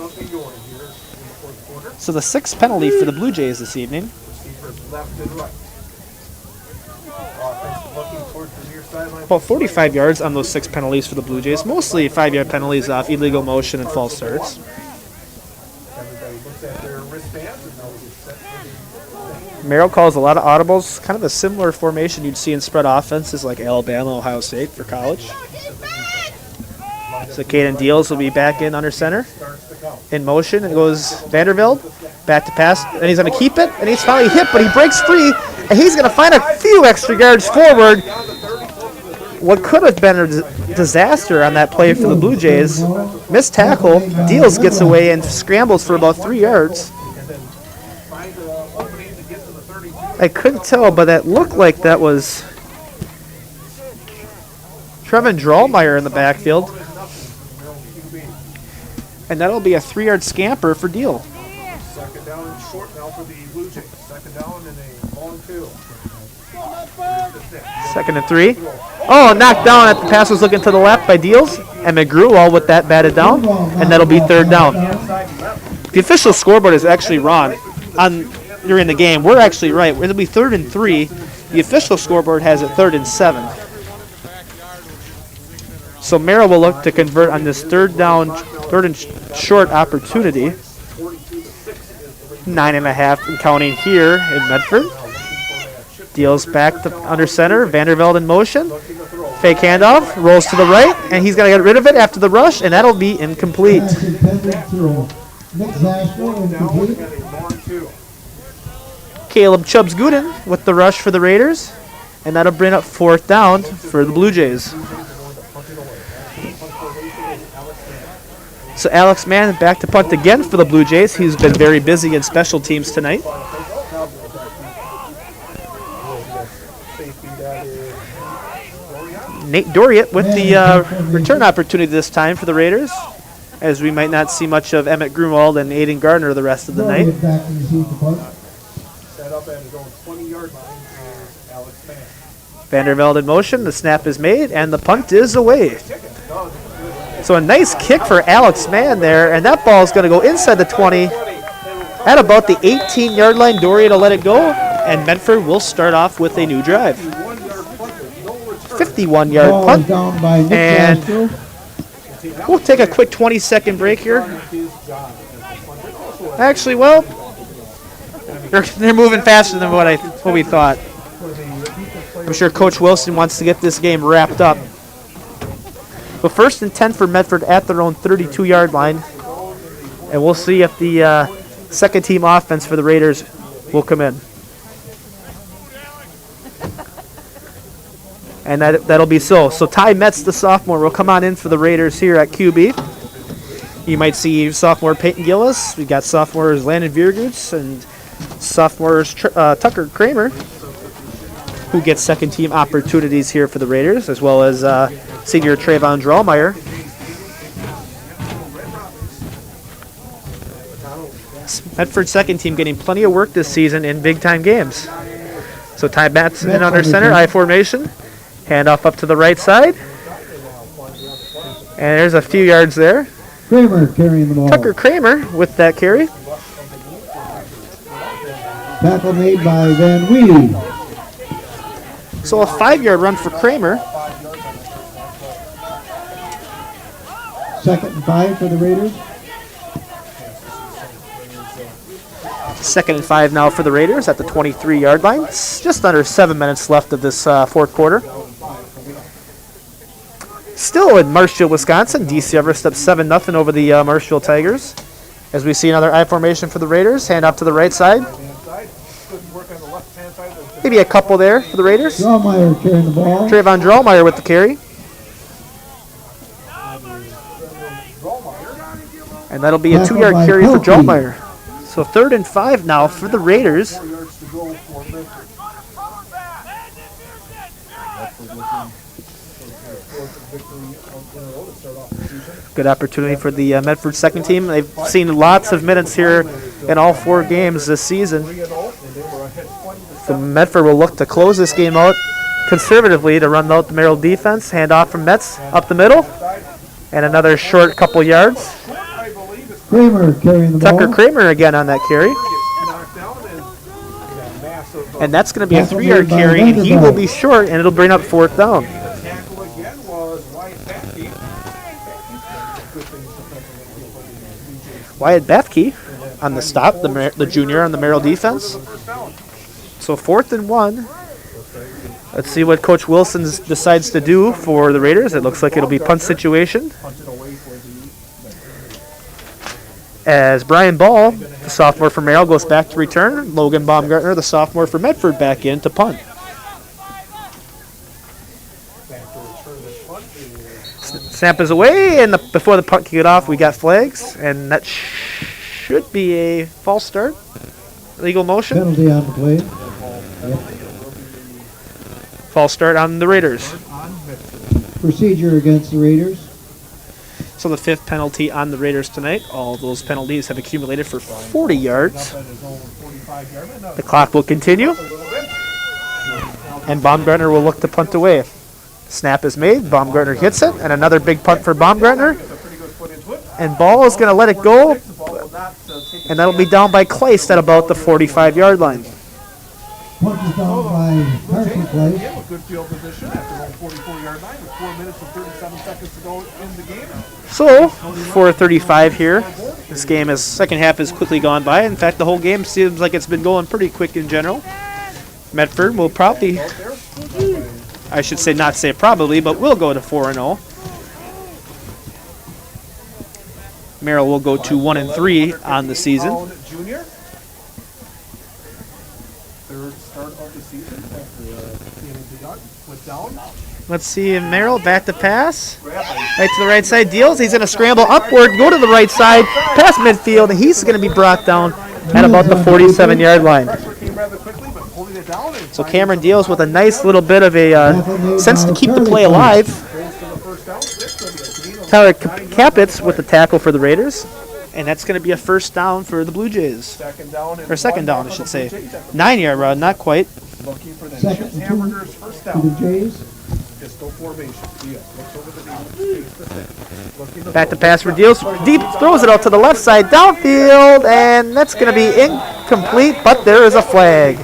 So the 6th penalty for the Blue Jays this evening. About 45 yards on those 6 penalties for the Blue Jays. Mostly 5-yard penalties off illegal motion and false starts. Merrill calls a lot of audibles, kind of a similar formation you'd see in spread offenses like Alabama, Ohio State for college. So Caden Deals will be back in under center. In motion, and goes Vandervelde. Back to pass, and he's going to keep it, and he's finally hit, but he breaks free, and he's going to find a few extra yards forward. What could have been a disaster on that play for the Blue Jays. Missed tackle, Deals gets away and scrambles for about 3 yards. I couldn't tell, but that looked like that was Trevin Drallmeyer in the backfield. And that'll be a 3-yard scamper for Deal. Second down and short now for the Blue Jays. Second down and a long 2. 2nd and 3. Oh, knocked down at the pass was looking to the left by Deals. And McGrew with that batted down. And that'll be 3rd down. The official scoreboard is actually wrong. During the game, we're actually right. It'll be 3rd and 3. The official scoreboard has it 3rd and 7. So Merrill will look to convert on this 3rd and short opportunity. 9.5 and counting here in Medford. Deals back to under center. Vandervelde in motion. Fake handoff, rolls to the right, and he's going to get rid of it after the rush, and that'll be incomplete. Pass intended to Nick Zashville, incomplete. Caleb Chubbs-Gooden with the rush for the Raiders, and that'll bring up 4th down for the Blue Jays. So Alex Mann back to punt again for the Blue Jays. He's been very busy in special teams tonight. Nate Doriot with the return opportunity this time for the Raiders, as we might not see much of Emmett Grunwald and Aiden Gardner the rest of the night. Back to receive the punt. Set up at his own 20-yard line is Alex Mann. Vandervelde in motion, the snap is made, and the punt is away. So a nice kick for Alex Mann there, and that ball is going to go inside the 20 at about the 18-yard line. Doriot will let it go, and Medford will start off with a new drive. 51-yard Ball punt, is down by Nick and Zashville. we'll take a quick 20-second break here. Actually, well, they're moving faster than what we thought. I'm sure Coach Wilson wants to get this game wrapped up. But 1st and 10 for Medford at their own 32-yard line. And we'll see if the second team offense for the Raiders will come in. And that'll be so. So Ty Metz, the sophomore, will come on in for the Raiders here at QB. You might see sophomore Peyton Gillis. We got sophomores Landon Viergoots and sophomores Tucker Kramer, who gets second team opportunities here for the Raiders, as well as senior Trayvon Drallmeyer. Medford second team getting plenty of work this season in big time games. So Ty Metz in under center, I formation. Handoff up to the right side. And there's a few yards there. Kramer carrying the ball. Tucker Kramer with that carry. Tackle made by Van Weed. So a 5-yard run for Kramer. 2nd and 5 for the Raiders. 2nd and 5 now for the Raiders at the 23-yard line. It's just under 7 minutes left of this fourth quarter. Still in Marshfield, Wisconsin. DC Everest up 7-0 over the Marshfield Tigers. As we see another I formation for the Raiders. Hand off to the right side. Maybe a couple there for the Raiders. Drallmeyer carrying the ball. Trayvon Drallmeyer with the carry. And that'll be a 2-yard carry for Drallmeyer. So 3rd and 5 now for the Raiders. Good opportunity for the Medford second team. They've seen lots of minutes here in all 4 games this season. So Medford will look to close this game out conservatively to run out the Merrill defense. Hand off from Metz up the middle. And another short couple yards. Kramer carrying the ball. Tucker Kramer again on that carry. And that's going to be a 3-yard carry, and he will be short, and it'll bring up 4th down. Wyatt Bethke on the stop, the junior on the Merrill defense. So 4th and 1. Let's see what Coach Wilson decides to do for the Raiders. It looks like it'll be punt situation. As Brian Ball, the sophomore for Merrill, goes back to return. Logan Baumgartner, the sophomore for Medford, back in to punt. Snap is away, and before the punt can get off, we got flags, and that should be a false start. Legal motion. Penalty on the play. Yep. False start on the Raiders. Procedure against the Raiders. So the 5th penalty on the Raiders tonight. All those penalties have accumulated for 40 yards. The clock will continue. And Baumgartner will look to punt away. Snap is made. Baumgartner hits it. And another big punt for Baumgartner. And Ball is going to let it go. And that'll be down by Kleist at about the 45-yard line. Punt is down by Carson Kleist. Good field position after 44-yard line with 4 minutes and 37 seconds to go in the game. So, 4:35 here. This game is, second half has quickly gone by. In fact, the whole game seems like it's been going pretty quick in general. Medford will probably I should say not say probably, but will go to 4-0. Merrill will go to 1-3 on the season. Junior. Third start of the season after went down. Let's see, Merrill back to pass. Right to the right side, deals. He's going to scramble upward, go to the right side, past midfield, and he's going to be brought down at about the 47-yard line. So Cameron deals with a nice little bit of a sense to keep the play alive. Tyler Capitz with the tackle for the Raiders. And that's going to be a first down for the Blue Jays. Second down, I should say. 9-yard run, not quite. Looking for the Hamburgers first down. The Jays. Pistol formation. Back to pass for Deals. Deep throws it out to the left side, downfield, and that's going to be incomplete, but there is a flag.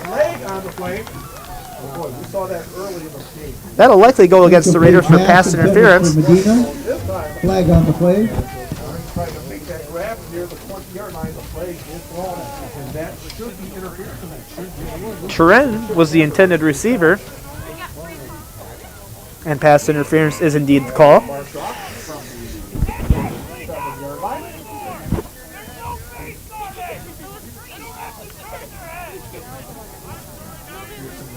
That'll likely go against the Raiders for pass interference. Flag on the play. Trying to make that grab near the 20-yard line. The flag is thrown, and that should be interference. Turen was the intended receiver. And pass interference is indeed the call.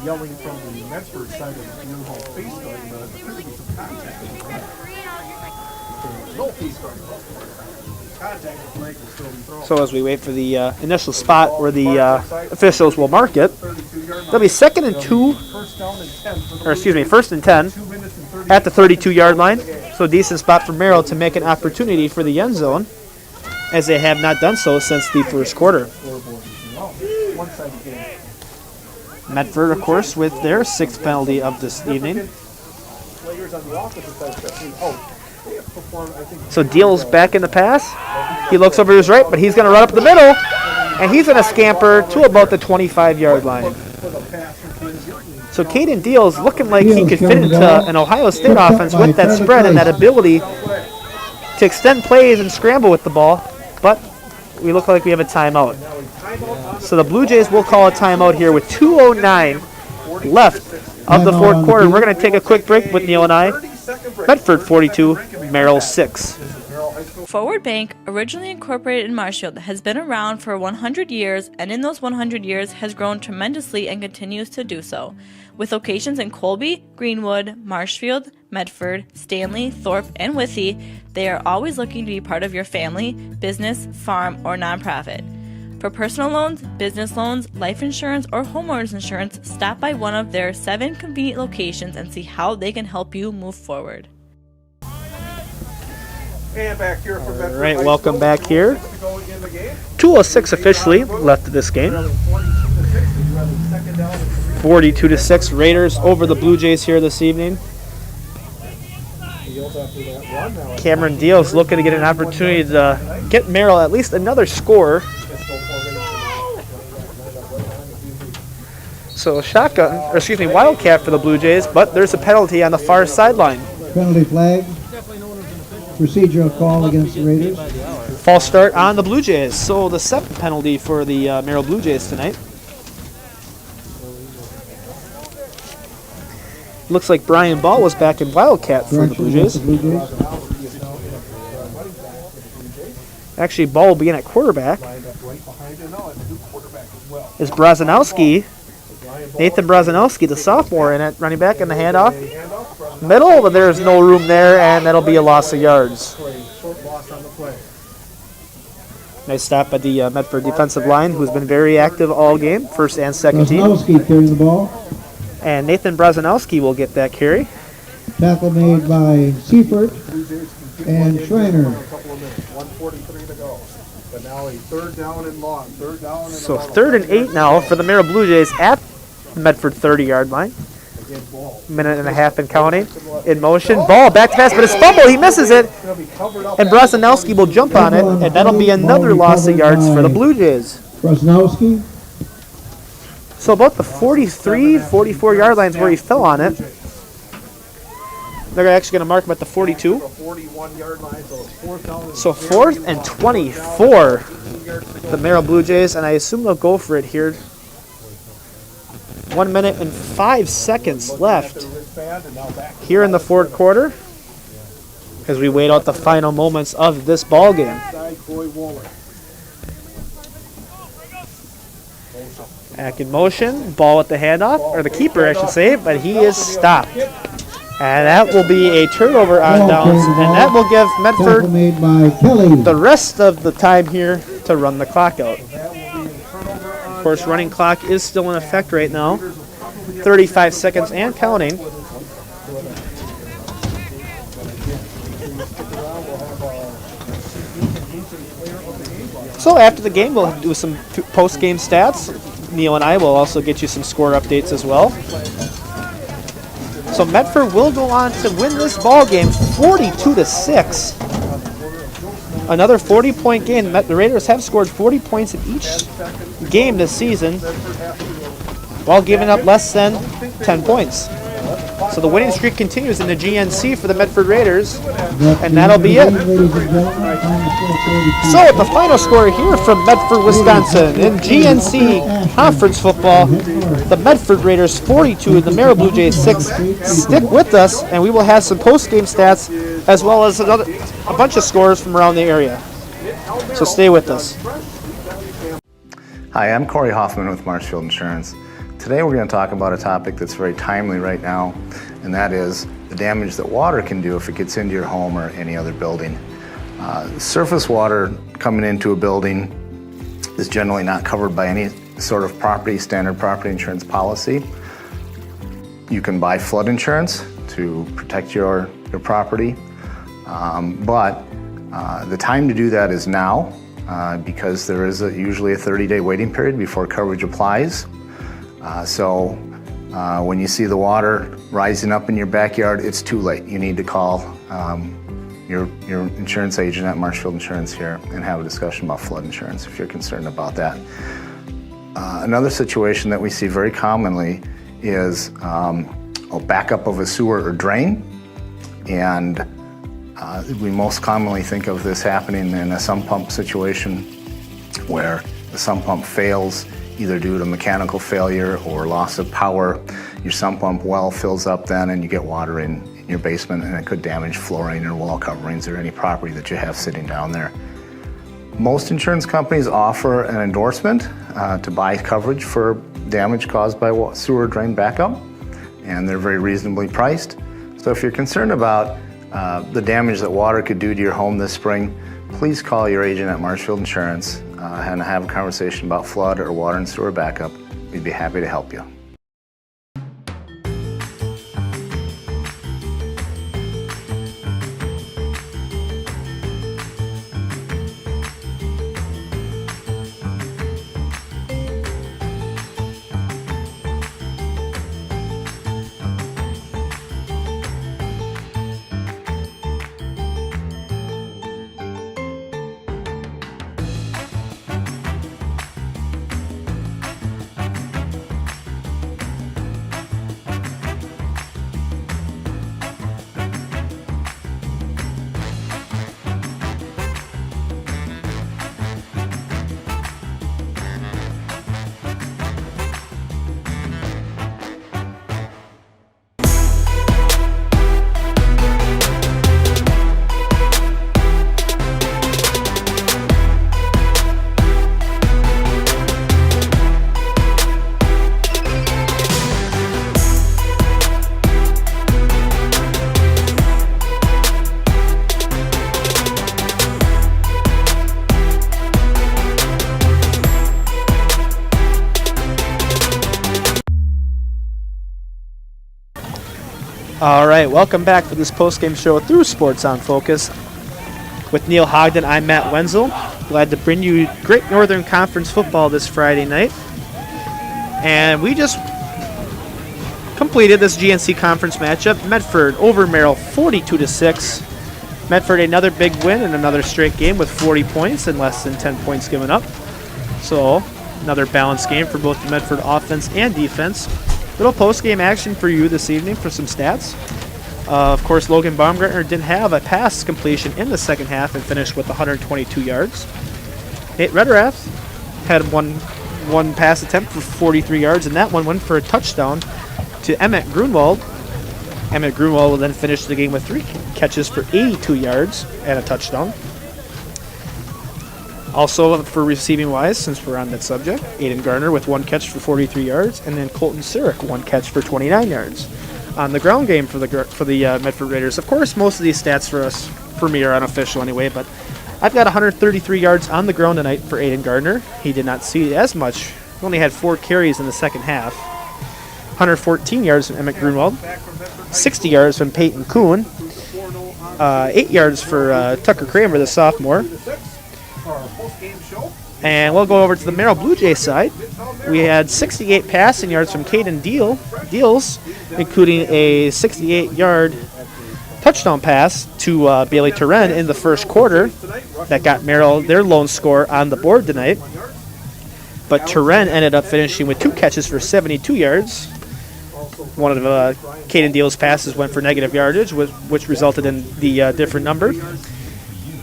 Yelling from the Medford side of the new home face guard, but there could be some contact. No face guard. Contact, the flag will still be thrown. So as we wait for the initial spot where the officials will mark it, there'll be first and 10 at the 32-yard line. So a decent spot for Merrill to make an opportunity for the end zone, as they have not done so since the first quarter. Medford, of course, with their 6th penalty of this evening. So Deals back in the pass. He looks over to his right, but he's going to run up the middle, and he's going to scamper to about the 25-yard line. So Caden Deals looking like he could fit into an Ohio State offense with that spread and that ability to extend plays and scramble with the ball, but we look like we have a timeout. So the Blue Jays will call a timeout here with 2:09 left of the fourth quarter. We're going to take a quick break with Neil and I. Medford 42, Merrill 6. Forward Bank, originally incorporated in Marshfield, has been around for 100 years, and in those 100 years has grown tremendously and continues to do so. With locations in Colby, Greenwood, Marshfield, Medford, Stanley, Thorpe, and Withee, they are always looking to be part of your family, business, farm, or nonprofit. For personal loans, business loans, life insurance, or homeowners insurance, stop by one of their 7 convenient locations and see how they can help you move forward. And back here for All right, welcome back here. 2:06 officially left of this game. 42-6 Raiders over the Blue Jays here this evening. Cameron Deals looking to get an opportunity to get Merrill at least another score. So Wildcat for the Blue Jays, but there's a penalty on the far sideline. Penalty flag. Procedural call against the Raiders. False start on the Blue Jays. So the 7th penalty for the Merrill Blue Jays tonight. Looks like Brian Ball was back in Wildcat for the Blue Jays. Actually, Ball will begin at quarterback. Is Brazanowski, Nathan Brazanowski, the sophomore, in at running back, and the handoff. Middle, but there's no room there, and that'll be a loss of yards. Nice stop by the Medford defensive line, who's been very active all game, first and second team. Brazanowski carrying the ball. And Nathan Brazanowski will get that carry. Tackle made by Seifert and Schreiner. 1:43 to go. But now a third down and long. So 3rd and 8 now for the Merrill Blue Jays at the Medford 30-yard line. Minute and a half and counting. In motion. Ball back to pass, but it's fumble. He misses it. And Brazanowski will jump on it, and that'll be another loss of yards for the Blue Jays. Brazanowski. So about the 43, 44-yard lines where he fell on it. They're actually going to mark him at the 42. So 4th and 24, the Merrill Blue Jays, and I assume they'll go for it here. 1 minute and 5 seconds left here in the fourth quarter as we wait out the final moments of this ball game. Back in motion, ball at the handoff, or the keeper I should say, but he is stopped. And that will be a turnover on downs, and that will give Medford the rest of the time here to run the clock out. Of course, running clock is still in effect right now. 35 seconds and counting. So after the game, we'll do some post-game stats. Neil and I will also get you some score updates as well. So Medford will go on to win this ball game 42-6. Another 40-point game. The Raiders have scored 40 points in each game this season while giving up less than 10 points. So the winning streak continues in the GNC for the Medford Raiders, and that'll be it. So the final score here from Medford, Wisconsin in GNC Conference Football, the Medford Raiders 42 and the Merrill Blue Jays 6. Stick with us, and we will have some post-game stats as well as a bunch of scores from around the area. So stay with us. Hi, I'm Corey Hoffman with Marshfield Insurance. Today we're going to talk about a topic that's very timely right now, and that is the damage that water can do if it gets into your home or any other building. Surface water coming into a building is generally not covered by any sort of standard property insurance policy. You can buy flood insurance to protect your property, but the time to do that is now because there is usually a 30-day waiting period before coverage applies. So when you see the water rising up in your backyard, it's too late. You need to call your insurance agent at Marshfield Insurance here and have a discussion about flood insurance if you're concerned about that. Another situation that we see very commonly is a backup of a sewer or drain, and we most commonly think of this happening in a sump pump situation where the sump pump fails either due to mechanical failure or loss of power. Your sump pump well fills up then and you get water in your basement, and it could damage flooring or wall coverings or any property that you have sitting down there. Most insurance companies offer an endorsement to buy coverage for damage caused by sewer drain backup, and they're very reasonably priced. So if you're concerned about the damage that water could do to your home this spring, please call your agent at Marshfield Insurance and have a conversation about flood or water and sewer backup. We'd be happy to help you. All right, welcome back to this post-game show through Sports on Focus. With Neil Hogden, I'm Matt Wenzel. Glad to bring you great Northern Conference football this Friday night. And we just completed this GNC Conference matchup. Medford over Merrill 42-6. Medford another big win and another straight game with 40 points and less than 10 points given up. So another balanced game for both the Medford offense and defense. Little post-game action for you this evening for some stats. Of course, Logan Baumgartner didn't have a pass completion in the second half and finished with 122 yards. Nate Rederath had one pass attempt for 43 yards, and that one went for a touchdown to Emmett Grunwald. Emmett Grunwald will then finish the game with 3 catches for 82 yards and a touchdown. Also, for receiving-wise, since we're on that subject, Aiden Garner with 1 catch for 43 yards, and then Colton Sirik 1 catch for 29 yards. On the ground game for the Medford Raiders, of course, most of these stats for me are unofficial anyway, but I've got 133 yards on the ground tonight for Aiden Gardner. He did not see as much. He only had 4 carries in the second half. 114 yards from Emmett Grunwald. 60 yards from Peyton Kuhn. 8 yards for Tucker Kramer, the sophomore. And we'll go over to the Merrill Blue Jay side. We had 68 passing yards from Caden Deals, including a 68-yard touchdown pass to Bailey Turen in the first quarter that got Merrill their lone score on the board tonight. But Turen ended up finishing with 2 catches for 72 yards. One of Caden Deals' passes went for negative yardage, which resulted in the different number.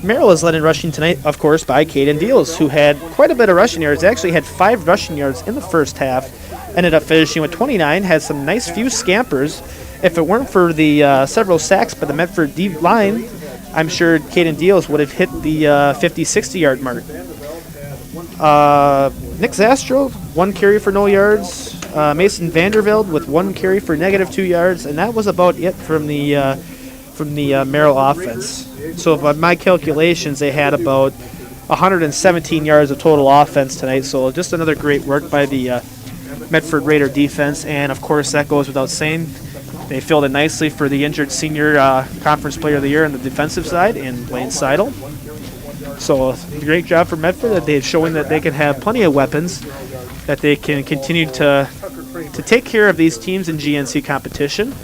Merrill is led in rushing tonight, of course, by Caden Deals, who had quite a bit of rushing yards. Actually had 5 rushing yards in the first half. Ended up finishing with 29, had some nice few scampers. If it weren't for the several sacks by the Medford D line, I'm sure Caden Deals would have hit the 50-60 yard mark. Nick Zastro, 1 carry for no yards. Mason Vandervelde with 1 carry for -2 yards, and that was about it from the Merrill offense. So by my calculations, they had about 117 yards of total offense tonight. So just another great work by the Medford Raider defense, and of course that goes without saying. They filled in nicely for the injured senior conference player of the year on the defensive side in Blaine Seidel. So great job for Medford that they're showing that they can have plenty of weapons, that they can continue to take care of these teams in GNC competition.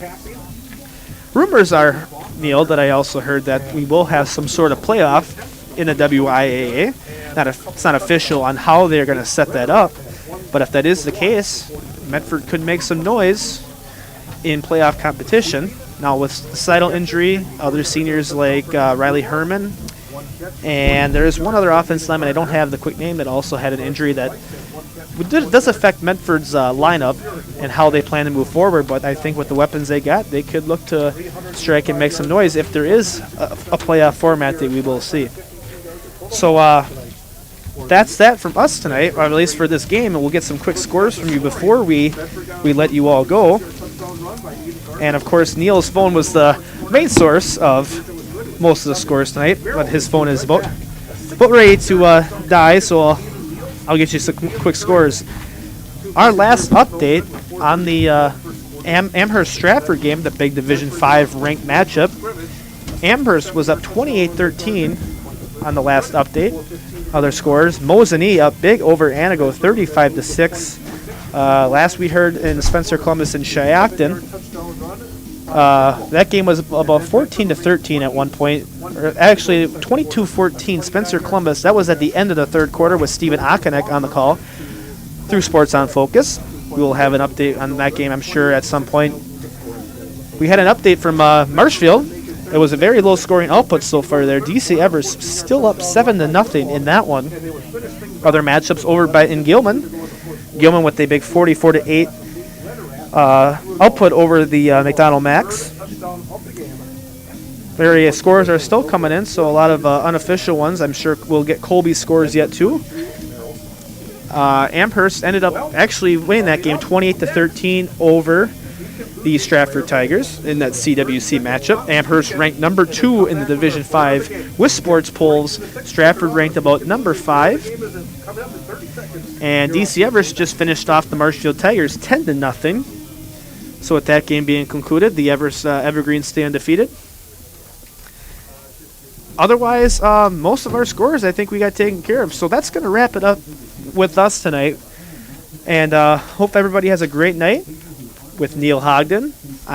Rumors are, Neil, that I also heard that we will have some sort of playoff in the WIAA. It's not official on how they're going to set that up, but if that is the case, Medford could make some noise in playoff competition. Now with the Seidel injury, other seniors like Riley Herman, and there is one other offensive lineman, I don't have the quick name, that also had an injury that does affect Medford's lineup and how they plan to move forward, but I think with the weapons they got, they could look to strike and make some noise if there is a playoff format that we will see. So that's that from us tonight, or at least for this game, and we'll get some quick scores from you before we let you all go. And of course, Neil's phone was the main source of most of the scores tonight, but his phone is about ready to die, so I'll get you some quick scores. Our last update on the Amherst-Stratford game, the big Division 5 ranked matchup, Amherst was up 28-13 on the last update. Other scores, Mosinee up big over Anago 35-6. Last we heard in Spencer Columbus and Shiocton, that game was about 14-13 at one point. Or actually, 22-14 Spencer Columbus. That was at the end of the third quarter with Stephen Akanek on the call through Sports on Focus. We will have an update on that game, I'm sure, at some point. We had an update from Marshfield. It was a very low-scoring output so far there. DC Evers still up 7-0 in that one. Other matchups over in Gilman. Gilman with a big 44-8 output over the McDonald Max. Various scores are still coming in, so a lot of unofficial ones. I'm sure we'll get Colby's scores yet too. Amherst ended up actually winning that game 28-13 over the Stratford Tigers in that CWC matchup. Amherst ranked number 2 in the Division 5 with sports polls. Stratford ranked about number 5. And DC Everest just finished off the Marshfield Tigers 10-0. So with that game being concluded, the Evergreens stay undefeated. Otherwise, most of our scores I think we got taken care of. So that's going to wrap it up with us tonight. And hope everybody has a great night with Neil Hogden,